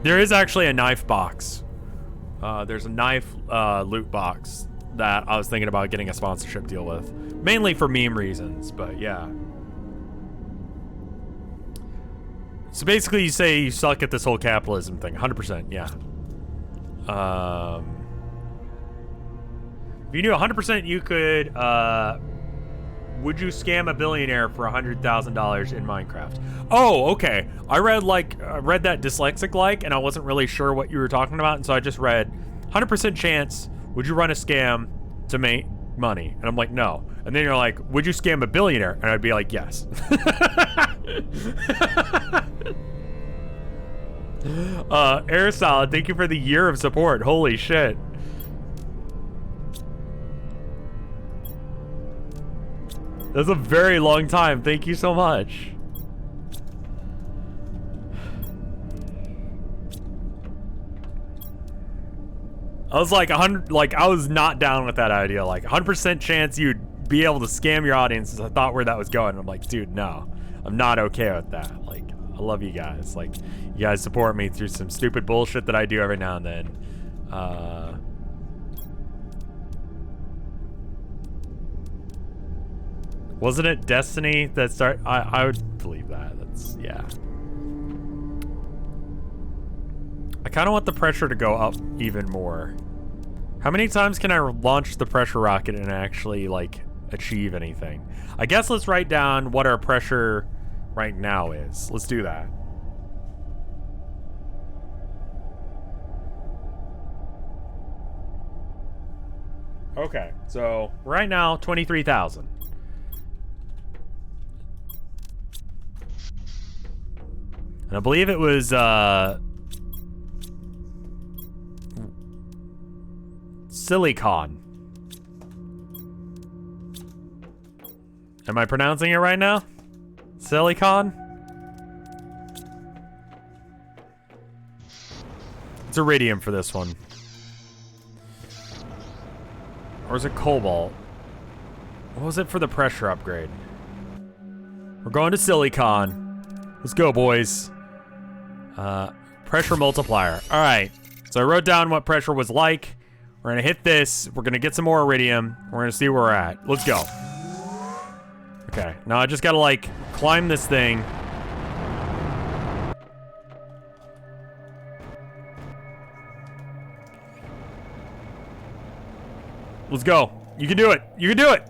There is actually a knife box. There's a knife loot box that I was thinking about getting a sponsorship deal with. Mainly for meme reasons, but yeah. So basically you say you suck at this whole capitalism thing. 100%, yeah. If you knew 100% you could, would you scam a billionaire for $100,000 in Minecraft? Oh, okay. I read that dyslexic and I wasn't really sure what you were talking about, and so I just read 100% chance, would you run a scam to make money? And I'm like, no. And then you're like, would you scam a billionaire? And I'd be like, yes. Air Solid, thank you for the year of support. Holy shit. That's a very long time. Thank you so much. I was like 100, like I was not down with that idea. Like 100% chance you'd be able to scam your audiences. I thought where that was going. I'm like, dude, no, I'm not okay with that. Like, I love you guys. Like, you guys support me through some stupid bullshit that I do every now and then. Wasn't it Destiny that started? I would believe that. That's, yeah. I kind of want the pressure to go up even more. How many times can I launch the pressure rocket and actually, like, achieve anything? I guess let's write down what our pressure right now is. Let's do that. Okay, so right now, 23,000. And I believe it was, silicon. Am I pronouncing it right now? Silicon? It's iridium for this one. Or is it cobalt? What was it for the pressure upgrade? We're going to silicon. Let's go, boys. Pressure multiplier. All right. So I wrote down what pressure was like. We're gonna hit this. We're gonna get some more iridium. We're gonna see where we're at. Let's go. Okay. Now I just gotta, like, climb this thing. Let's go. You can do it. You can do it.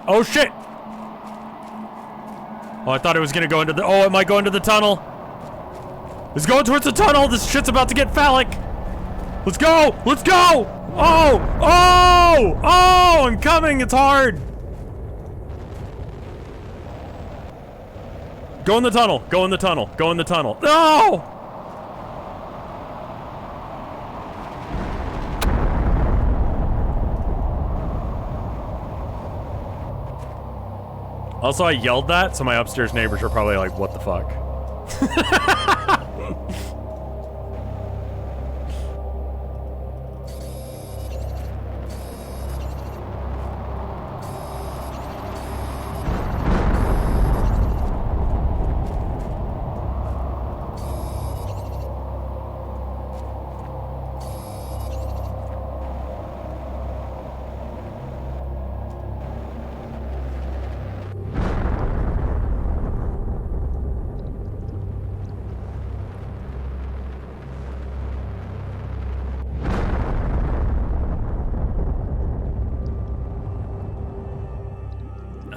Oh, shit. Oh, I thought it was gonna go into the... Oh, it might go into the tunnel. It's going towards the tunnel. This shit's about to get phallic. Let's go. Let's go. Oh. Oh. Oh, I'm coming. It's hard. Go in the tunnel. Go in the tunnel. Go in the tunnel. No. Also, I yelled that, so my upstairs neighbors are probably like, what the fuck?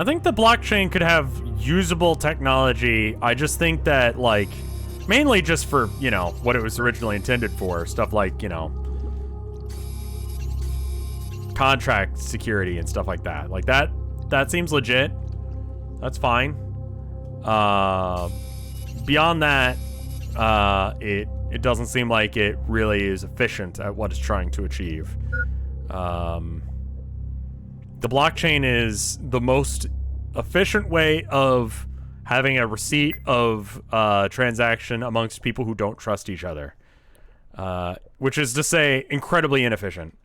I think the blockchain could have usable technology. I just think that, like, mainly just for, you know, what it was originally intended for. Stuff like, you know, contract security and stuff like that. Like, that seems legit. That's fine. Beyond that, it doesn't seem like it really is efficient at what it's trying to achieve. The blockchain is the most efficient way of having a receipt of transaction amongst people who don't trust each other, which is to say, incredibly inefficient.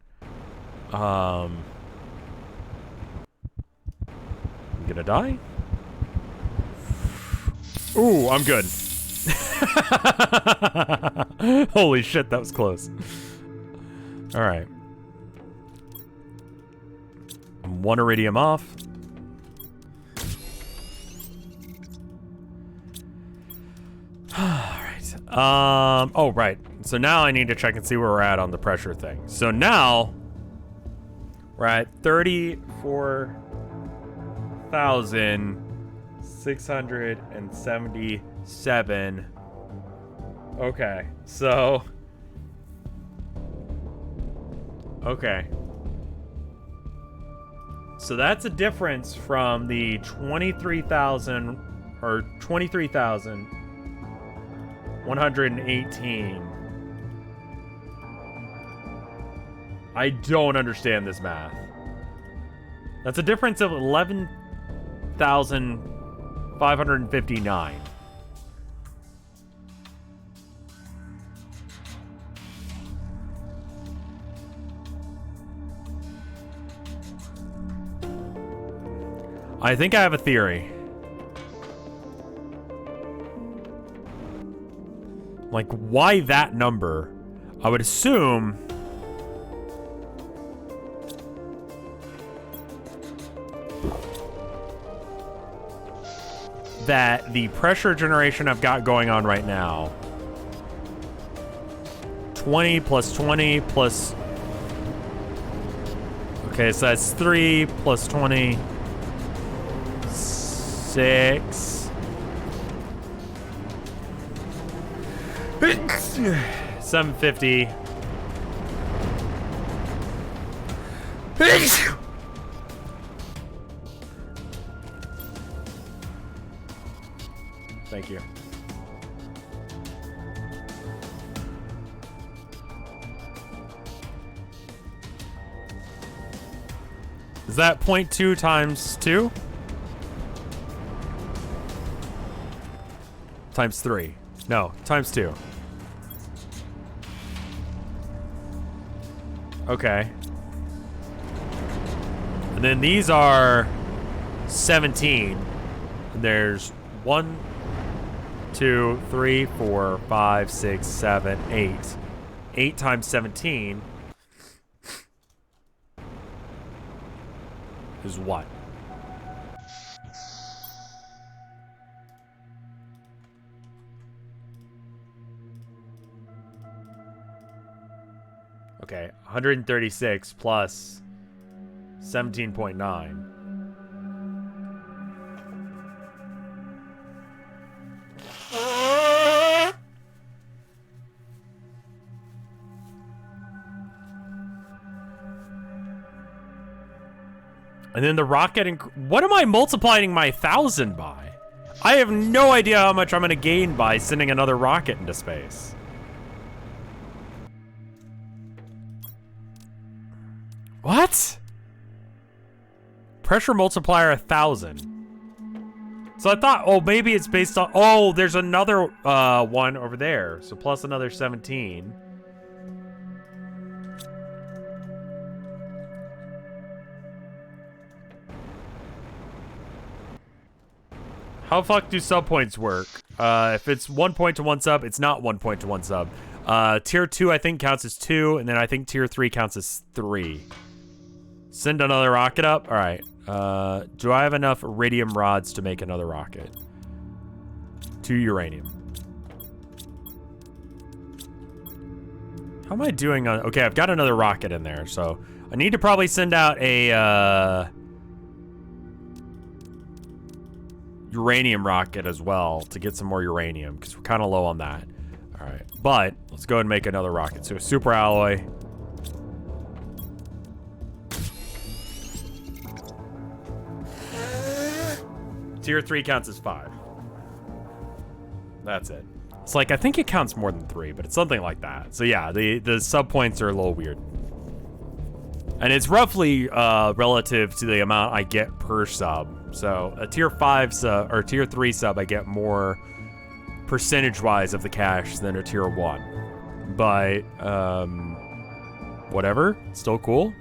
I'm gonna die. Ooh, I'm good. Holy shit, that was close. All right. One iridium off. All right. Oh, right. So now I need to check and see where we're at on the pressure thing. So now we're at 34,677. Okay. So. Okay. So that's a difference from the 23,000 or 23,118. I don't understand this math. That's a difference of 11,559. I think I have a theory. Like, why that number? I would assume that the pressure generation I've got going on right now, 20 plus 20 plus... Okay, so that's 3 plus 20... 6 750 Thank you. Is that 0.2 times 2? Times 3. No, times 2. Okay. And then these are 17. And there's 1, 2, 3, 4, 5, 6, 7, 8. 8 times 17 is what? Okay, 136 plus 17.9. And then the rocket, what am I multiplying my 1,000 by? I have no idea how much I'm gonna gain by sending another rocket into space. What? Pressure multiplier 1,000. So I thought, oh, maybe it's based on, oh, there's another one over there. So plus another 17. How the fuck do sub points work? If it's 1 point to 1 sub, it's not 1 point to 1 sub. Tier 2, I think, counts as 2, and then I think Tier 3 counts as 3. Send another rocket up? All right. Do I have enough iridium rods to make another rocket? 2 uranium. How am I doing on... Okay, I've got another rocket in there, so I need to probably send out a... uranium rocket as well to get some more uranium, because we're kind of low on that. All right, but let's go ahead and make another rocket. So a super alloy. Tier 3 counts as 5. That's it. It's like, I think it counts more than 3, but it's something like that. So yeah, the sub points are a little weird. And it's roughly relative to the amount I get per sub. So a tier 5 sub, or tier 3 sub, I get more percentage-wise of the cash than a tier 1. But, whatever, still cool.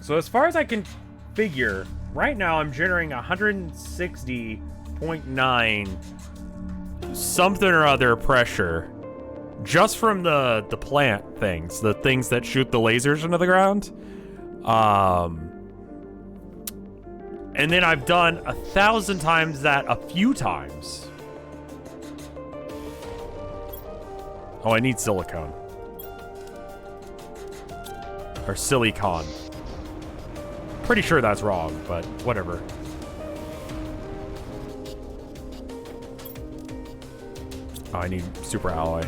So as far as I can figure, right now I'm generating 160.9 something or other pressure just from the plant things, the things that shoot the lasers into the ground. And then I've done 1,000 times that a few times. Oh, I need silicone. Or silicon. Pretty sure that's wrong, but whatever. Oh, I need super alloy.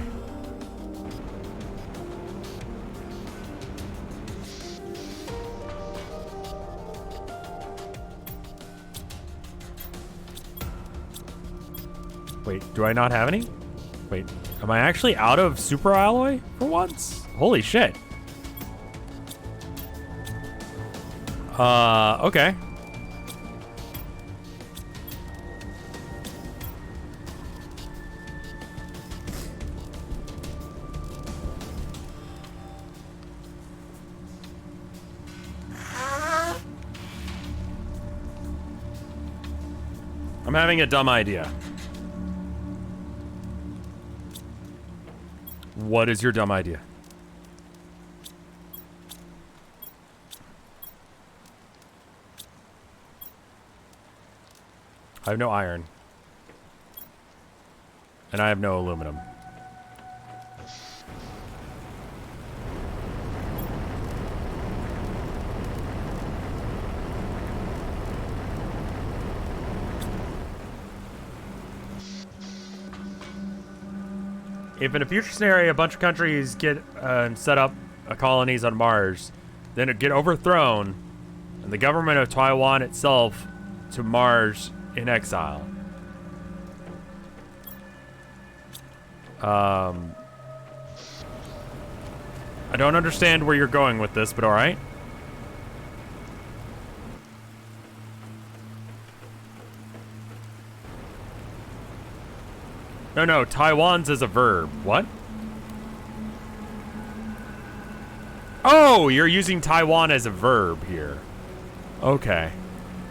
Wait, do I not have any? Wait, am I actually out of super alloy for once? Holy shit. Okay. I'm having a dumb idea. What is your dumb idea? I have no iron. And I have no aluminum. If in a future scenario a bunch of countries get set up colonies on Mars, then it get overthrown, and the government of Taiwan itself to Mars in exile. I don't understand where you're going with this, but all right. No, Taiwan's is a verb. What? Oh, you're using Taiwan as a verb here. Okay.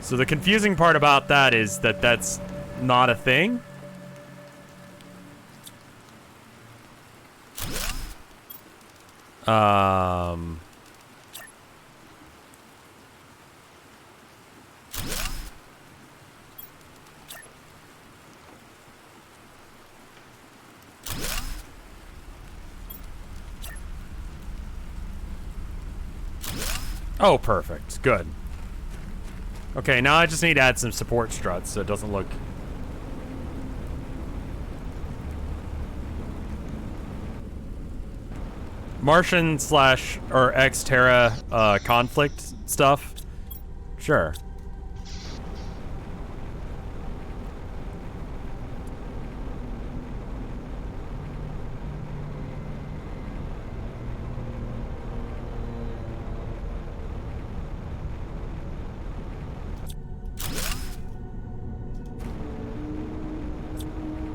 So the confusing part about that is that that's not a thing. Oh, perfect. Good. Okay, now I just need to add some support struts so it doesn't look... Martian slash or ex-Terra conflict stuff? Sure.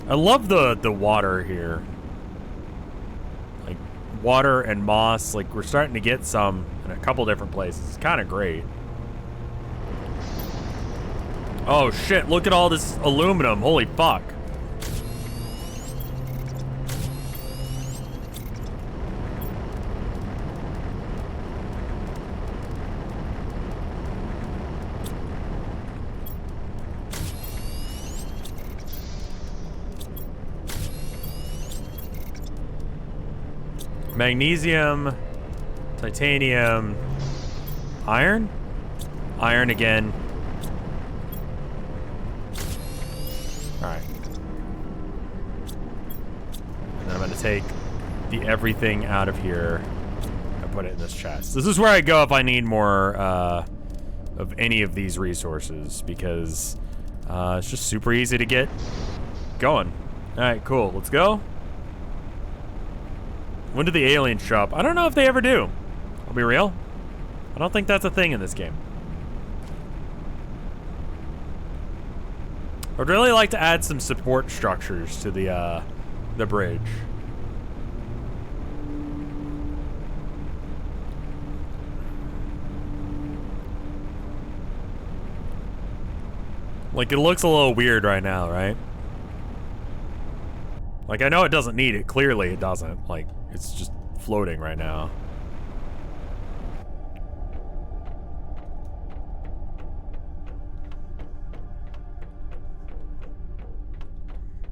I love the water here. Like, water and moss. Like, we're starting to get some in a couple different places. It's kind of great. Oh, shit. Look at all this aluminum. Holy fuck. Magnesium, titanium, iron? Iron again. Alright. And then I'm gonna take the everything out of here and put it in this chest. This is where I go if I need more of any of these resources, because it's just super easy to get going. Alright, cool. Let's go. When do the aliens show up? I don't know if they ever do. I'll be real. I don't think that's a thing in this game. I'd really like to add some support structures to the bridge. Like, it looks a little weird right now, right? Like, I know it doesn't need it. Clearly it doesn't. Like, it's just floating right now.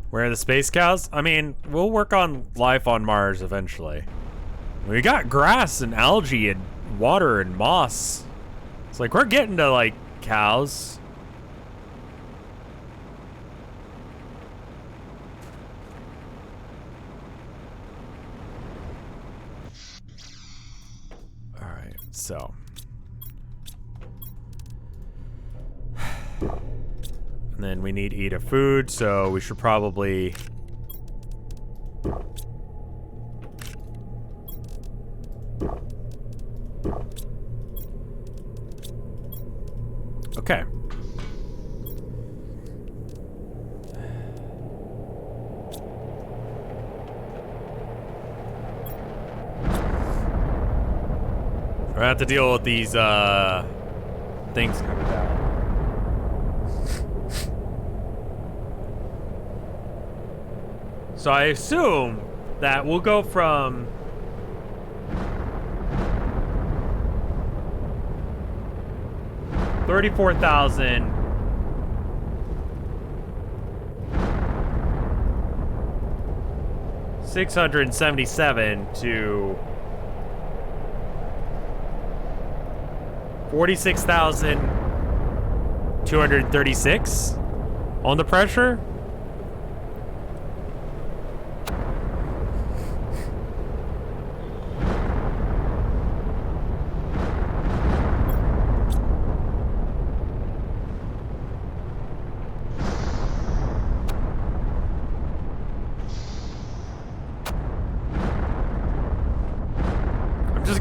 Where are the space cows? I mean, we'll work on life on Mars eventually. We got grass and algae and water and moss. It's like, we're getting to, like, cows. Alright, so. And then we need to eat a food, so we should probably... Okay. We're gonna have to deal with these, things coming down. So I assume that we'll go from... $34,000 $677 to $46,236 on the pressure.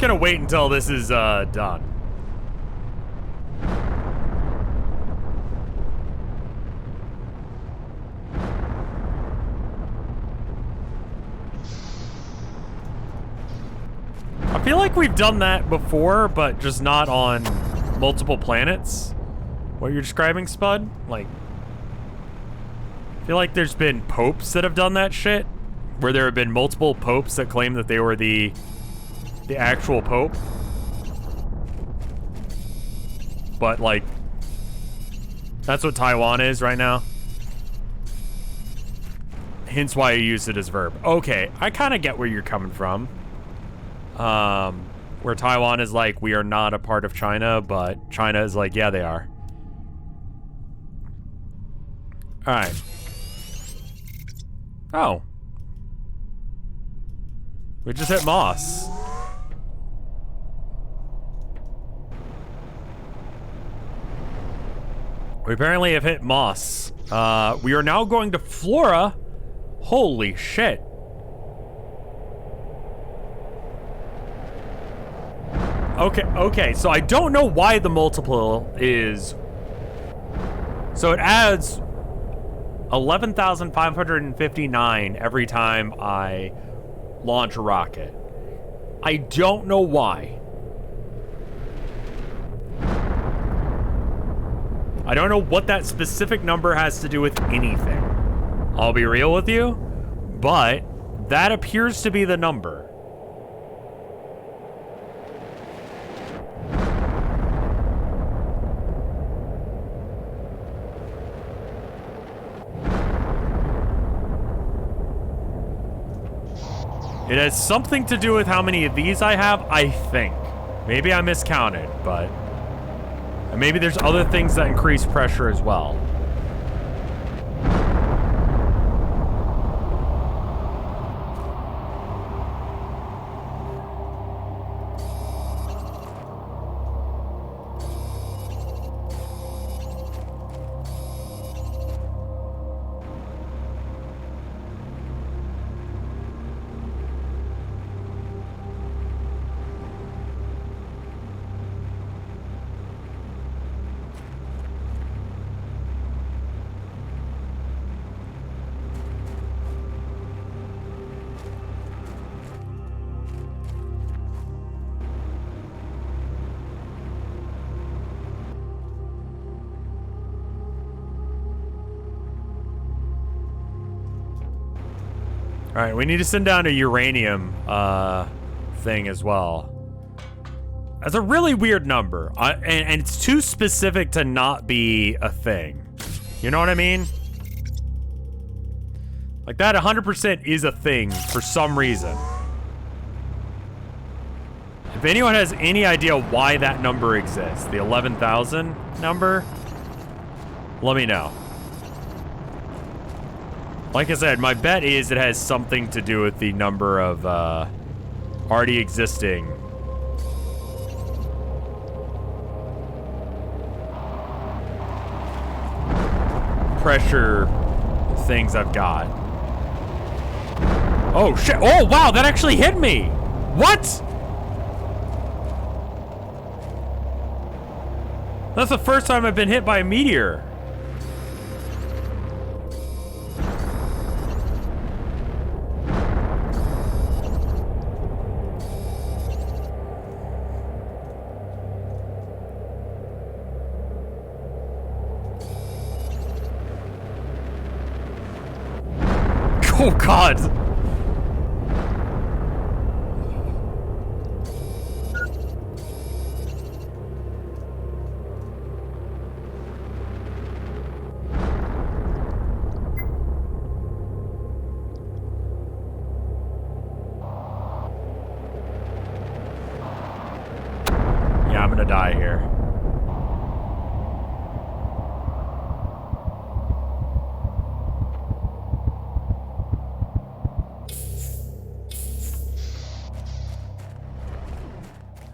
Gonna wait until this is done. I feel like we've done that before, but just not on multiple planets. What you're describing, Spud? Like, I feel like there's been popes that have done that shit, where there have been multiple popes that claim that they were the actual pope. But, like, that's what Taiwan is right now. Hence why I use it as verb. Okay, I kind of get where you're coming from. Where Taiwan is like, we are not a part of China, but China is like, yeah, they are. Alright. Oh. We just hit moss. We apparently have hit moss. We are now going to flora. Holy shit. Okay, so I don't know why the multiple is... So it adds 11,559 every time I launch a rocket. I don't know why. I don't know what that specific number has to do with anything. I'll be real with you, but that appears to be the number. It has something to do with how many of these I have, I think. Maybe I miscounted, but... And maybe there's other things that increase pressure as well. Alright, we need to send down a uranium thing as well. That's a really weird number. And it's too specific to not be a thing. You know what I mean? Like that 100% is a thing for some reason. If anyone has any idea why that number exists, the 11,000 number, let me know. Like I said, my bet is it has something to do with the number of already existing pressure things I've got. Oh shit! Oh wow, that actually hit me! What? That's the first time I've been hit by a meteor. Oh God! Yeah, I'm gonna die here.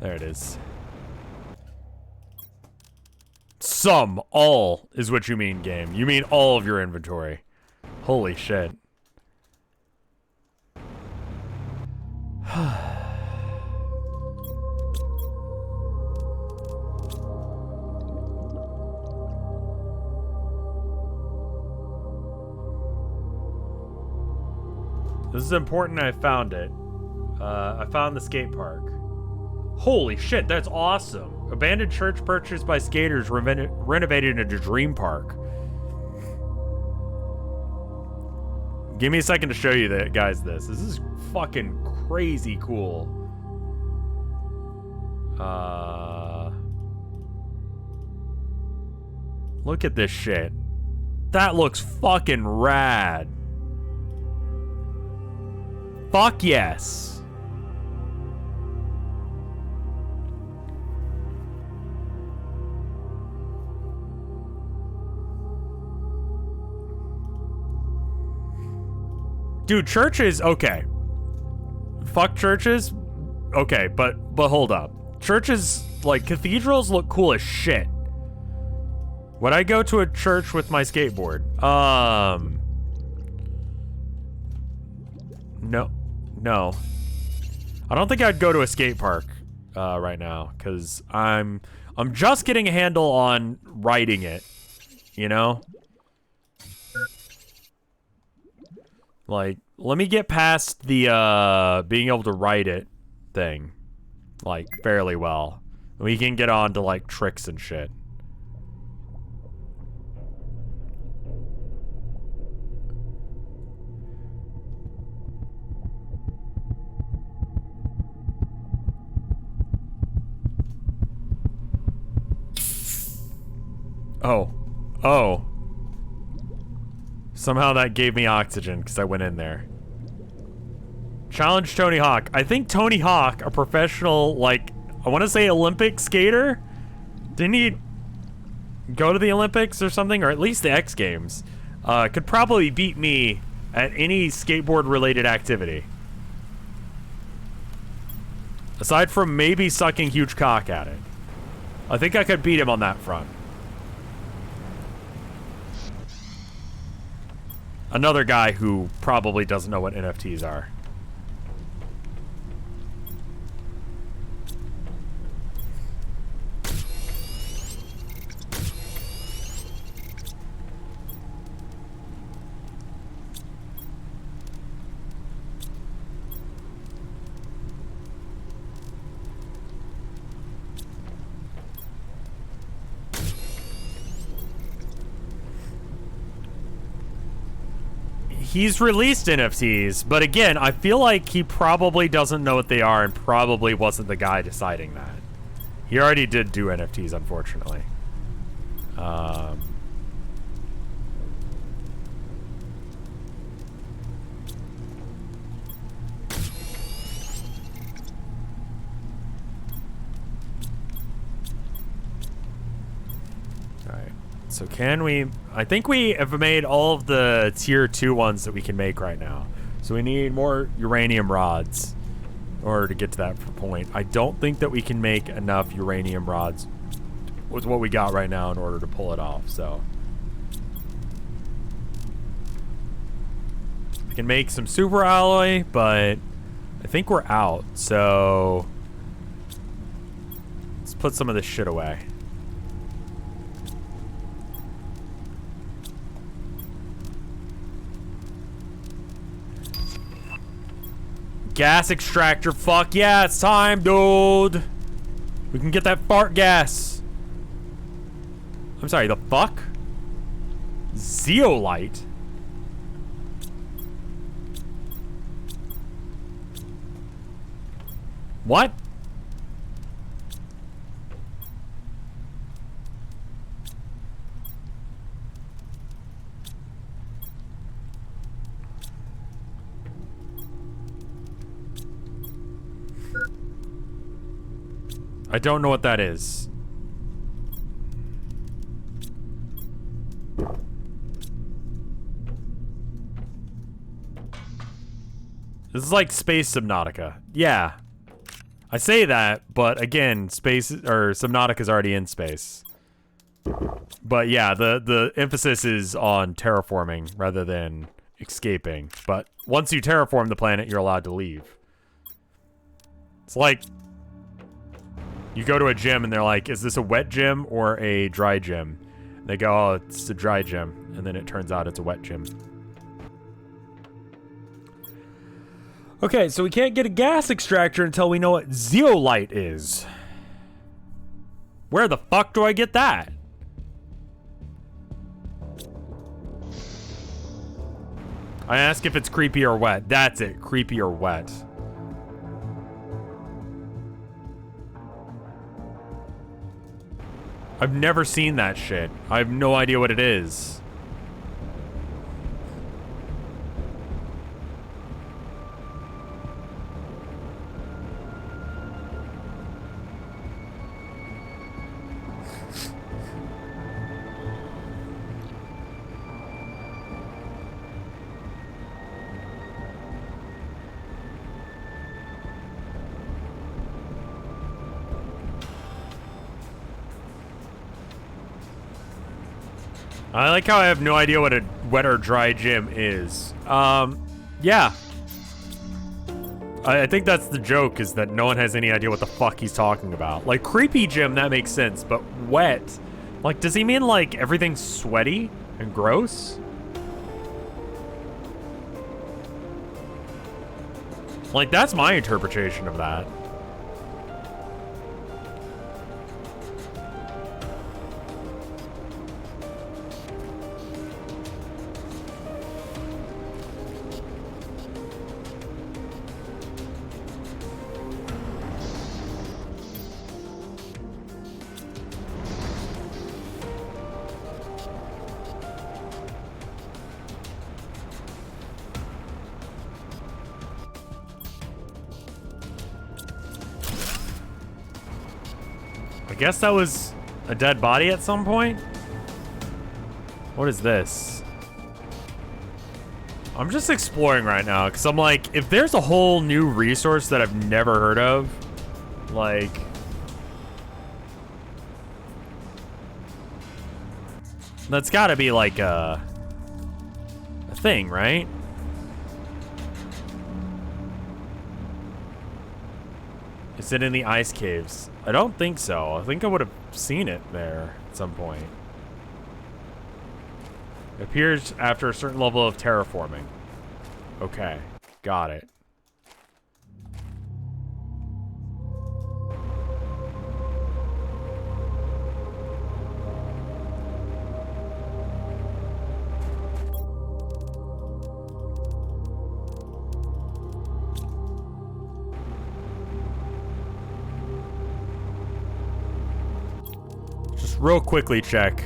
There it is. Some, all is what you mean, game. You mean all of your inventory. Holy shit. This is important. I found it. I found the skate park. Holy shit, that's awesome. Abandoned church purchased by skaters renovated into a dream park. Give me a second to show you that, guys, this. This is fucking crazy cool. Look at this shit. That looks fucking rad. Fuck yes. Dude, churches, okay. Fuck churches. Okay, but hold up. Churches, like, cathedrals look cool as shit. Would I go to a church with my skateboard? No. I don't think I'd go to a skate park right now, because I'm just getting a handle on riding it, you know? Like, let me get past the being able to ride it thing, like, fairly well. We can get on to, like, tricks and shit. Oh. Somehow that gave me oxygen because I went in there. Challenge Tony Hawk. I think Tony Hawk, a professional, like, I want to say Olympic skater? Didn't he go to the Olympics or something? Or at least the X Games. Could probably beat me at any skateboard-related activity. Aside from maybe sucking huge cock at it. I think I could beat him on that front. Another guy who probably doesn't know what NFTs are. He's released NFTs, but again, I feel like he probably doesn't know what they are and probably wasn't the guy deciding that. He already did do NFTs, unfortunately. So can we... I think we have made all of the tier 2 ones that we can make right now. So we need more uranium rods in order to get to that point. I don't think that we can make enough uranium rods with what we got right now in order to pull it off, so... I can make some super alloy, but I think we're out, so... Let's put some of this shit away. Gas extractor, fuck yeah, it's time, dude. We can get that fart gas. I'm sorry, the fuck? Zeolite? What? I don't know what that is. This is like space Subnautica. Yeah. I say that, but again, space or Subnautica is already in space. But yeah, the emphasis is on terraforming rather than escaping. But once you terraform the planet, you're allowed to leave. It's like you go to a gym and they're like, is this a wet gym or a dry gym? And they go, oh, it's a dry gym. And then it turns out it's a wet gym. Okay, so we can't get a gas extractor until we know what zeolite is. Where the fuck do I get that? I ask if it's creepy or wet. That's it, creepy or wet. I've never seen that shit. I have no idea what it is. I like how I have no idea what a wet or dry gym is. Yeah. I think that's the joke, is that no one has any idea what the fuck he's talking about. Like, creepy gym, that makes sense, but wet? Like, does he mean, like, everything's sweaty and gross? Like, that's my interpretation of that. guess that was a dead body at some point? What is this? I'm just exploring right now, because I'm like, if there's a whole new resource that I've never heard of, like... That's gotta be like a thing, right? Is it in the ice caves? I don't think so. I think I would have seen it there at some point. It appears after a certain level of terraforming. Okay, got it. Just real quickly check.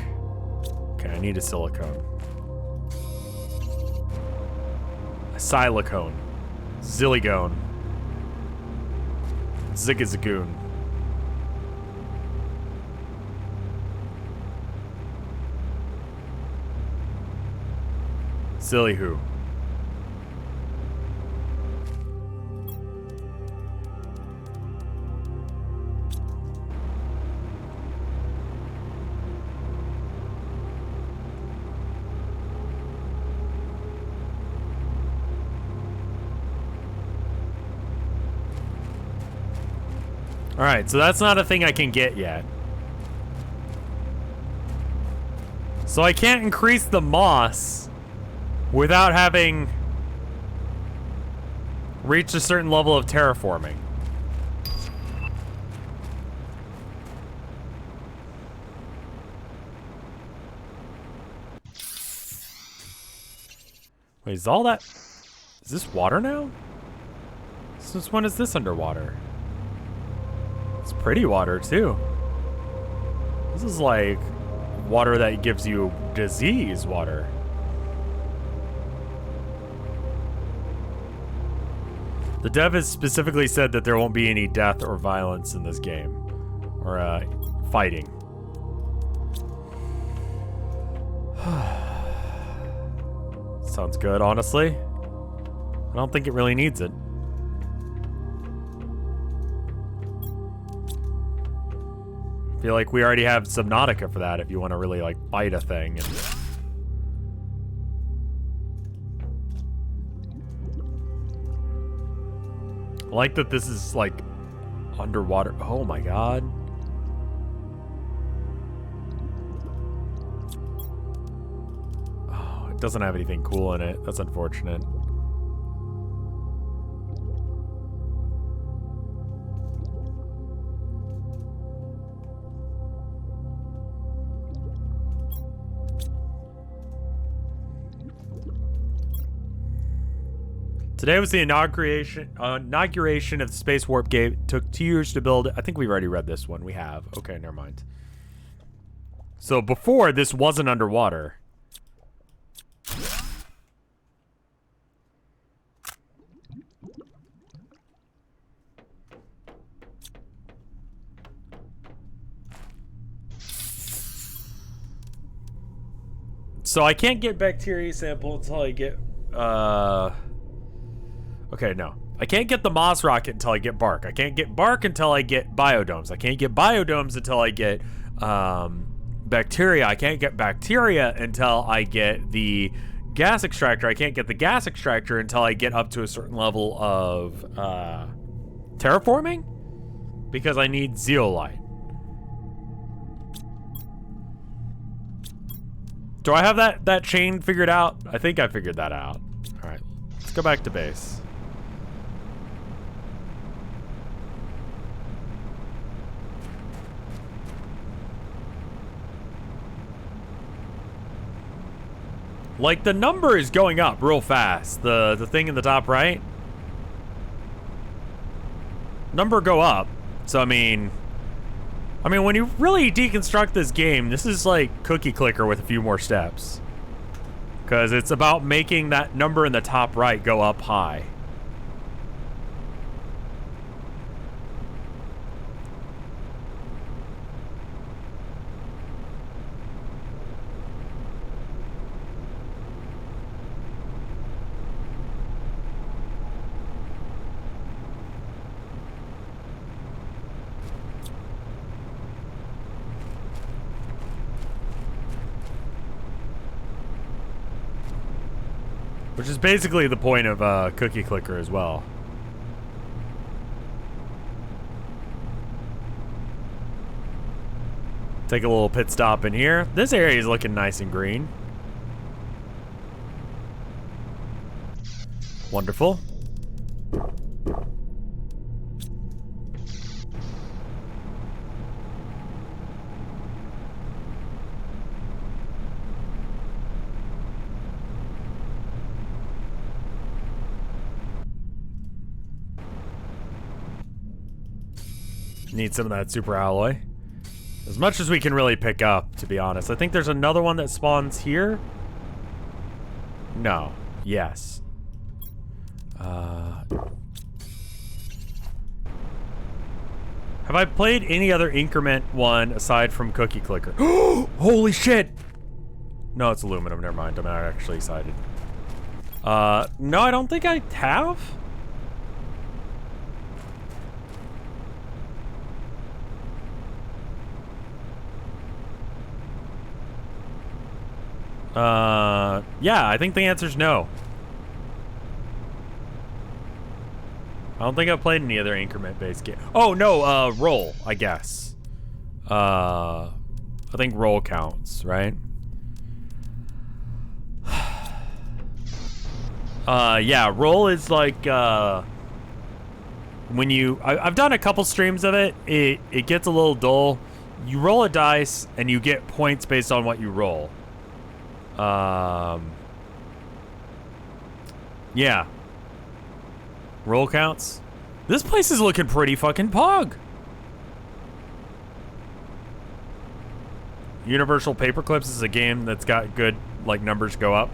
Okay, I need a silicone. Silicone, Zilligone, Ziggazagoon. Sillyhoo. Alright, so that's not a thing I can get yet. So I can't increase the moss without having reached a certain level of terraforming. Wait, is all that... Is this water now? Since when is this underwater? It's pretty water, too. This is like water that gives you disease water. The dev has specifically said that there won't be any death or violence in this game. Or, fighting. Sounds good, honestly. I don't think it really needs it. I feel like we already have Subnautica for that if you want to really, like, fight a thing. And... I like that this is, like, underwater. Oh my god. Oh, it doesn't have anything cool in it. That's unfortunate. Today was the inauguration of the Space Warp Gate. It took 2 years to build. I think we've already read this one. We have. Okay, never mind. So before, this wasn't underwater. So I can't get bacteria sample until I get, okay, no. I can't get the moss rocket until I get bark. I can't get bark until I get biodomes. I can't get biodomes until I get bacteria. I can't get bacteria until I get the gas extractor. I can't get the gas extractor until I get up to a certain level of terraforming, because I need zeolite. Do I have that chain figured out? I think I figured that out. All right, let's go back to base. Like, the number is going up real fast. The thing in the top right. Number go up. So, I mean, when you really deconstruct this game, this is like Cookie Clicker with a few more steps. Because it's about making that number in the top right go up high. Which is basically the point of Cookie Clicker as well. Take a little pit stop in here. This area is looking nice and green. Wonderful. Need some of that super alloy. As much as we can really pick up, to be honest. I think there's another one that spawns here. No. Yes. Have I played any other increment one aside from Cookie Clicker? Holy shit! No, it's aluminum. Never mind. I'm not actually excited. No, I don't think I have. Yeah, I think the answer's no. I don't think I've played any other increment-based game. Oh, no, roll, I guess. I think roll counts, right? Yeah, roll is like, when you... I've done a couple streams of it. It gets a little dull. You roll a dice, and you get points based on what you roll. Yeah. Roll counts. This place is looking pretty fucking pog. Universal Paperclips is a game that's got good, like, numbers go up.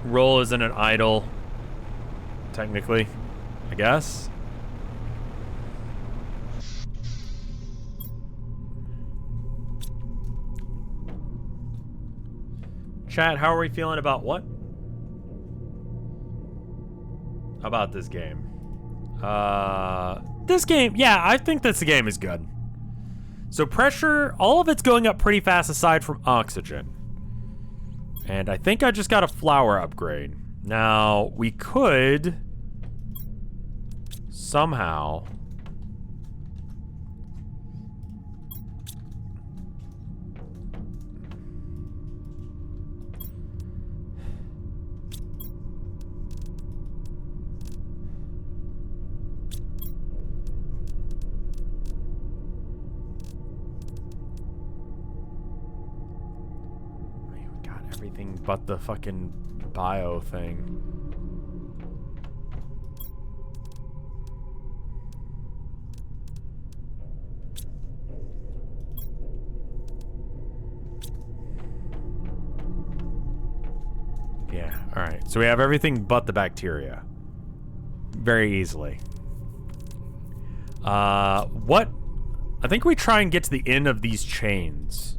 Roll isn't an idle, technically, I guess. Chat, how are we feeling about what? About this game? This game, yeah, I think this game is good. So pressure, all of it's going up pretty fast aside from oxygen. And I think I just got a flower upgrade. Now, we could somehow... Everything but the fucking bio thing. Yeah, alright. So we have everything but the bacteria. Very easily. What? I think we try and get to the end of these chains.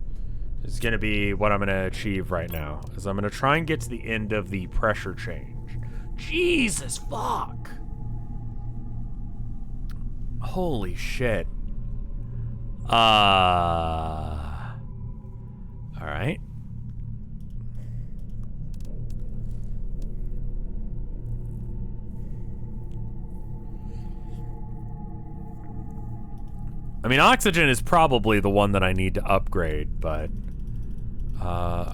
Is going to be what I'm going to achieve right now. Is I'm going to try and get to the end of the pressure change. Jesus fuck. Holy shit. Alright. I mean, oxygen is probably the one that I need to upgrade, but...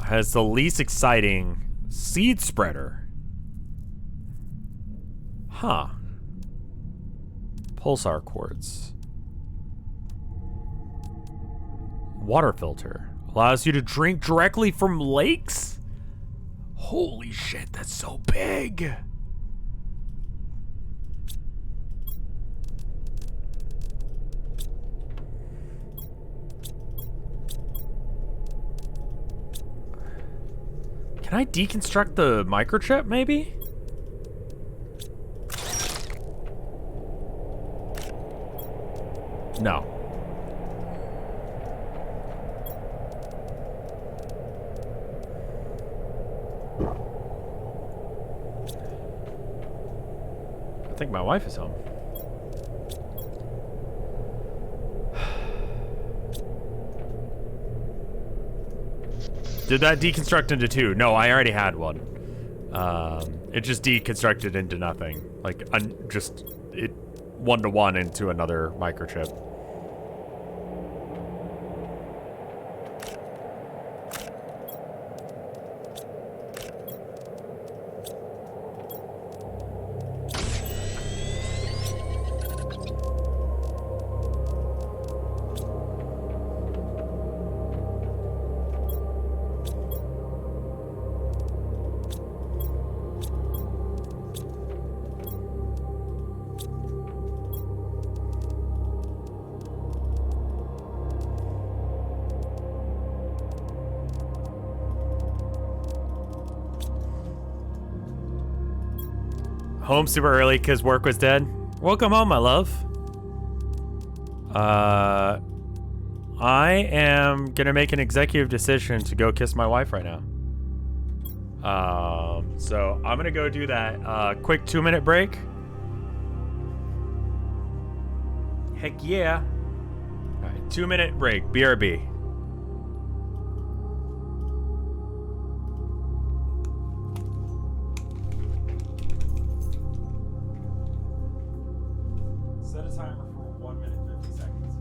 has the least exciting seed spreader. Huh. Pulsar quartz. Water filter. Allows you to drink directly from lakes? Holy shit, that's so big. Can I deconstruct the microchip, maybe? No. I think my wife is home. Did that deconstruct into 2? No, I already had one. It just deconstructed into nothing. Like, just it 1-to-1 into another microchip. Home super early because work was dead. Welcome home, my love. I am gonna make an executive decision to go kiss my wife right now. So I'm gonna go do that. Quick 2-minute break. Heck yeah. All right, 2-minute break. BRB. Set a timer for 1 minute 50 seconds.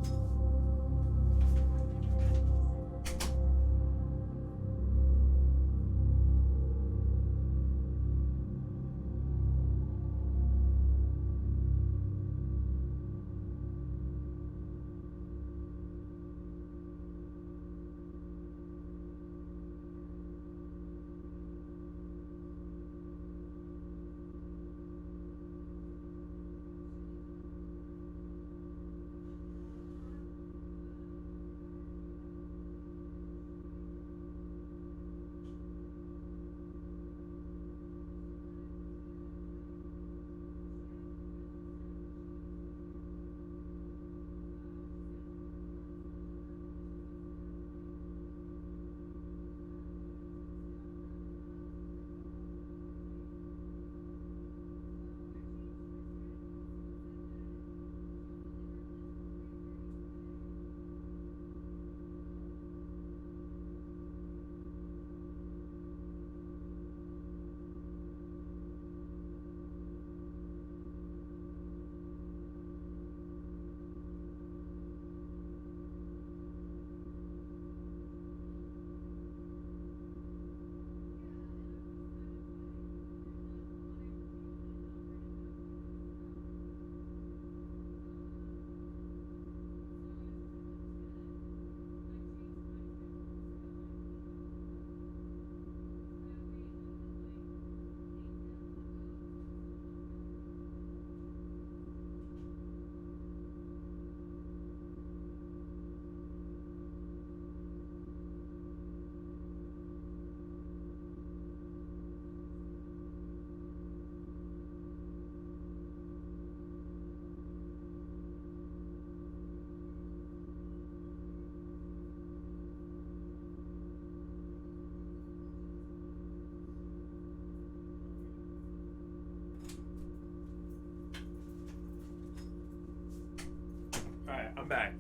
I'm back.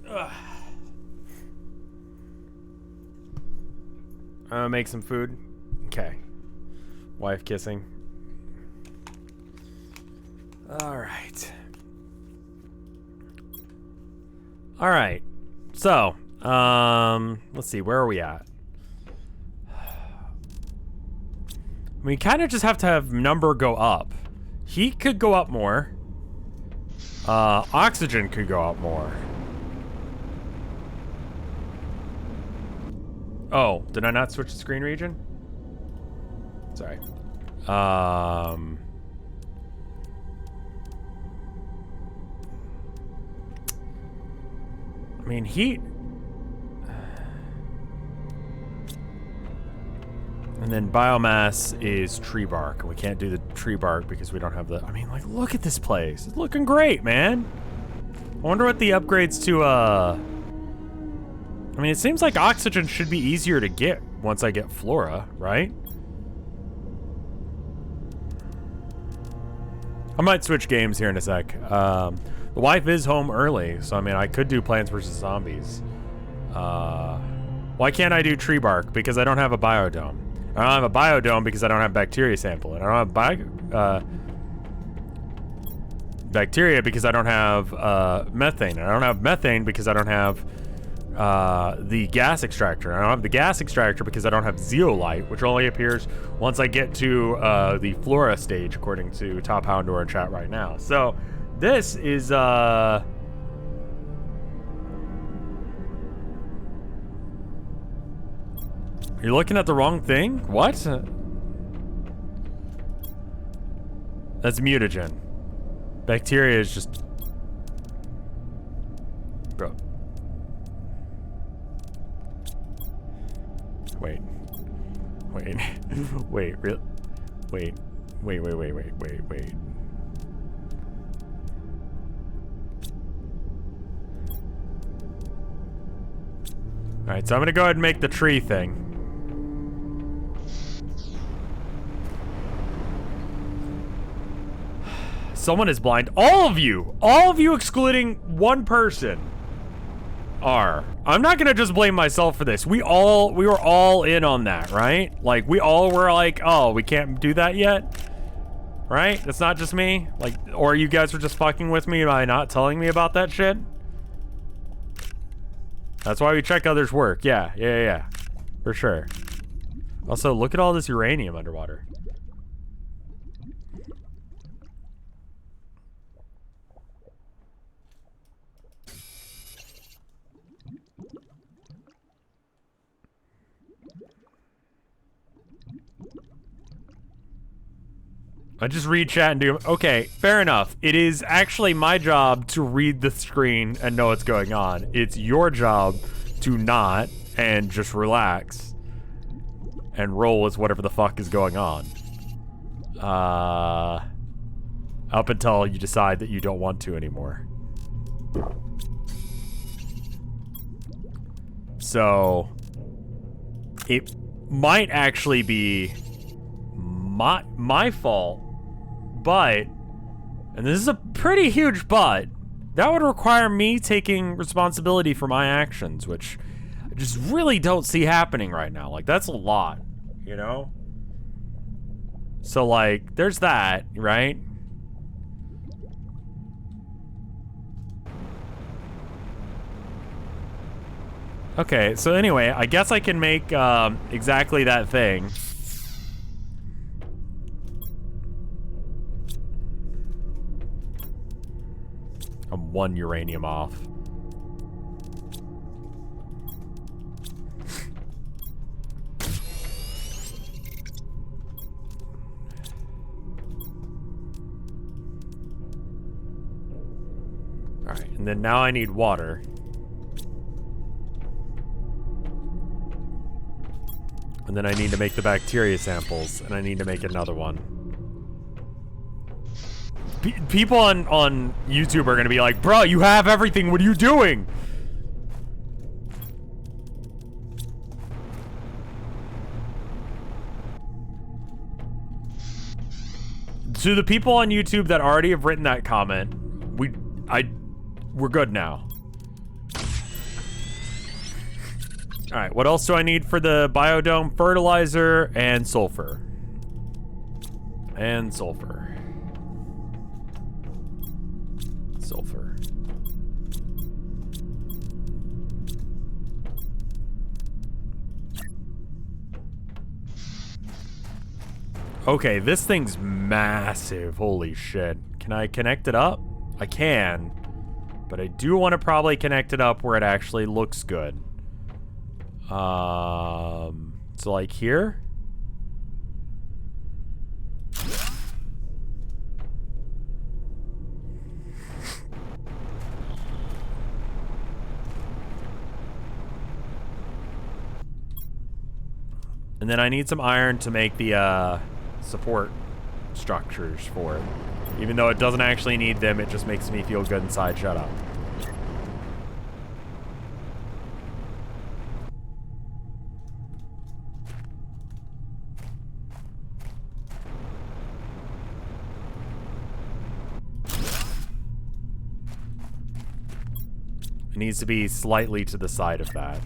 Ugh. I'm gonna make some food. Okay. Wife kissing. All right. All right. So, let's see. Where are we at? We kind of just have to have number go up. Heat could go up more. Oxygen could go up more. Oh, did I not switch the screen region? Sorry. I mean, heat. And then biomass is tree bark. We can't do the tree bark because we don't have the... I mean, like, look at this place. It's looking great, man. I wonder what the upgrades to, I mean, it seems like oxygen should be easier to get once I get flora, right? I might switch games here in a sec. The wife is home early, so I mean, I could do Plants vs. Zombies. Why can't I do tree bark? Because I don't have a biodome. I don't have a biodome because I don't have bacteria sample. And I don't have bacteria because I don't have methane. And I don't have methane because I don't have the gas extractor. I don't have the gas extractor because I don't have zeolite, which only appears once I get to the flora stage, according to Top Houndor in chat right now. So this is you're looking at the wrong thing? What? That's mutagen. Bacteria is just... Bro. Wait. Wait. Wait, real... Wait. Wait. Alright, so I'm gonna go ahead and make the tree thing. Someone is blind. All of you excluding one person are. I'm not gonna just blame myself for this. We were all in on that, right? Like, we all were like, oh, we can't do that yet? Right? It's not just me? Like, or you guys were just fucking with me by not telling me about that shit? That's why we check others' work. Yeah. For sure. Also, look at all this uranium underwater. I just read chat and do... Okay, fair enough. It is actually my job to read the screen and know what's going on. It's your job to not and just relax and roll with whatever the fuck is going on. Up until you decide that you don't want to anymore. So... It might actually be my fault. But, and this is a pretty huge but, that would require me taking responsibility for my actions, which I just really don't see happening right now. Like, that's a lot, you know? So, like, there's that, right? Okay, so anyway, I guess I can make exactly that thing. I'm 1 uranium off. Alright, and then now I need water. And then I need to make the bacteria samples, and I need to make another one. People on YouTube are gonna be like, bro, you have everything, what are you doing? To the people on YouTube that already have written that comment, we're good now. Alright, what else do I need for the biodome? Fertilizer and sulfur. And sulfur. Sulfur. Okay, this thing's massive. Holy shit. Can I connect it up? I can. But I do want to probably connect it up where it actually looks good. So like here? And then I need some iron to make the support structures for it. Even though it doesn't actually need them, it just makes me feel good inside. Shut up. It needs to be slightly to the side of that.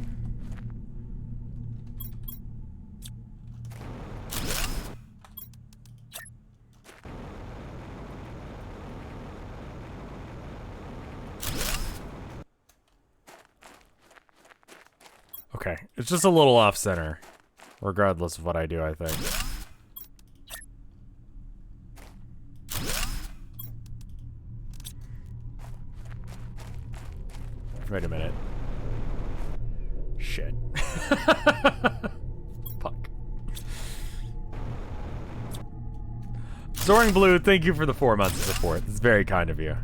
Okay, it's just a little off center, regardless of what I do, I think. Wait a minute. Shit. Fuck. Soaring Blue, thank you for the 4 months of support. It's very kind of you.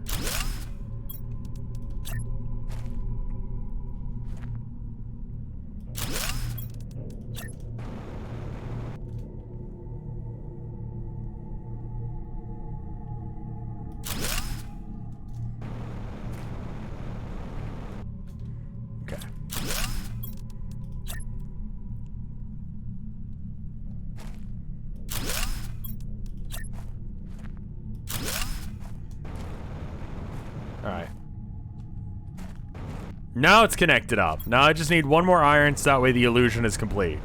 Now it's connected up. Now I just need one more iron so that way the illusion is complete.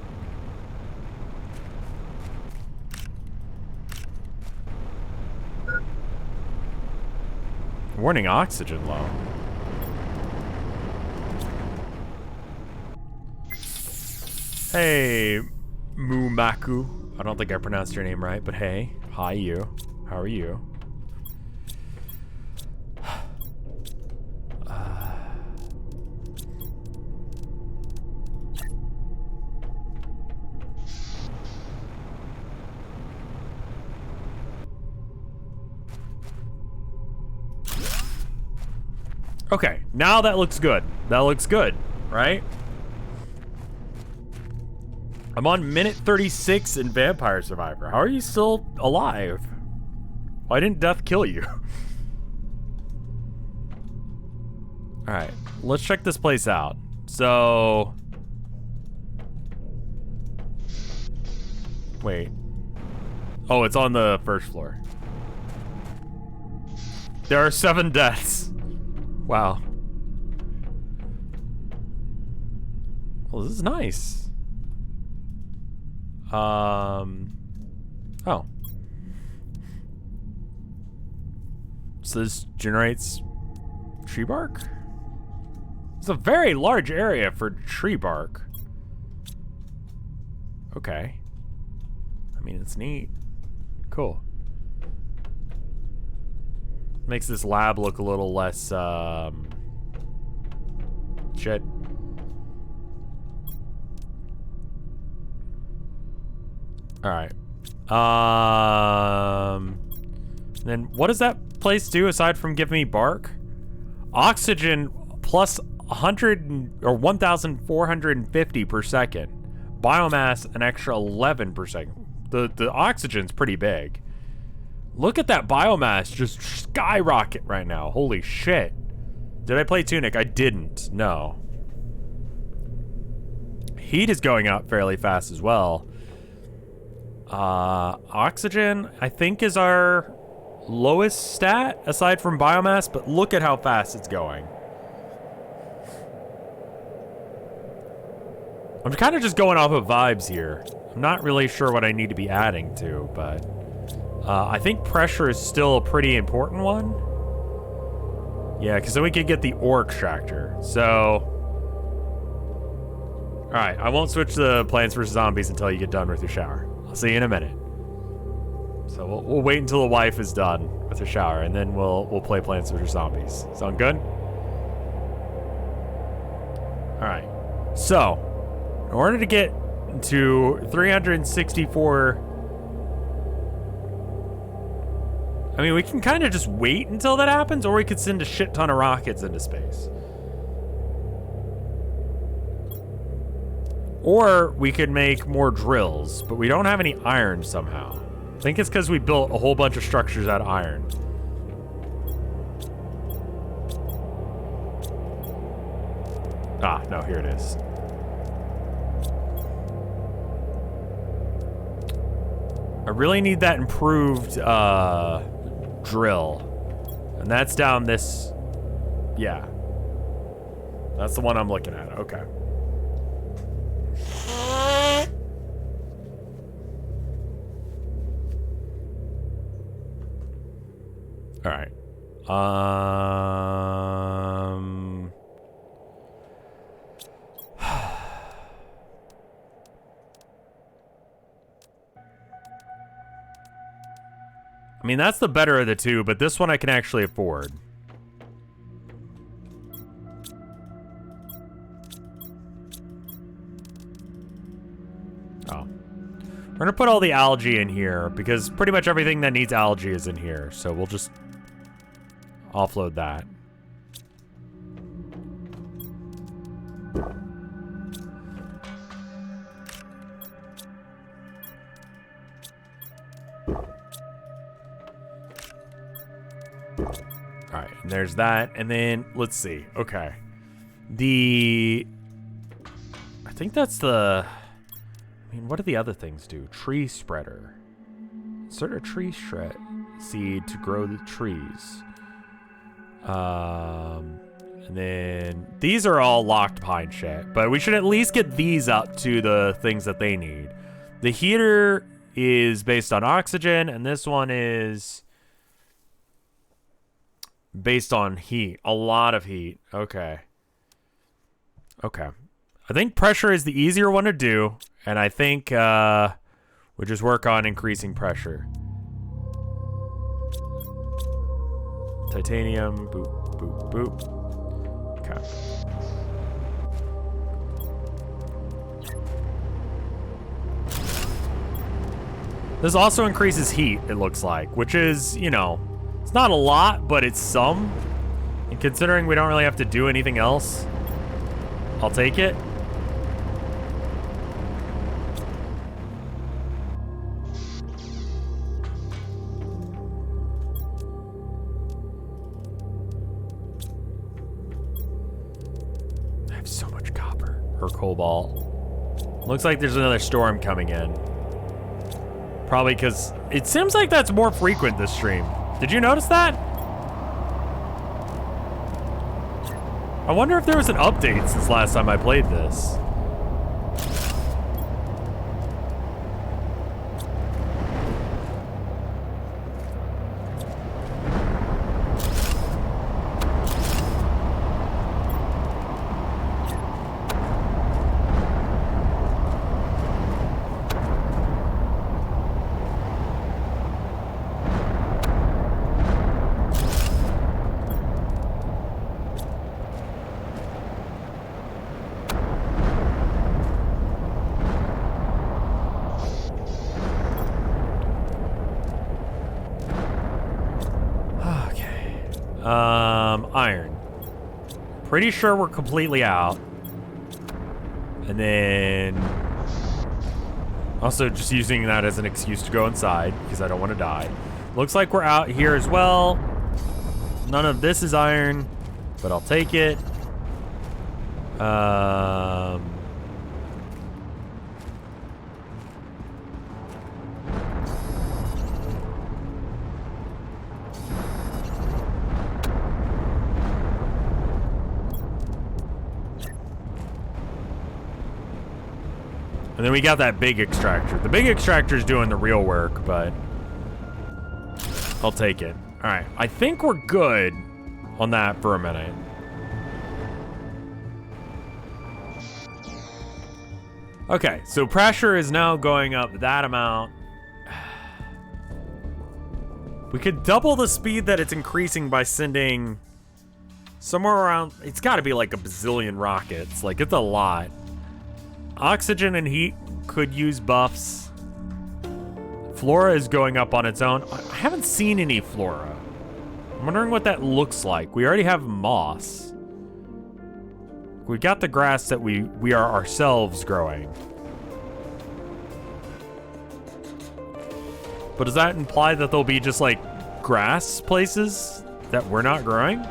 Warning, oxygen low. Hey, Mumaku. I don't think I pronounced your name right, but hey. Hi, you. How are you? Okay, now that looks good. That looks good, right? I'm on minute 36 in Vampire Survivor. How are you still alive? Why didn't death kill you? Alright, let's check this place out. So... Wait. Oh, it's on the first floor. There are 7 deaths. Wow. Well, this is nice. Oh. So this generates tree bark? It's a very large area for tree bark. Okay. I mean, it's neat. Cool. Makes this lab look a little less, shit. Alright. Then what does that place do aside from give me bark? Oxygen plus 100 or 1,450 per second. Biomass an extra 11 per second. The oxygen's pretty big. Look at that biomass just skyrocket right now. Holy shit. Did I play Tunic? I didn't. No. Heat is going up fairly fast as well. Oxygen, I think, is our lowest stat aside from biomass, but look at how fast it's going. I'm kind of just going off of vibes here. I'm not really sure what I need to be adding to, but I think pressure is still a pretty important one. Yeah, because then we could get the ore extractor. So, all right, I won't switch to Plants vs. Zombies until you get done with your shower. I'll see you in a minute. So we'll wait until the wife is done with her shower, and then we'll play Plants vs. Zombies. Sound good? All right. So, in order to get to 364, I mean, we can kind of just wait until that happens, or we could send a shit ton of rockets into space. Or we could make more drills, but we don't have any iron somehow. I think it's because we built a whole bunch of structures out of iron. Ah, no, here it is. I really need that improved drill. And that's down this, yeah. That's the one I'm looking at, okay. All right. I mean, that's the better of the two, but this one I can actually afford. Oh. We're gonna put all the algae in here because pretty much everything that needs algae is in here. So we'll just offload that. All right, and there's that. And then let's see. Okay. I think that's the, I mean, what do the other things do? Tree spreader. Insert a tree shred seed to grow the trees. And then these are all locked pine shit, but we should at least get these up to the things that they need. The heater is based on oxygen, and this one is based on heat. A lot of heat. Okay. Okay. I think pressure is the easier one to do, and I think we just work on increasing pressure. Titanium, boop, boop, boop. Okay. This also increases heat, it looks like, which is, you know, it's not a lot, but it's some. And considering we don't really have to do anything else, I'll take it. I have so much copper or cobalt. Looks like there's another storm coming in. Probably because it seems like that's more frequent this stream. Did you notice that? I wonder if there was an update since last time I played this. Iron. Pretty sure we're completely out. And then also just using that as an excuse to go inside because I don't want to die. Looks like we're out here as well. None of this is iron, but I'll take it. And then we got that big extractor. The big extractor is doing the real work, but I'll take it. All right, I think we're good on that for a minute. Okay, so pressure is now going up that amount. We could double the speed that it's increasing by sending somewhere around, it's gotta be like a bazillion rockets. Like, it's a lot. Oxygen and heat could use buffs. Flora is going up on its own. I haven't seen any flora. I'm wondering what that looks like. We already have moss. We got the grass that we are ourselves growing. But does that imply that there'll be just like grass places that we're not growing?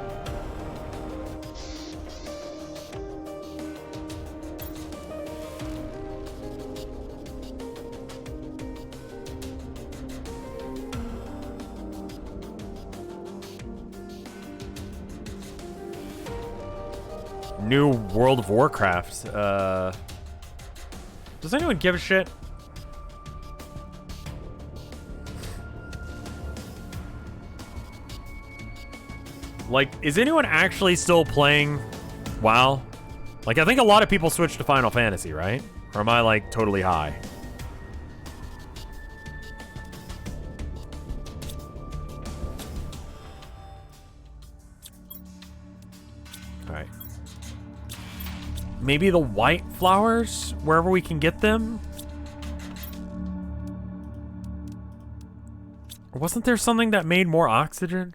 New World of Warcraft. Does anyone give a shit? Like, is anyone actually still playing WoW? Like, I think a lot of people switched to Final Fantasy, right? Or am I, like, totally high? All right. Maybe the white flowers, wherever we can get them. Or wasn't there something that made more oxygen?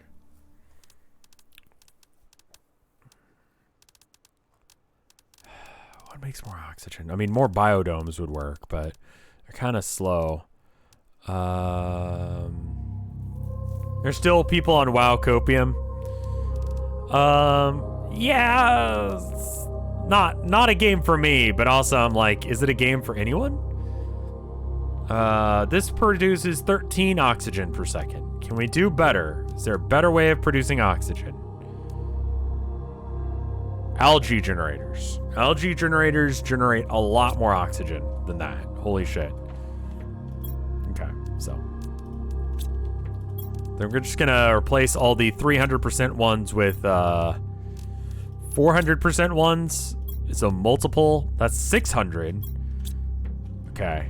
What makes more oxygen? I mean, more biodomes would work, but they're kind of slow. There's still people on WoW Copium. Yeah, it's not a game for me, but also I'm like, is it a game for anyone? This produces 13 oxygen per second. Can we do better? Is there a better way of producing oxygen? Algae generators. Algae generators generate a lot more oxygen than that. Holy shit. Okay, so. Then we're just gonna replace all the 300% ones with 400% ones. It's a multiple. That's 600. Okay.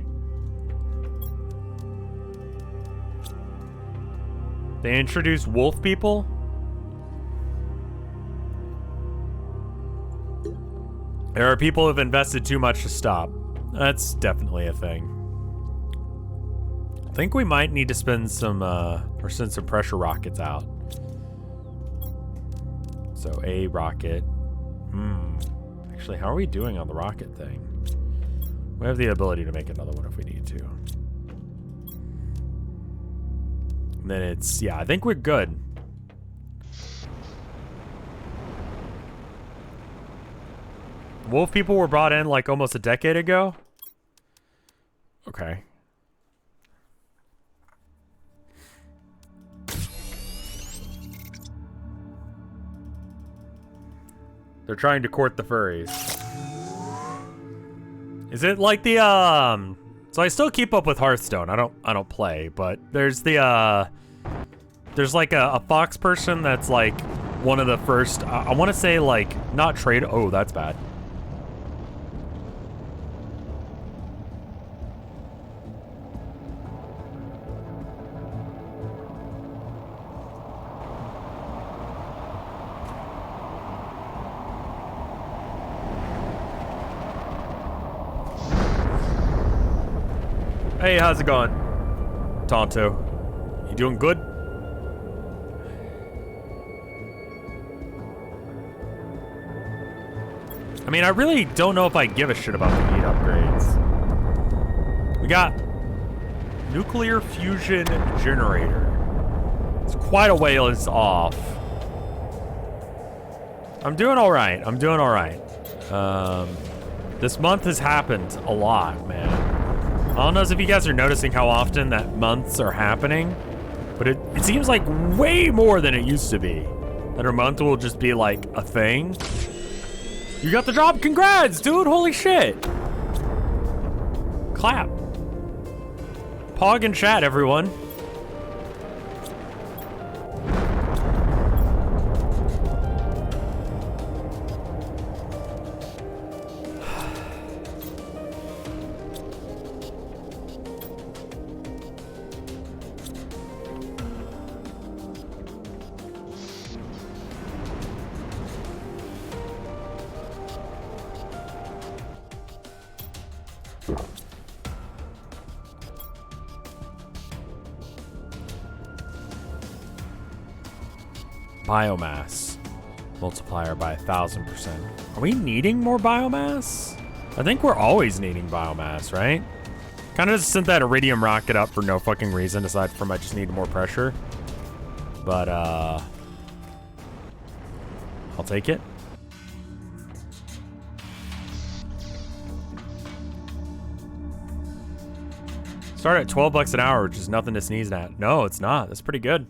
They introduced wolf people. There are people who've invested too much to stop. That's definitely a thing. I think we might need to spend some, or send some pressure rockets out. So a rocket. Actually, how are we doing on the rocket thing? We have the ability to make another one if we need to. And then it's, yeah, I think we're good. Wolf people were brought in like almost a decade ago. Okay. They're trying to court the furries. Is it like the so I still keep up with Hearthstone. I don't play, but there's the there's like a fox person that's like one of the first I want to say like not trade. Oh, that's bad. Hey, how's it going? Tonto. You doing good? I mean, I really don't know if I give a shit about the heat upgrades. We got nuclear fusion generator. It's quite a ways off. I'm doing all right. I'm doing all right. This month has happened a lot, man. I don't know if you guys are noticing how often that months are happening, but it seems like way more than it used to be. That a month will just be like a thing. You got the job, congrats, dude, holy shit. Clap. Pog and chat, everyone. Biomass multiplier by 1000%. Are we needing more biomass? I think we're always needing biomass, right? Kind of just sent that iridium rocket up for no fucking reason aside from I just need more pressure. But I'll take it. Start at $12 an hour, which is nothing to sneeze at. No, it's not. That's pretty good.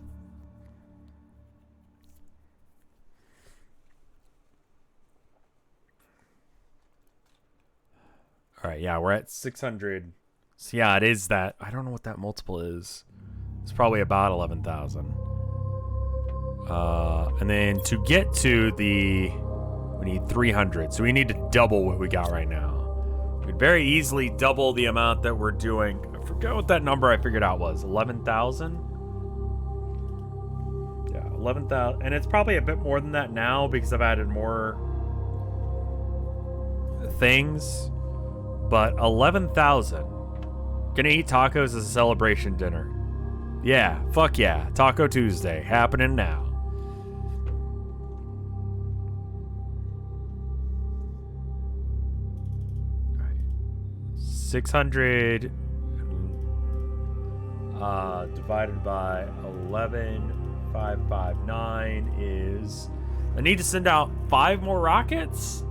All right, yeah, we're at 600. So yeah, it is that. I don't know what that multiple is. It's probably about 11,000. And then to get to the, we need 300. So we need to double what we got right now. We'd very easily double the amount that we're doing. I forgot what that number I figured out was. 11,000? Yeah, 11,000. And it's probably a bit more than that now because I've added more things, but 11,000. Gonna eat tacos as a celebration dinner. Yeah, fuck yeah. Taco Tuesday, happening now. All right. 600 divided by 11,559 is... I need to send out 5 more rockets?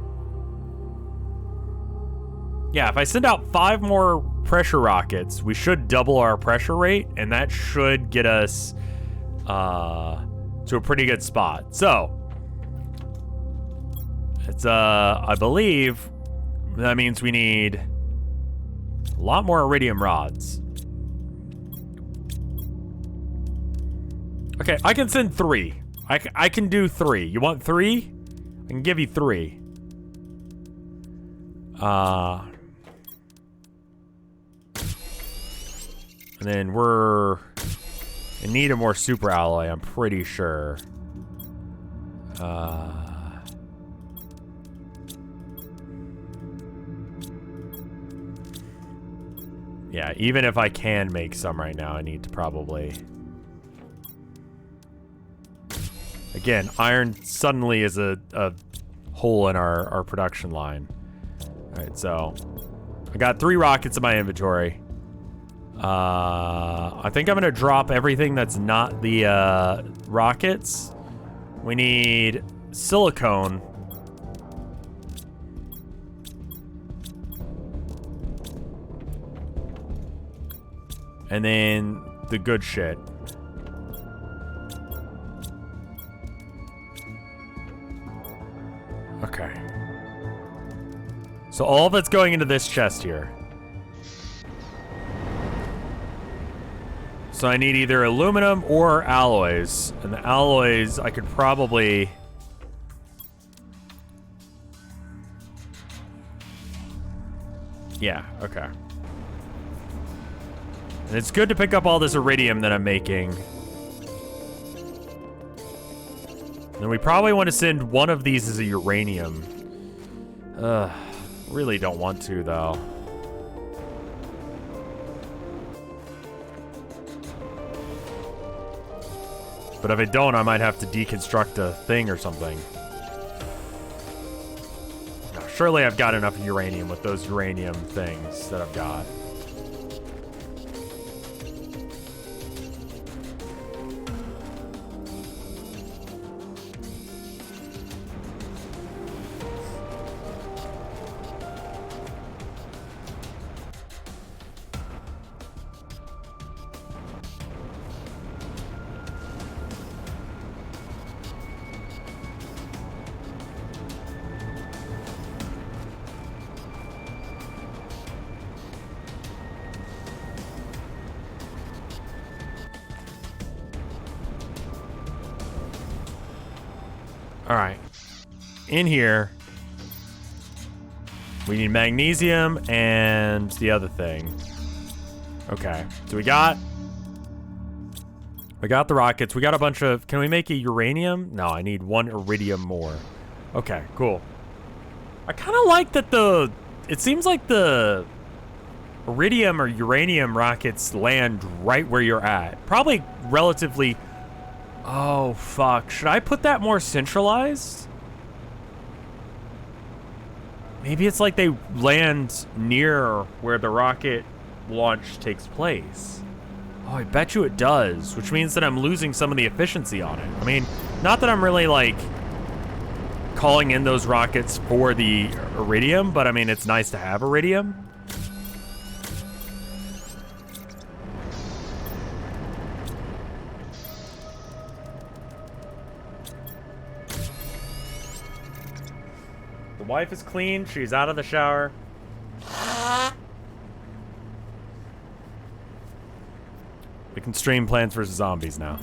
Yeah, if I send out 5 more pressure rockets, we should double our pressure rate, and that should get us to a pretty good spot. So, it's, I believe that means we need a lot more iridium rods. Okay, I can send 3. I can do 3. You want 3? I can give you 3. And then we're in need of more super alloy, I'm pretty sure. Yeah, even if I can make some right now, I need to probably... Again, iron suddenly is a hole in our production line. Alright, so I got 3 rockets in my inventory. I think I'm gonna drop everything that's not the rockets. We need silicone. And then the good shit. Okay. So all of it's going into this chest here. So I need either aluminum or alloys. And the alloys, I could probably... Yeah, okay. And it's good to pick up all this iridium that I'm making. And we probably want to send one of these as a uranium. Really don't want to, though. But if I don't, I might have to deconstruct a thing or something. Now, surely I've got enough uranium with those uranium things that I've got. All right, in here, we need magnesium and the other thing. Okay, so we got the rockets. We got a bunch of, can we make a uranium? No, I need 1 iridium more. Okay, cool. I kind of like that it seems like the iridium or uranium rockets land right where you're at. Probably relatively... Oh, fuck. Should I put that more centralized? Maybe it's like they land near where the rocket launch takes place. Oh, I bet you it does, which means that I'm losing some of the efficiency on it. I mean, not that I'm really, like, calling in those rockets for the iridium, but I mean, it's nice to have iridium. The wife is clean. She's out of the shower. We can stream Plants vs. Zombies now.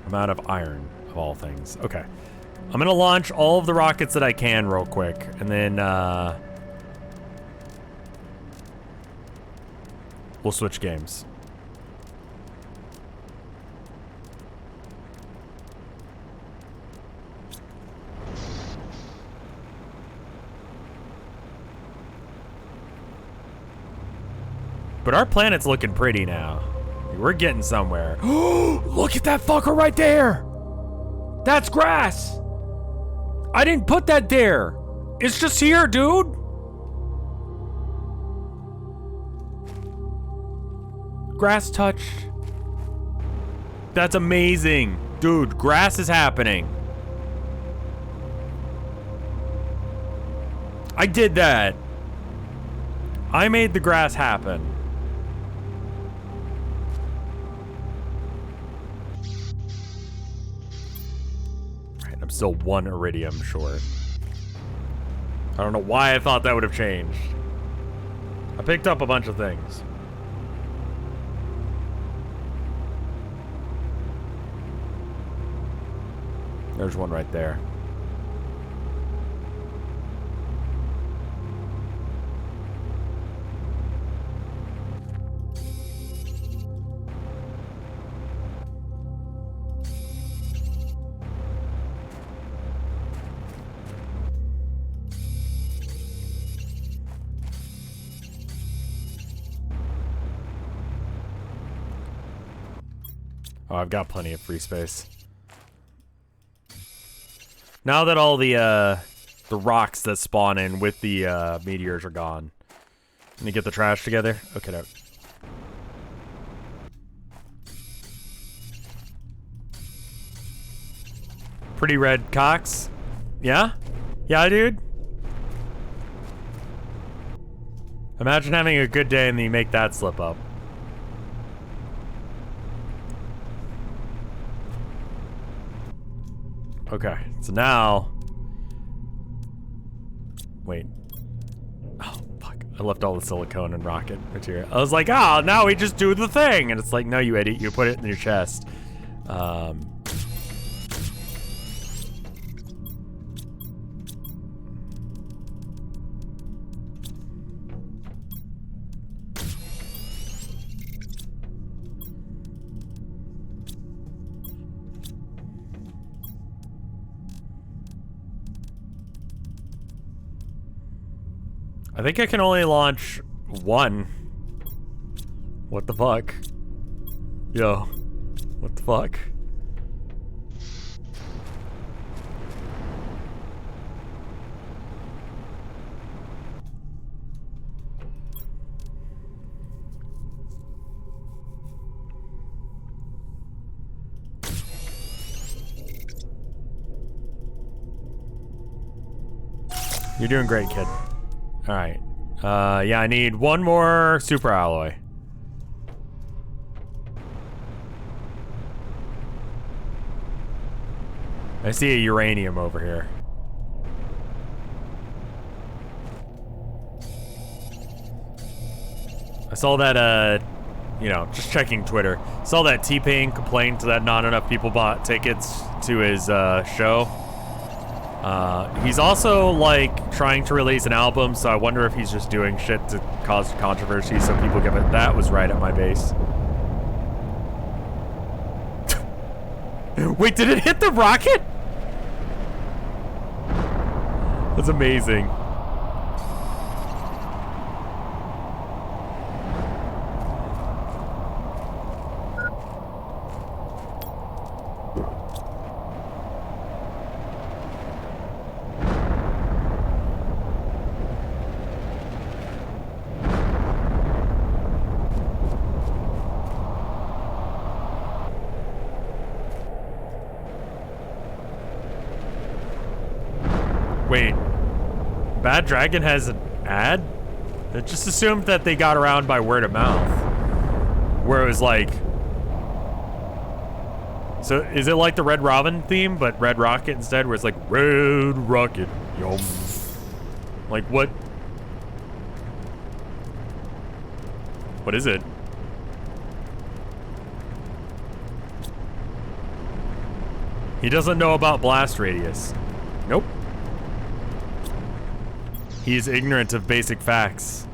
I'm out of iron, of all things. Okay. I'm gonna launch all of the rockets that I can real quick, and then, we'll switch games. But our planet's looking pretty now. We're getting somewhere. Look at that fucker right there! That's grass! I didn't put that there! It's just here, dude! Grass touched. That's amazing. Dude, grass is happening. I did that. I made the grass happen. Right, I'm still 1 iridium short. I don't know why I thought that would have changed. I picked up a bunch of things. There's one right there. Oh, I've got plenty of free space. Now that all the rocks that spawn in with the meteors are gone. Let me get the trash together. Okay, no. Pretty red cocks. Yeah? Yeah, dude? Imagine having a good day and then you make that slip up. Okay, so now... Wait. Oh, fuck. I left all the silicone and rocket material. I was like, oh, now we just do the thing! And it's like, no, you idiot, you put it in your chest. I think I can only launch 1. What the fuck? Yo. What the fuck? You're doing great, kid. Alright. Yeah, I need 1 more super alloy. I see a uranium over here. I saw that, you know, just checking Twitter. Saw that T-Pain complained that not enough people bought tickets to his show. He's also, like, trying to release an album, so I wonder if he's just doing shit to cause controversy so people give it. That was right at my base. Wait, did it hit the rocket? That's amazing. Wait, Bad Dragon has an ad? I just assumed that they got around by word of mouth. Where it was like... So, is it like the Red Robin theme, but Red Rocket instead, where it's like, Red Rocket, yum. Like, what? What is it? He doesn't know about blast radius. Nope. He is ignorant of basic facts.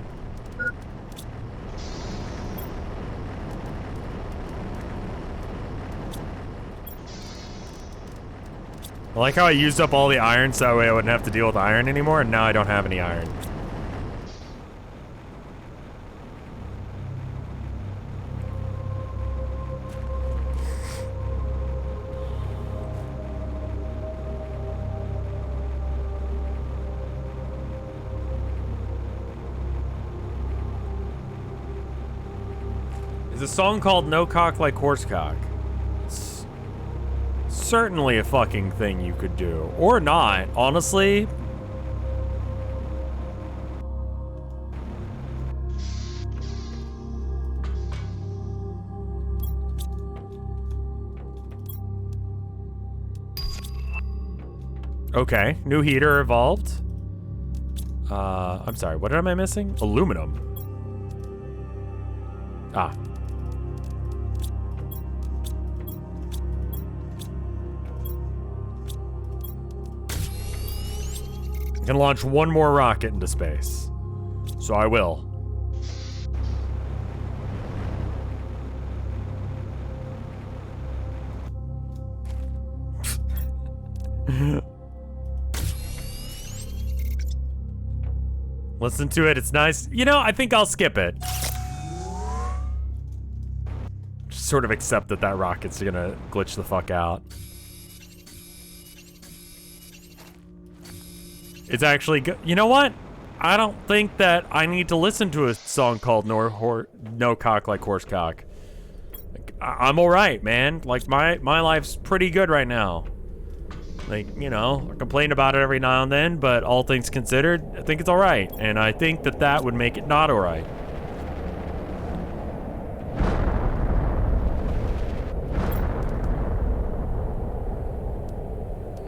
I like how I used up all the iron so that way I wouldn't have to deal with iron anymore, and now I don't have any iron. There's a song called No Cock Like Horsecock. It's certainly a fucking thing you could do. Or not, honestly. Okay, new heater evolved. I'm sorry, what am I missing? Aluminum. Ah. I'm gonna launch one more rocket into space. So I will. Listen to it, it's nice. You know, I think I'll skip it. Just sort of accept that that rocket's gonna glitch the fuck out. It's actually good. You know what? I don't think that I need to listen to a song called No Cock Like Horsecock. Like, I'm alright, man. Like, my life's pretty good right now. Like, you know, I complain about it every now and then, but all things considered, I think it's alright. And I think that that would make it not alright.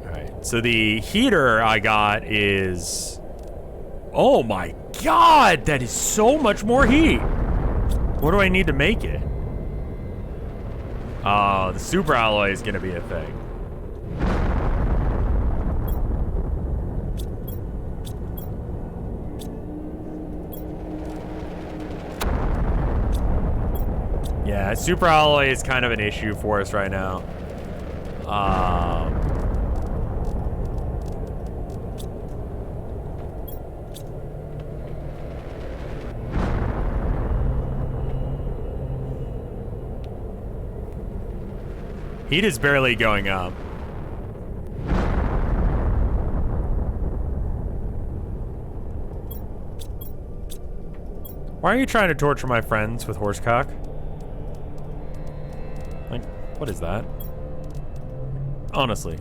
Alright, so the heater I got is... Oh my god, that is so much more heat! What do I need to make it? Oh, the super alloy is gonna be a thing. Yeah, super alloy is kind of an issue for us right now. Heat is barely going up. Why are you trying to torture my friends with horsecock? Like, what is that? Honestly,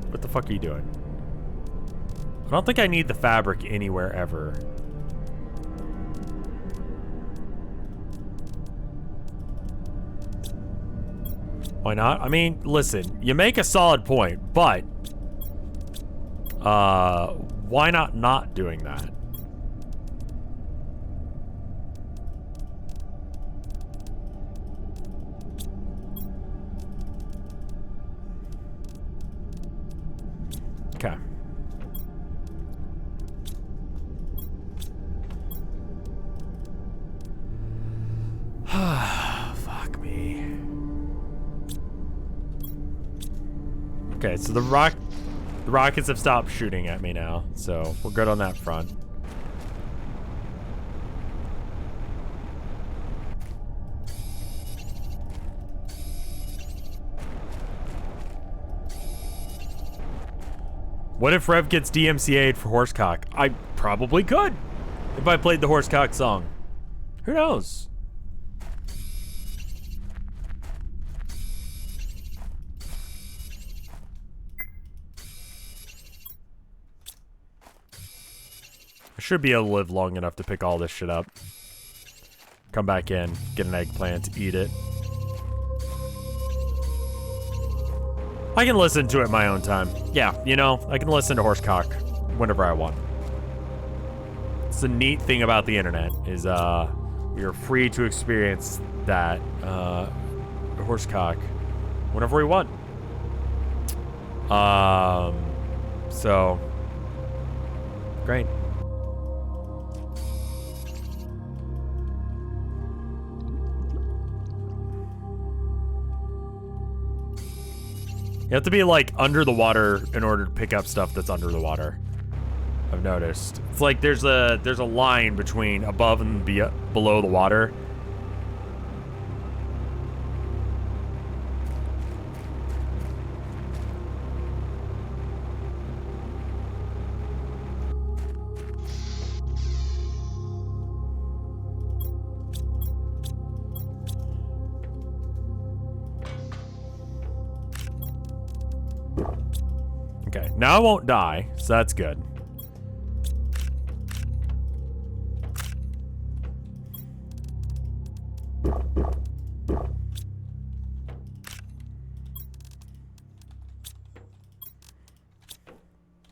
what the fuck are you doing? I don't think I need the fabric anywhere ever. Why not? I mean, listen, you make a solid point, but why not doing that? Okay. Fuck me. Okay, so the rockets have stopped shooting at me now, so we're good on that front. What if Rev gets DMCA'd for horsecock? I probably could if I played the horsecock song. Who knows? I should be able to live long enough to pick all this shit up. Come back in, get an eggplant, eat it. I can listen to it my own time. Yeah, you know, I can listen to horsecock whenever I want. It's the neat thing about the internet is we are free to experience that horsecock whenever we want. So great. You have to be like under the water in order to pick up stuff that's under the water. I've noticed. It's like there's a line between above and below the water. Now I won't die, so that's good.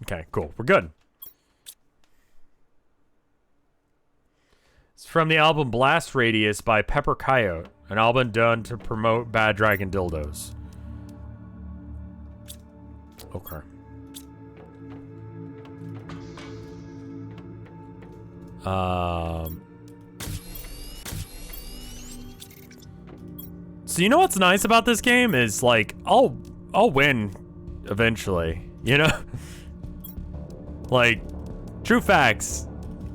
Okay, cool. We're good. It's from the album Blast Radius by Pepper Coyote, an album done to promote Bad Dragon dildos. Okay. So you know what's nice about this game is like I'll win eventually, you know? Like, true facts.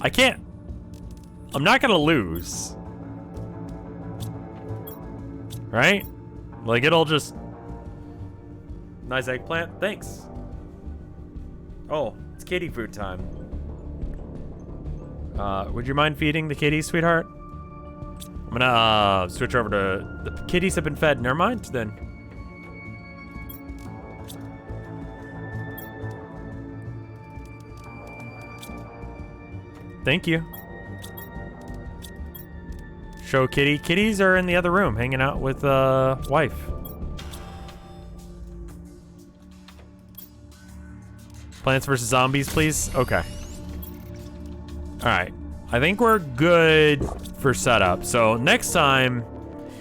I'm not gonna lose. Right? Like it'll just... Nice eggplant, thanks. Oh, it's kitty food time. Would you mind feeding the kitties, sweetheart? I'm gonna switch over to... The kitties have been fed, never mind then. Thank you. Show kitty. Kitties are in the other room, hanging out with wife. Plants vs. Zombies, please? Okay. Alright. I think we're good for setup. So next time...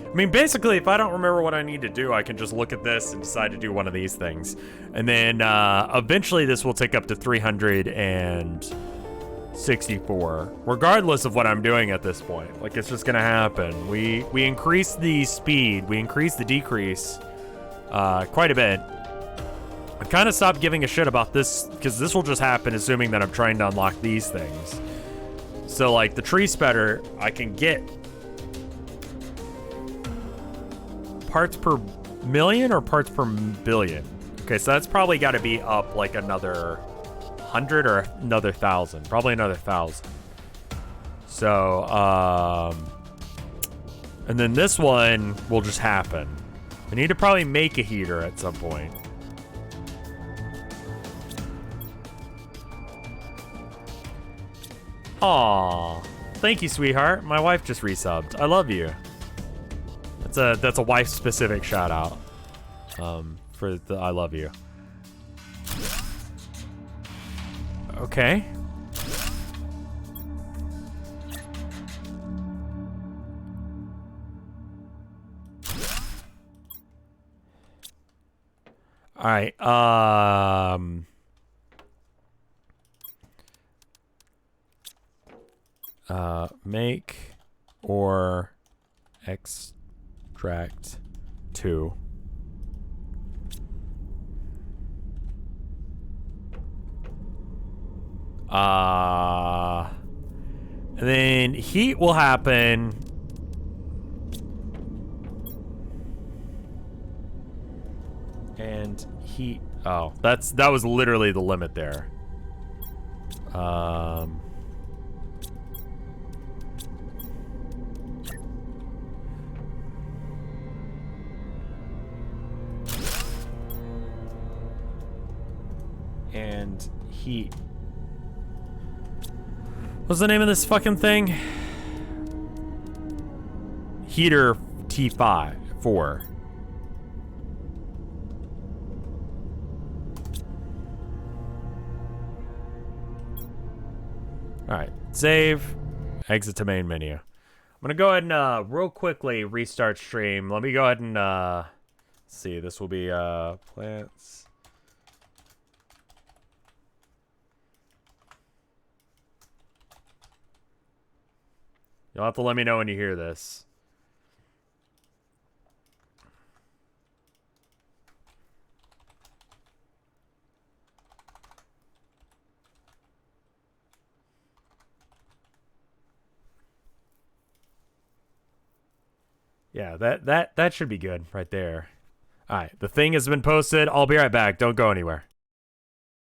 I mean, basically, if I don't remember what I need to do, I can just look at this and decide to do one of these things. And then eventually this will take up to 364, regardless of what I'm doing at this point. Like, it's just gonna happen. We increase the speed, we increase the decrease quite a bit. I've kind of stopped giving a shit about this, because this will just happen assuming that I'm trying to unlock these things. So, like, the tree spreader, I can get parts per million or parts per billion? Okay, so that's probably got to be up like another 100 or another 1,000. Probably another 1,000. So, and then this one will just happen. I need to probably make a heater at some point. Aw, thank you, sweetheart. My wife just resubbed. I love you. That's a wife-specific shout-out. For the I love you. Okay. All right. Make or extract 2. And then heat will happen. And heat. Oh, that was literally the limit there. And heat. What's the name of this fucking thing? Heater T5 4. All right, save, exit to main menu. I'm gonna go ahead and real quickly restart stream. Let me go ahead and let's see. This will be plants. You'll have to let me know when you hear this. Yeah, that should be good right there. All right, the thing has been posted. I'll be right back. Don't go anywhere.